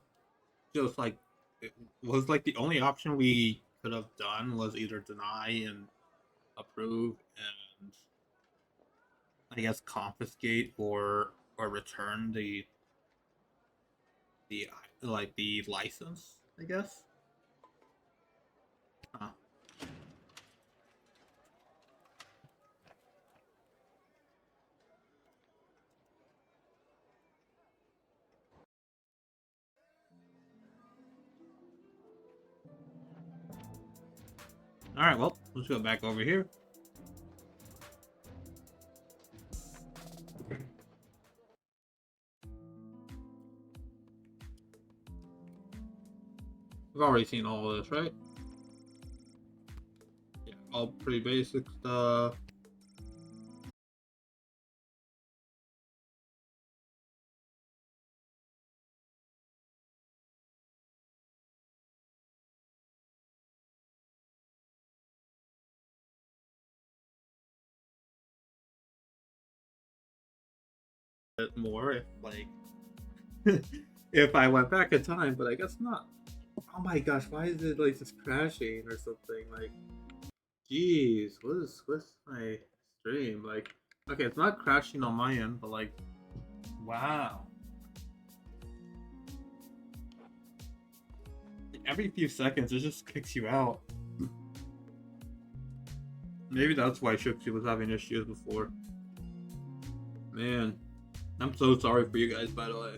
just like it was like the only option we could have done was either deny and approve and I guess confiscate or return the like the license, I guess. Huh. All right, well, let's go back over here. We've already seen all of this, right? Yeah, all pretty basic stuff. it more if like if I went back in time, but I guess not. Oh my gosh, why is it like just crashing or something? Like, jeez, what's my stream? Like, okay, it's not crashing on my end, but like, wow. Like, every few seconds, it just kicks you out. Maybe that's why Shipsy was having issues before. Man, I'm so sorry for you guys, by the way.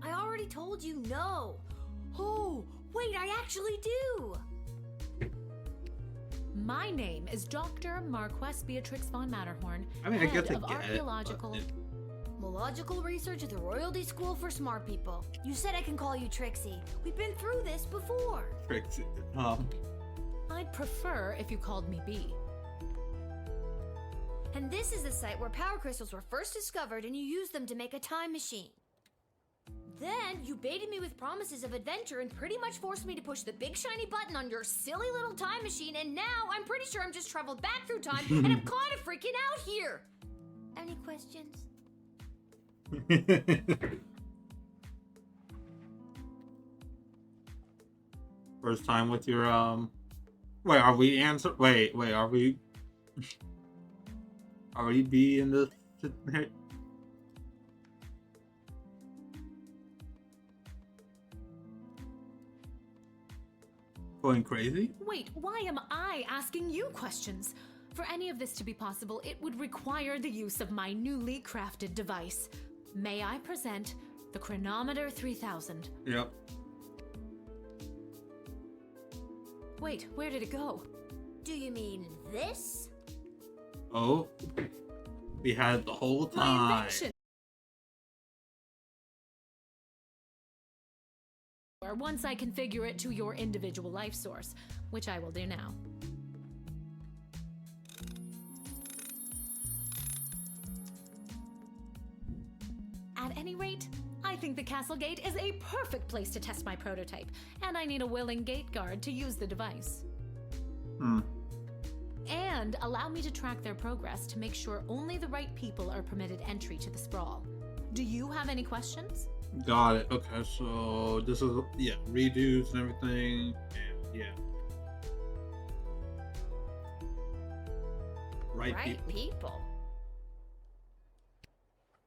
I already told you no. Oh, wait, I actually do. My name is Dr. Marquess Beatrix von Matterhorn, I mean, I head guess I of get archaeological. it. Logical research at the Royalty School for Smart People. You said I can call you Trixie. We've been through this before. Trixie. I'd prefer if you called me B. And this is the site where power crystals were first discovered and you used them to make a time machine. Then you baited me with promises of adventure and pretty much forced me to push the big shiny button on your silly little time machine, and now I'm pretty sure I'm just traveled back through time and I'm kind of freaking out here. Any questions? First time with your wait, are we answer wait, are we are we B in this going crazy? Wait, why am I asking you questions? For any of this to be possible, it would require the use of my newly crafted device. May I present the Chronometer 3000? Yep. Wait, where did it go? Do you mean this? Oh, we had the whole My time. invention! Or once I configure it to your individual life source, which I will do now. At any rate, I think the castle gate is a perfect place to test my prototype, and I need a willing gate guard to use the device. And allow me to track their progress to make sure only the right people are permitted entry to the sprawl. Do you have any questions? Got it. Okay, so this is redos and everything, and right people.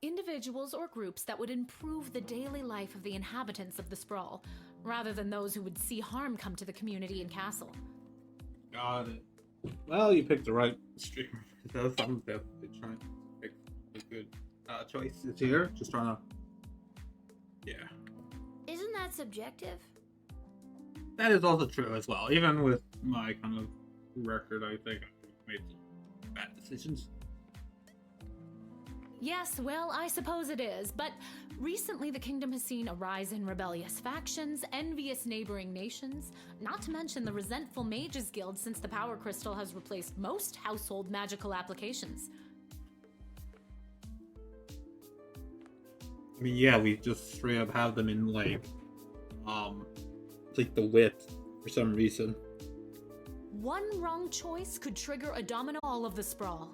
Individuals or groups that would improve the daily life of the inhabitants of the sprawl, rather than those who would see harm come to the community and castle. Got it. Well, you picked the right streamer. I'm definitely trying to pick a good choices here. Just trying to. Yeah. Isn't that subjective? That is also true as well. Even with my kind of record, I think I made some bad decisions. Yes, well, I suppose it is, but recently the kingdom has seen a rise in rebellious factions, envious neighboring nations, not to mention the resentful Mages Guild since the Power Crystal has replaced most household magical applications. I mean, yeah, we just straight up have them in like the width for some reason. One wrong choice could trigger a domino all of the sprawl.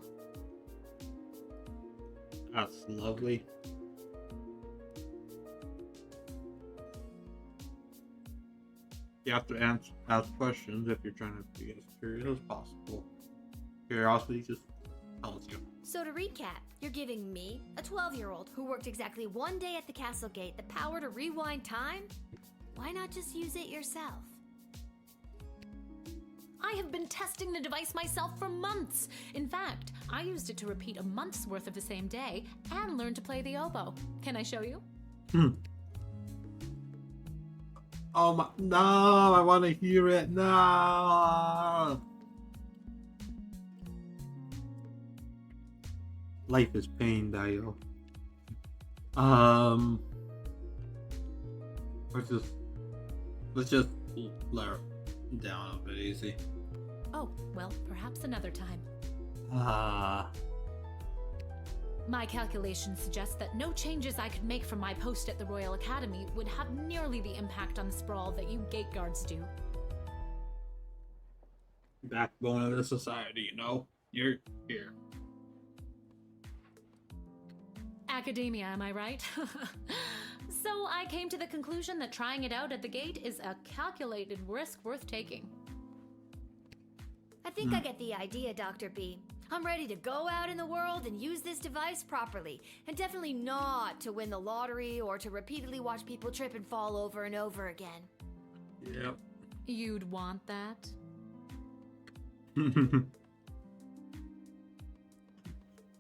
That's lovely. You have to ask questions if you're trying to be as curious as possible. Curiosity just tells you. So to recap, you're giving me, a 12-year-old who worked exactly one day at the castle gate, the power to rewind time? Why not just use it yourself? I have been testing the device myself for months. In fact, I used it to repeat a month's worth of the same day and learn to play the oboe. Can I show you? Oh my, no, I want to hear it now. Life is pain, Dio. Let's just let her down a bit easy. Oh, well, perhaps another time. My calculations suggest that no changes I could make from my post at the Royal Academy would have nearly the impact on the sprawl that you gate guards do. backbone of the society, you know? You're here. Academia, am I right? So I came to the conclusion that trying it out at the gate is a calculated risk worth taking. I think I get the idea, Dr. B. I'm ready to go out in the world and use this device properly, and definitely not to win the lottery or to repeatedly watch people trip and fall over and over again. Yep. You'd want that?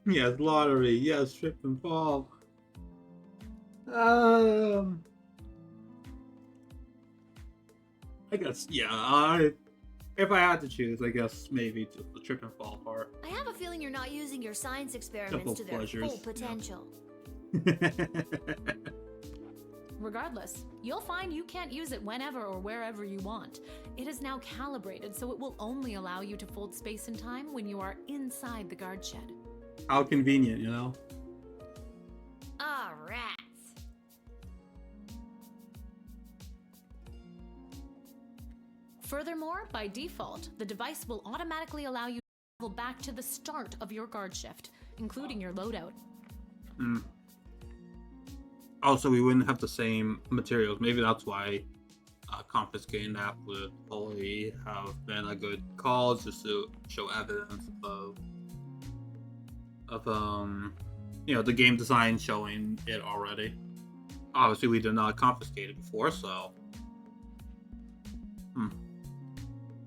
Yes, lottery. Yes, trip and fall. I guess, yeah. If I had to choose, I guess maybe just the trip and fall part. I have a feeling you're not using your science experiments to their pleasures, full potential. Regardless, you'll find you can't use it whenever or wherever you want. It is now calibrated, so it will only allow you to fold space and time when you are inside the guard shed. How convenient, you know? Ah, rats. Furthermore, by default, the device will automatically allow you to travel back to the start of your guard shift, including your loadout. Also, we wouldn't have the same materials. Maybe that's why confiscating that would probably have been a good call, just to show evidence of the game design showing it already. Obviously, we did not confiscate it before, so.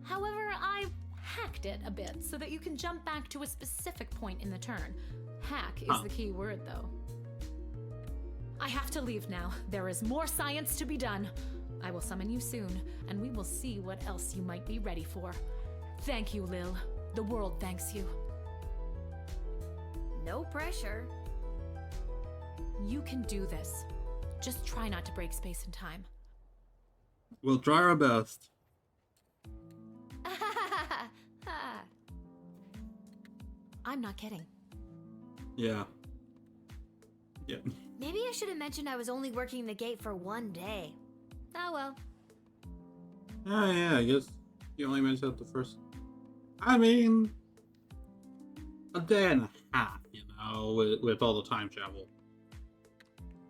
However, I hacked it a bit so that you can jump back to a specific point in the turn. Hack is the key word, though. I have to leave now. There is more science to be done. I will summon you soon, and we will see what else you might be ready for. Thank you, Lil. The world thanks you. No pressure. You can do this. Just try not to break space and time. We'll try our best. I'm not kidding. Yeah. Yeah. Maybe I should have mentioned I was only working the gate for one day. Oh well. Oh, yeah, I guess you only mentioned the first. I mean, a day and a half, you know, with all the time travel.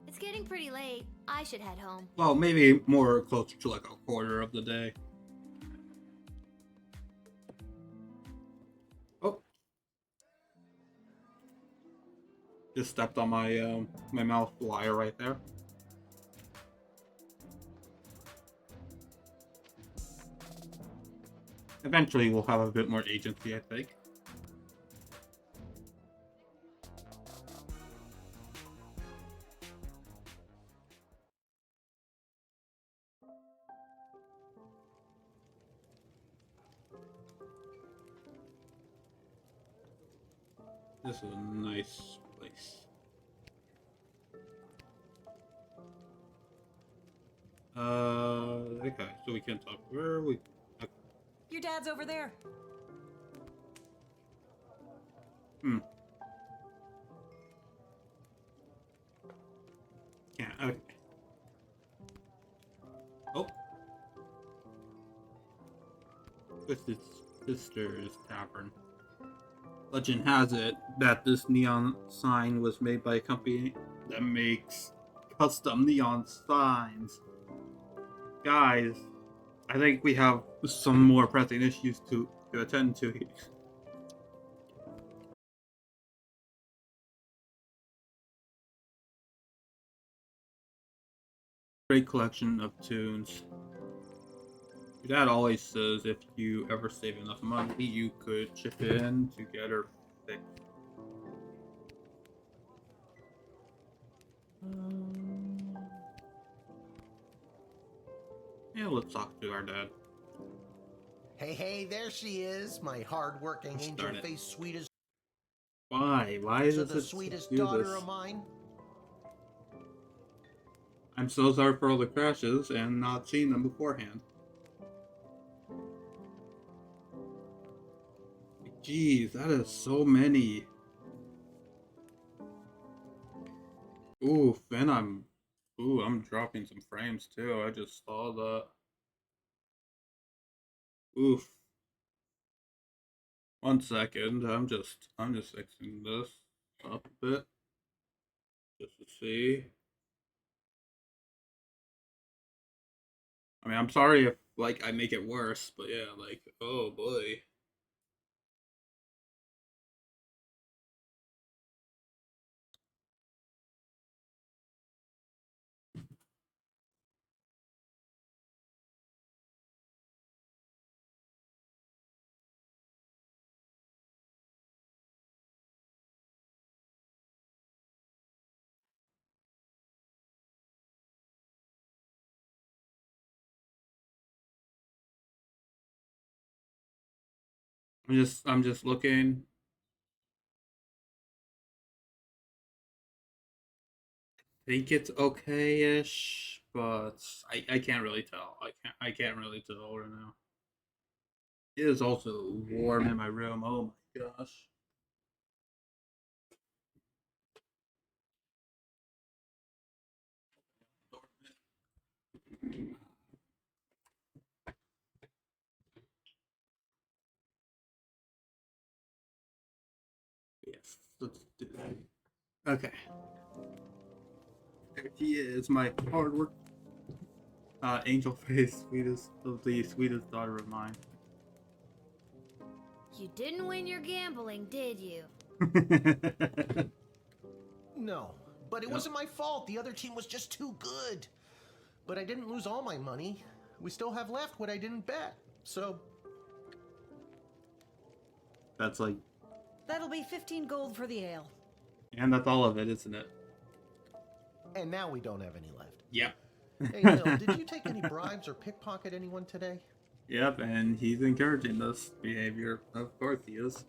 It's getting pretty late. I should head home. Well, maybe more closer to like a quarter of the day. Oh. Just stepped on my my mouth wire right there. Eventually, we'll have a bit more agency, I think. This is a nice place. Okay, so we can't talk. Where are we? Your dad's over there. Can't. Okay. Oh. Twisted Sisters Tavern. Legend has it that this neon sign was made by a company that makes custom neon signs. Guys, I think we have some more pressing issues to attend to here. Great collection of tunes. Your dad always says if you ever save enough money, you could chip in to get her fixed. Yeah, let's talk to our dad. Hey, there she is, my hard-working, Let's start it. angel-faced, sweetest, Why? Why is the it sweetest do daughter this? of mine. I'm so sorry for all the crashes and not seeing them beforehand. Jeez, that is so many. Oof, and I'm dropping some frames too. I just saw that. Oof. One second. I'm just fixing this up a bit just to see. I mean, I'm sorry if like I make it worse, but yeah, like oh boy. I'm just looking. Think it's okay-ish, but I can't really tell. I can't really tell right now. It is also warm in my room. Oh my gosh. Yes, let's do that. Okay. There he is, my hard work. Angel face, sweetest of the sweetest daughter of mine. You didn't win your gambling, did you? No, but it wasn't my fault. The other team was just too good. But I didn't lose all my money. We still have left what I didn't bet. So, That's like, That'll be 15 gold for the ale. and that's all of it, isn't it? and now we don't have any left. Yep. Hey, Lil, did you take any bribes or pickpocket anyone today? Yep, and he's encouraging this behavior. Of course he is.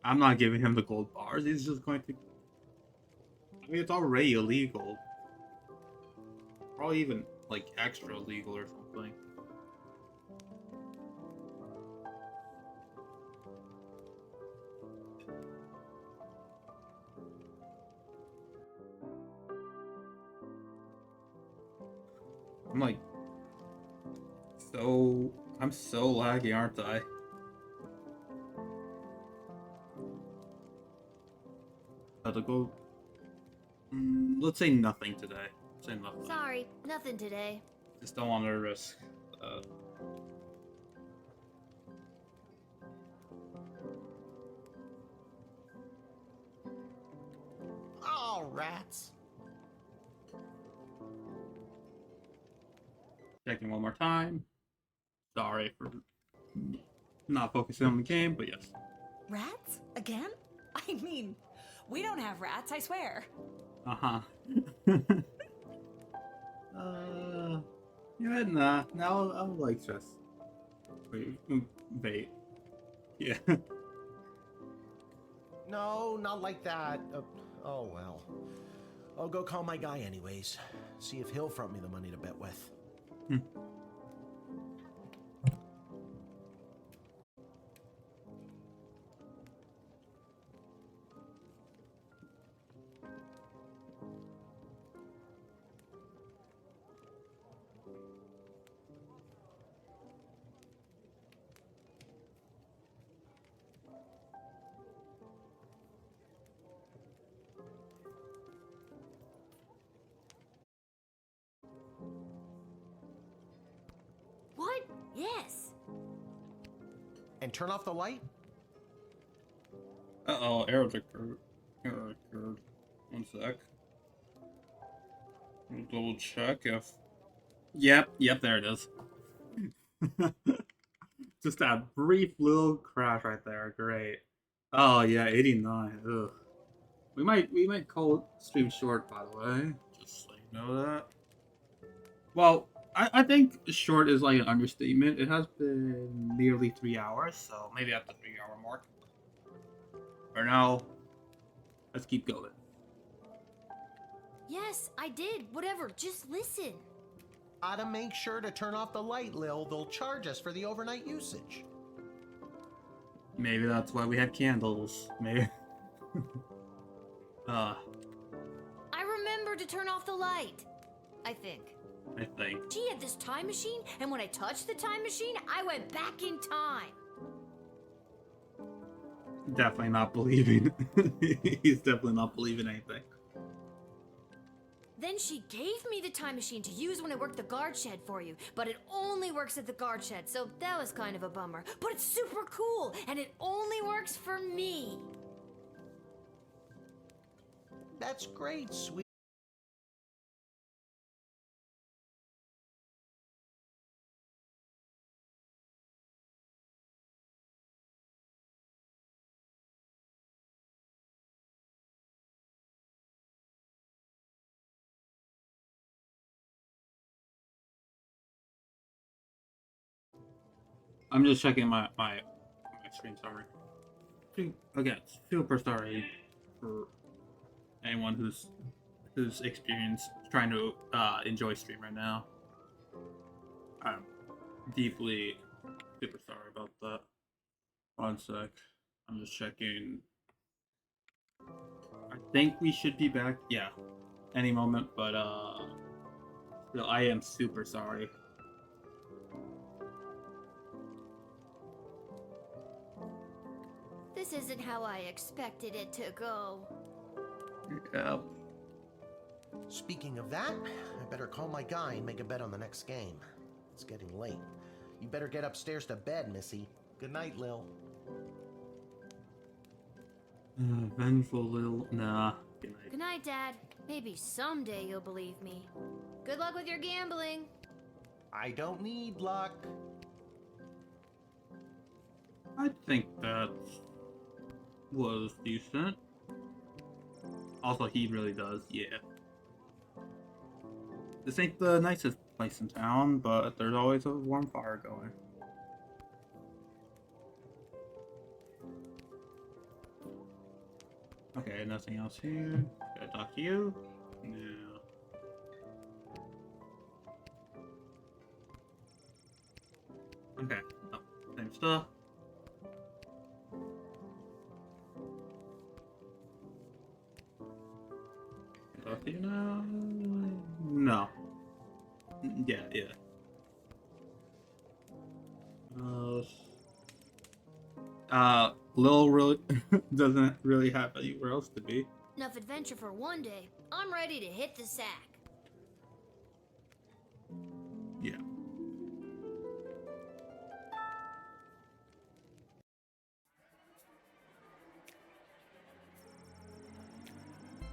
I'm not giving him the gold bars. He's just going to. I mean, it's already illegal. Probably even like extra illegal or something. I'm like, I'm so laggy, aren't I? To go. Let's say nothing today. Say nothing. Sorry, nothing today. Just don't want to risk. Oh, rats. Checking one more time. Sorry for not focusing on the game, but yes. Rats? Again? I mean, we don't have rats, I swear. Uh-huh. Yeah, nah. Now I would like stress. Wait, bait. Yeah. No, not like that. Oh, well. I'll go call my guy anyways. See if he'll front me the money to bet with. What? Yes. And turn off the light? Uh-oh, error occurred. Error occurred. One sec. I'll double check if... Yep, there it is. Just that brief little crash right there. Great. Oh yeah, 89. Ugh. We might call stream short, by the way. Just so you know that. Well, I think short is like an understatement. It has been nearly 3 hours, so maybe at the 3 hour mark. For now, let's keep going. Yes, I did. Whatever. Just listen. Gotta make sure to turn off the light, Lil. They'll charge us for the overnight usage. Maybe that's why we have candles. Maybe. I remember to turn off the light. I think. I think. She had this time machine, and when I touched the time machine, I went back in time. Definitely not believing. He's definitely not believing anything. Then she gave me the time machine to use when I worked the guard shed for you, but it only works at the guard shed, so that was kind of a bummer. But it's super cool, and it only works for me. That's great, sweet. I'm just checking my screen. Sorry. Again, super sorry for anyone who's experienced trying to enjoy stream right now. I'm deeply super sorry about that. One sec. I'm just checking. I think we should be back. Yeah, any moment. But still, I am super sorry. This isn't how I expected it to go. Yeah. Speaking of that, I better call my guy and make a bet on the next game. It's getting late. You better get upstairs to bed, Missy. Good night, Lil. Vengeful Lil. Nah. Good night. Good night, Dad. Maybe someday you'll believe me. Good luck with your gambling. I don't need luck. I think that was decent. Also, he really does, yeah. This ain't the nicest place in town, but there's always a warm fire going. Okay, nothing else here. Gotta talk to you? No. Okay, oh, same stuff. Talk to you now? No. Yeah. Lil really doesn't really have anywhere else to be. Enough adventure for one day. I'm ready to hit the sack. Yeah.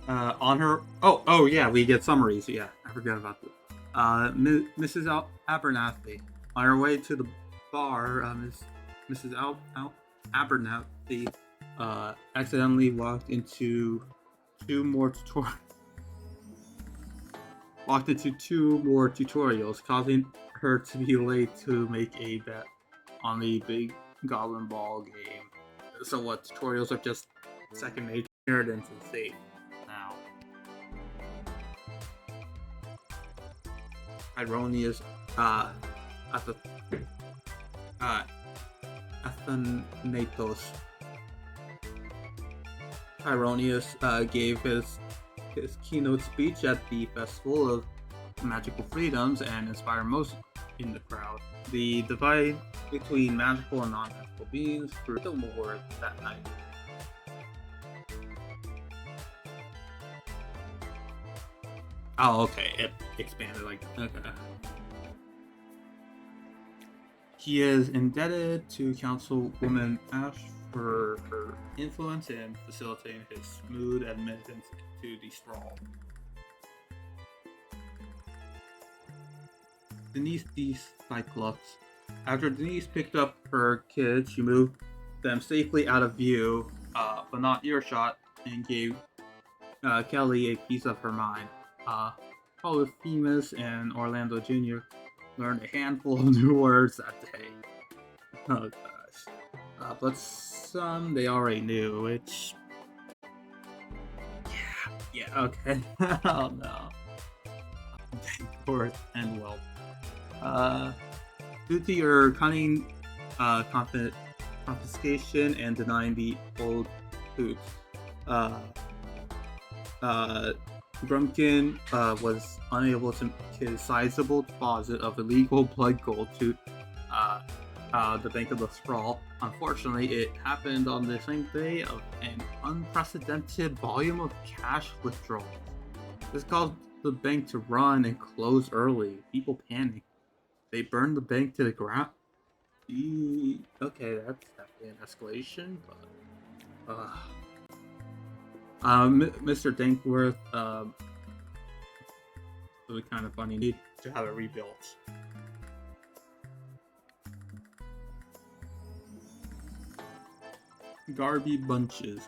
On her. Oh yeah, we get summaries. Yeah, I forgot about that. Mrs. Abernathy, on her way to the bar, Mrs. Abernathy accidentally walked into two more tutorials, causing her to be late to make a bet on the big Goblin Ball game. So what? Tutorials are just second nature, inheritance, and safe now. Ironious, Athanatos. Ironious gave his keynote speech at the Festival of Magical Freedoms and inspired most in the crowd. The divide between magical and non-magical beings grew still more that night. Oh, okay. It expanded like that. Okay. He is indebted to Councilwoman Ash for her influence in facilitating his smooth admittance to the sprawl. Denise the Cyclops. After Denise picked up her kids, she moved them safely out of view, but not earshot, and gave Kelly a piece of her mind. Polyphemus and Orlando Jr. learned a handful of new words that day. Oh gosh. But some they already knew, which... Yeah, okay. Oh no. Worth and wealth. Due to your cunning confiscation and denying the old hoops, Brumkin was unable to make his sizable deposit of illegal blood gold to uh, the Bank of the Sprawl. Unfortunately, it happened on the same day of an unprecedented volume of cash withdrawals. This caused the bank to run and close early. People panicked. They burned the bank to the ground. Okay, that's definitely an escalation, but Mr. Dankworth, it was kind of funny. Need to have it rebuilt. Garby Bunches.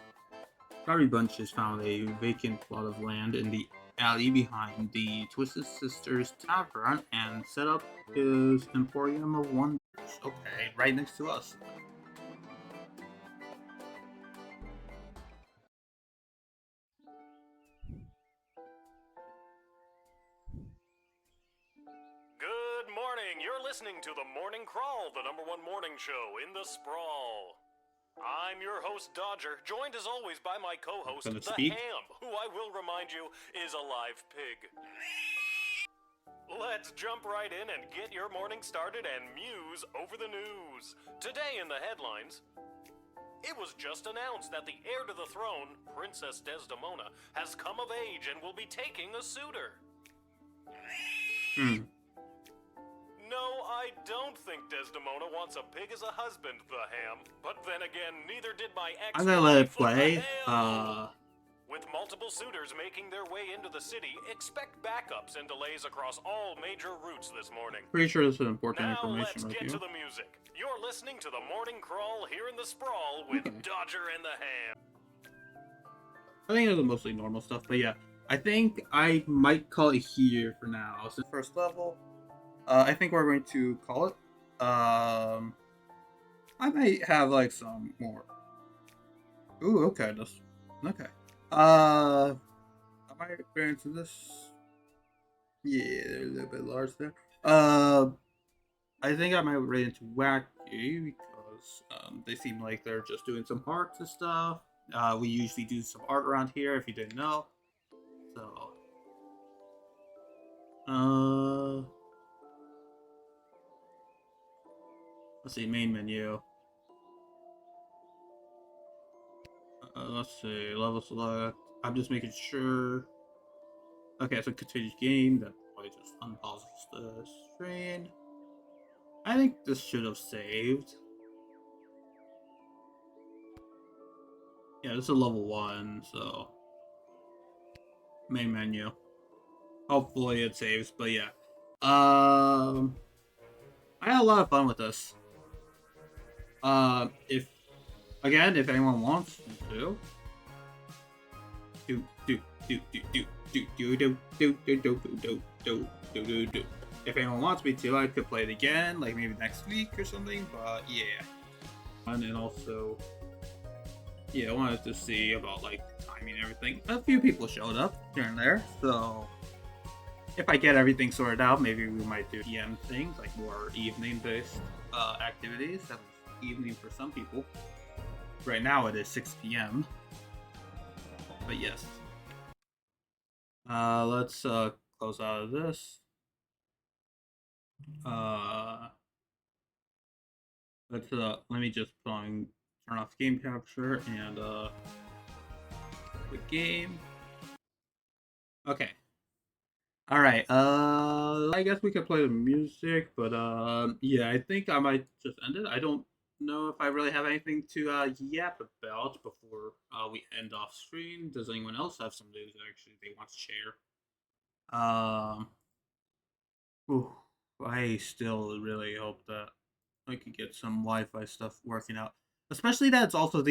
Garby Bunches found a vacant plot of land in the alley behind the Twisted Sisters Tavern and set up his Emporium of Wonders. Okay, right next to us. Good morning. You're listening to The Morning Crawl, the #1 morning show in the sprawl. I'm your host, Dodger, joined as always by my co-host, The Ham, who I will remind you is a live pig. Let's jump right in and get your morning started and muse over the news. Today in the headlines, it was just announced that the heir to the throne, Princess Desdemona, has come of age and will be taking a suitor. No, I don't think Desdemona wants a pig as a husband, The Ham. But then again, neither did my ex. I'm gonna let it play. With multiple suitors making their way into the city, expect backups and delays across all major routes this morning. Pretty sure this is important now information. Let's get to the music. You're listening to The Morning Crawl here in the Sprawl with Dodger and the Ham. I think it was mostly normal stuff, but yeah. I think I might call it here for now. So first level. I think we're going to call it. I might have like some more. Ooh, okay, that's okay. I might go into this. Yeah, they're a little bit large there. I think I might rate into wacky because they seem like they're just doing some arts and stuff. We usually do some art around here if you didn't know. So, let's see, main menu. Let's see, level select. I'm just making sure. Okay, so continue game. That probably just unpauses the screen. I think this should have saved. Yeah, this is level 1, so main menu. Hopefully it saves, but yeah. I had a lot of fun with this. If anyone wants to, if anyone wants me to, I could play it again, like maybe next week or something. But yeah, and also, yeah, I wanted to see about like timing and everything. A few people showed up here and there, so if I get everything sorted out, maybe we might do PM things, like more evening-based activities. That was evening for some people. Right now it is 6 p.m. But yes. Let's close out of this. Let me just turn off game capture and quit game. Okay. Alright, I guess we could play the music, but yeah, I think I might just end it. I don't know if I really have anything to yap about before we end off stream. Does anyone else have some news that actually they want to share? I still really hope that I could get some Wi-Fi stuff working out. Especially that it's also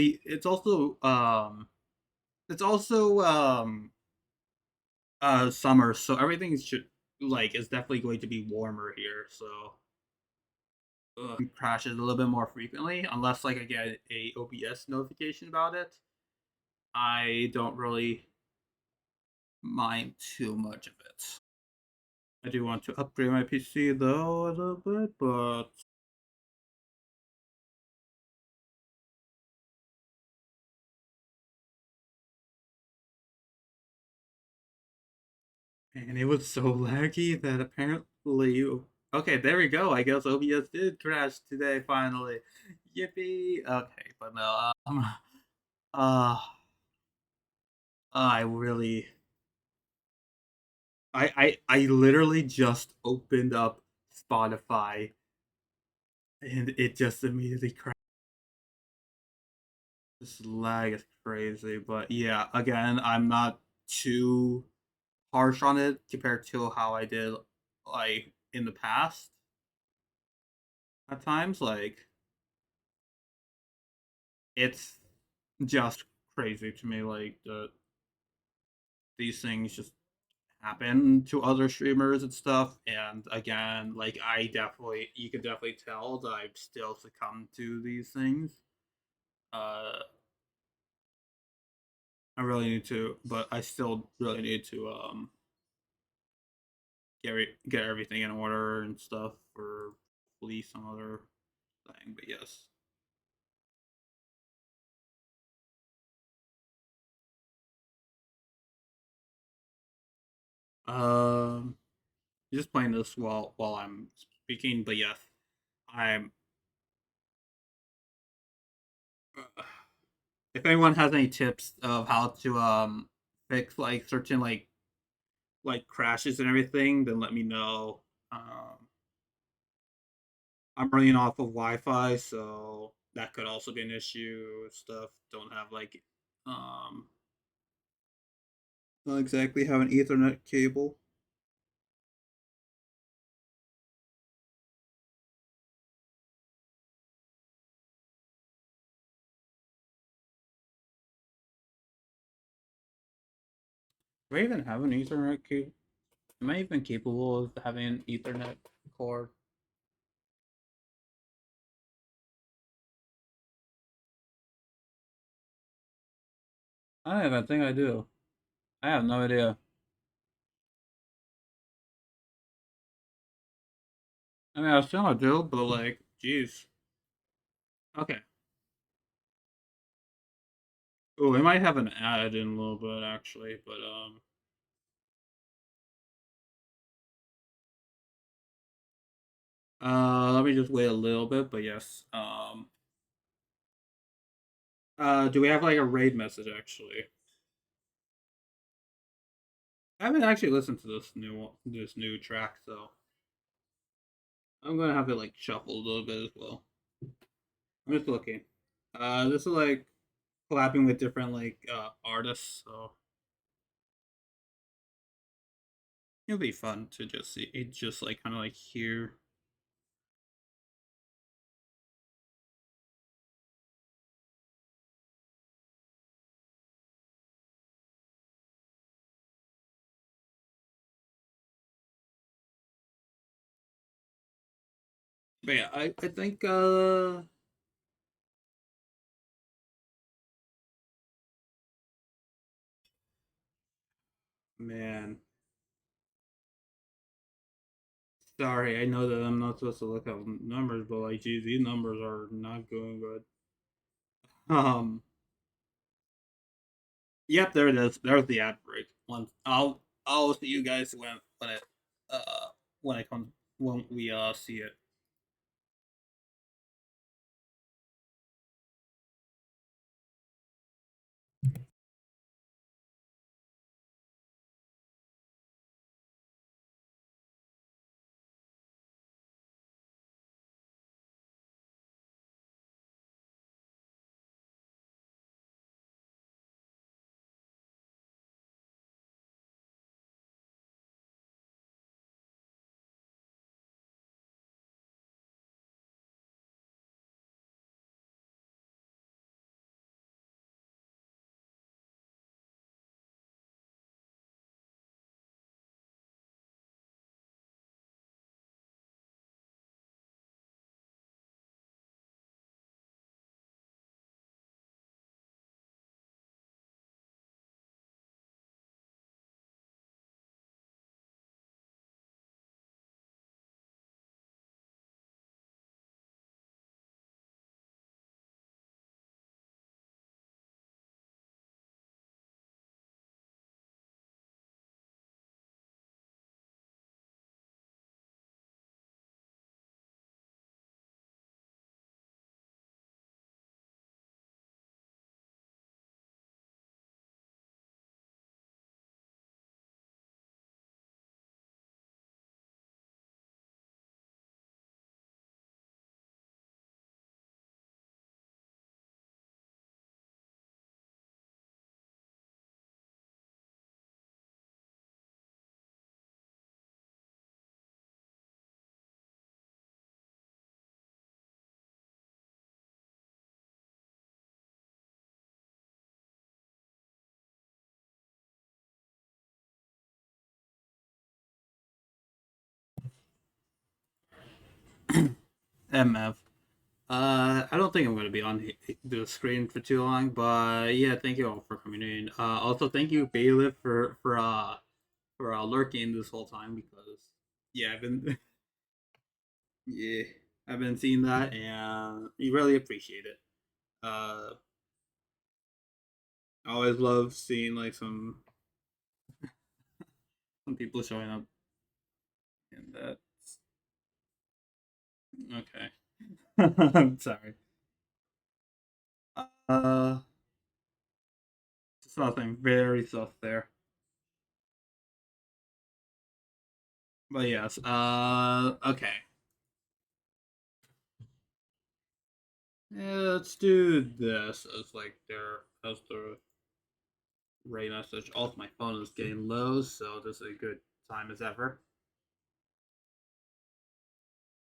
summer, so everything should is definitely going to be warmer here, so crashes a little bit more frequently, unless like I get a OBS notification about it. I don't really mind too much of it. I do want to upgrade my PC though a little bit, but And it was so laggy that apparently. Okay, there we go. I guess OBS did crash today finally. Yippee! Okay, but no. Uh, I really. I literally just opened up Spotify and it just immediately crashed. This lag is crazy, but yeah, again, I'm not too harsh on it compared to how I did like in the past at times. Like it's just crazy to me like these things just happen to other streamers and stuff, and again, like I definitely you can definitely tell that I've still succumbed to these things. uh I really need to, but I still really need to get everything in order and stuff for police some other thing. But yes. um just playing this while I'm speaking, but yes, I'm if anyone has any tips of how to fix like certain like crashes and everything, then let me know. I'm running off of Wi-Fi, so that could also be an issue. Stuff don't have like not exactly have an Ethernet cable. Do I even have an Ethernet cable? Am I even capable of having an Ethernet cord? I don't even think I do. I have no idea. I mean, I assume I do, but like, jeez. Okay. Oh, we might have an ad in a little bit actually, but let me just wait a little bit. But yes, do we have like a raid message actually? I haven't actually listened to this new track, so I'm gonna have it like shuffled a little bit as well. I'm just looking. This is like collabing with different like artists, so it'll be fun to just see it, just like kind of like hear. But yeah, I think man, sorry, I know that I'm not supposed to look at numbers, but like, geez, these numbers are not going good. Yep, there it is. There's the ad break. Once I'll see you guys when it comes when we see it. MF. I don't think I'm going to be on the screen for too long, but yeah, thank you all for coming in. Also, thank you, Bailiff, for lurking this whole time because yeah, I've been yeah, I've been seeing that and we really appreciate it. I always love seeing like some people showing up, and that's okay. I'm sorry. Uh, something very soft there. But yes, okay. Yeah, let's do this as like as the Ray message. Also, my phone is getting low, so this is a good time as ever.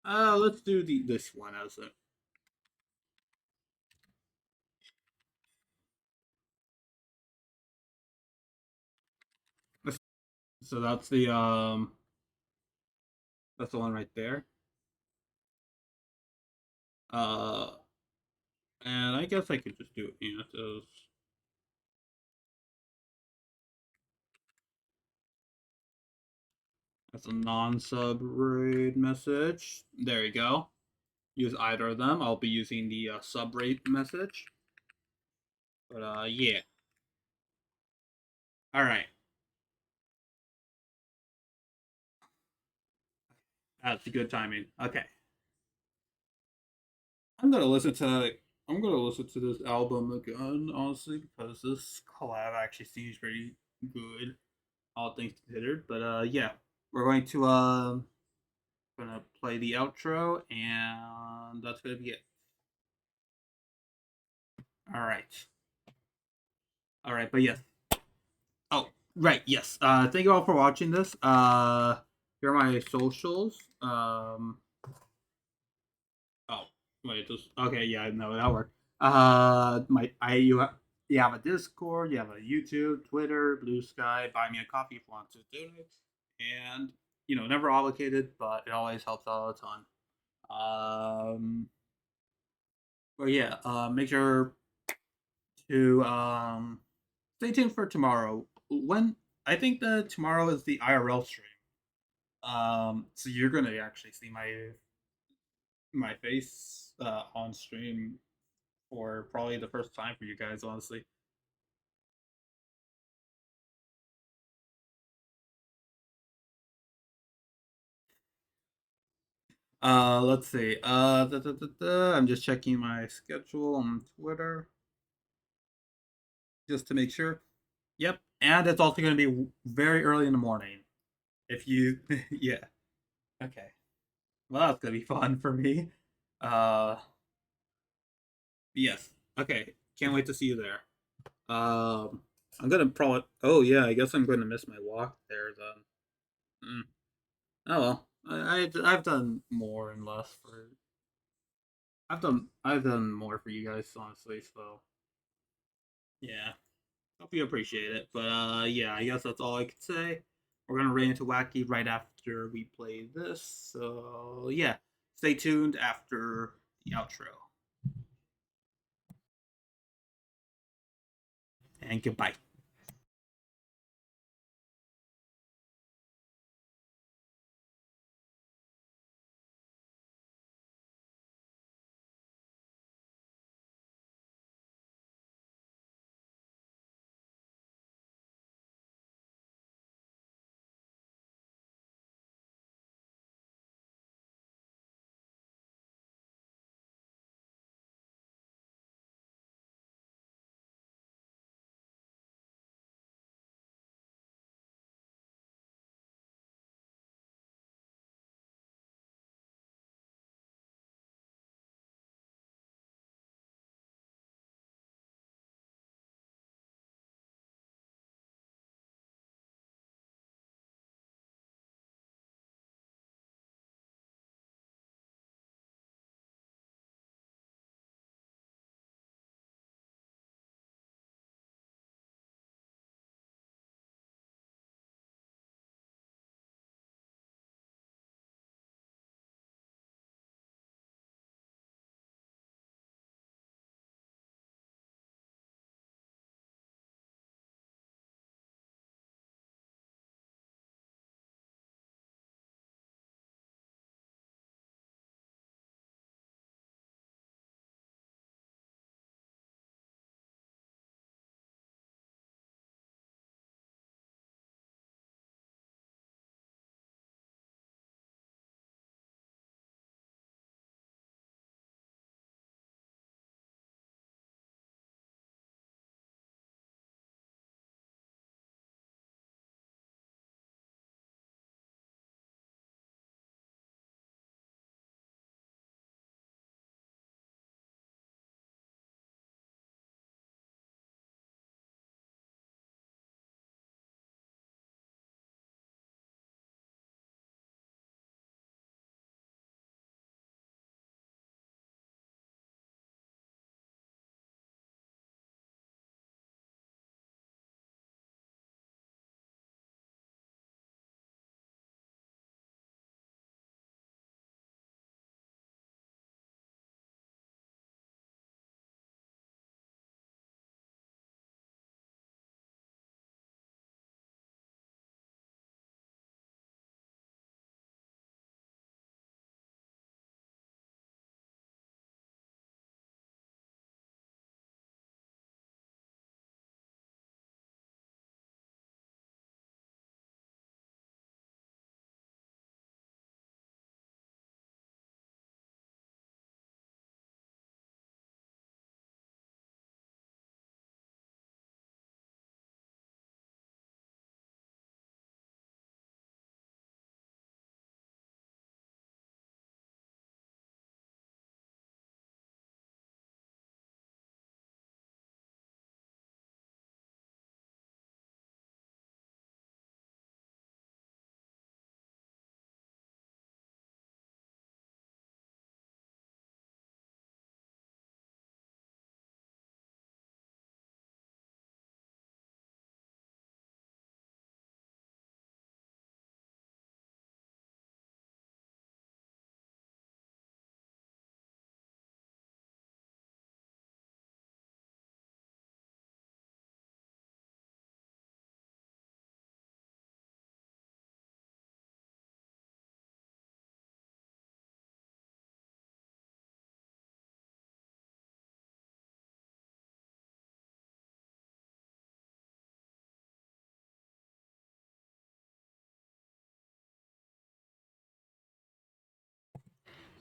Let's do this one as it. So that's the one right there. Uh, and I guess I could just do Anthos. That's a non-sub raid message. There you go. Use either of them. I'll be using the sub raid message. But yeah. All right. That's good timing. Okay. I'm gonna listen to I'm gonna listen to this album again, honestly, because this collab actually seems pretty good, all things considered. But yeah, we're gonna play the outro, and that's gonna be it. All right, all right. But yes. Oh, right. Yes. Thank you all for watching this. Here are my socials. Oh, wait. Just okay. Yeah. No, that worked. My I you have a Discord, you have a YouTube, Twitter, Blue Sky. Buy me a coffee if you want to donate, and never obligated, but it always helps out a ton. But yeah, make sure to stay tuned for tomorrow. When I think that tomorrow is the IRL stream. So you're gonna actually see my face on stream for probably the first time for you guys, honestly. Let's see. I'm just checking my schedule on Twitter just to make sure. Yep, and it's also going to be very early in the morning. If you, yeah, okay. Well, that's gonna be fun for me. Uh, yes. Okay, can't wait to see you there. I'm gonna probably. Oh yeah, I guess I'm going to miss my walk there then. Mm. Oh well, I've done more and less for. I've done more for you guys honestly. So yeah, hope you appreciate it. But yeah, I guess that's all I could say. We're gonna rain into wacky right after we play this. So yeah, stay tuned after the outro. And goodbye.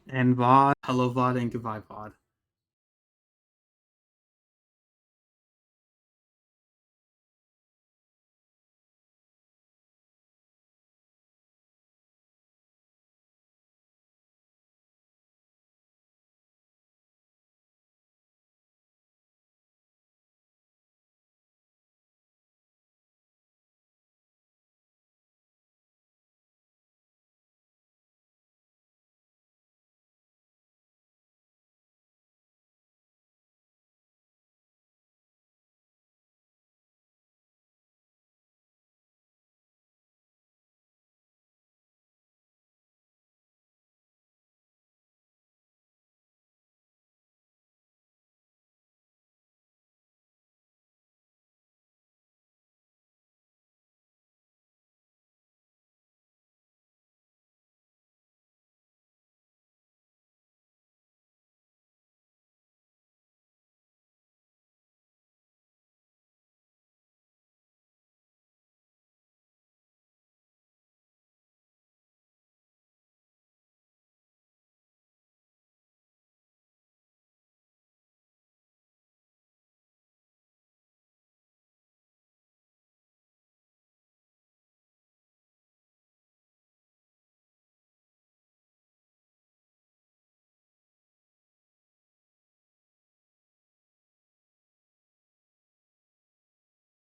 And VOD, hello VOD, and goodbye VOD.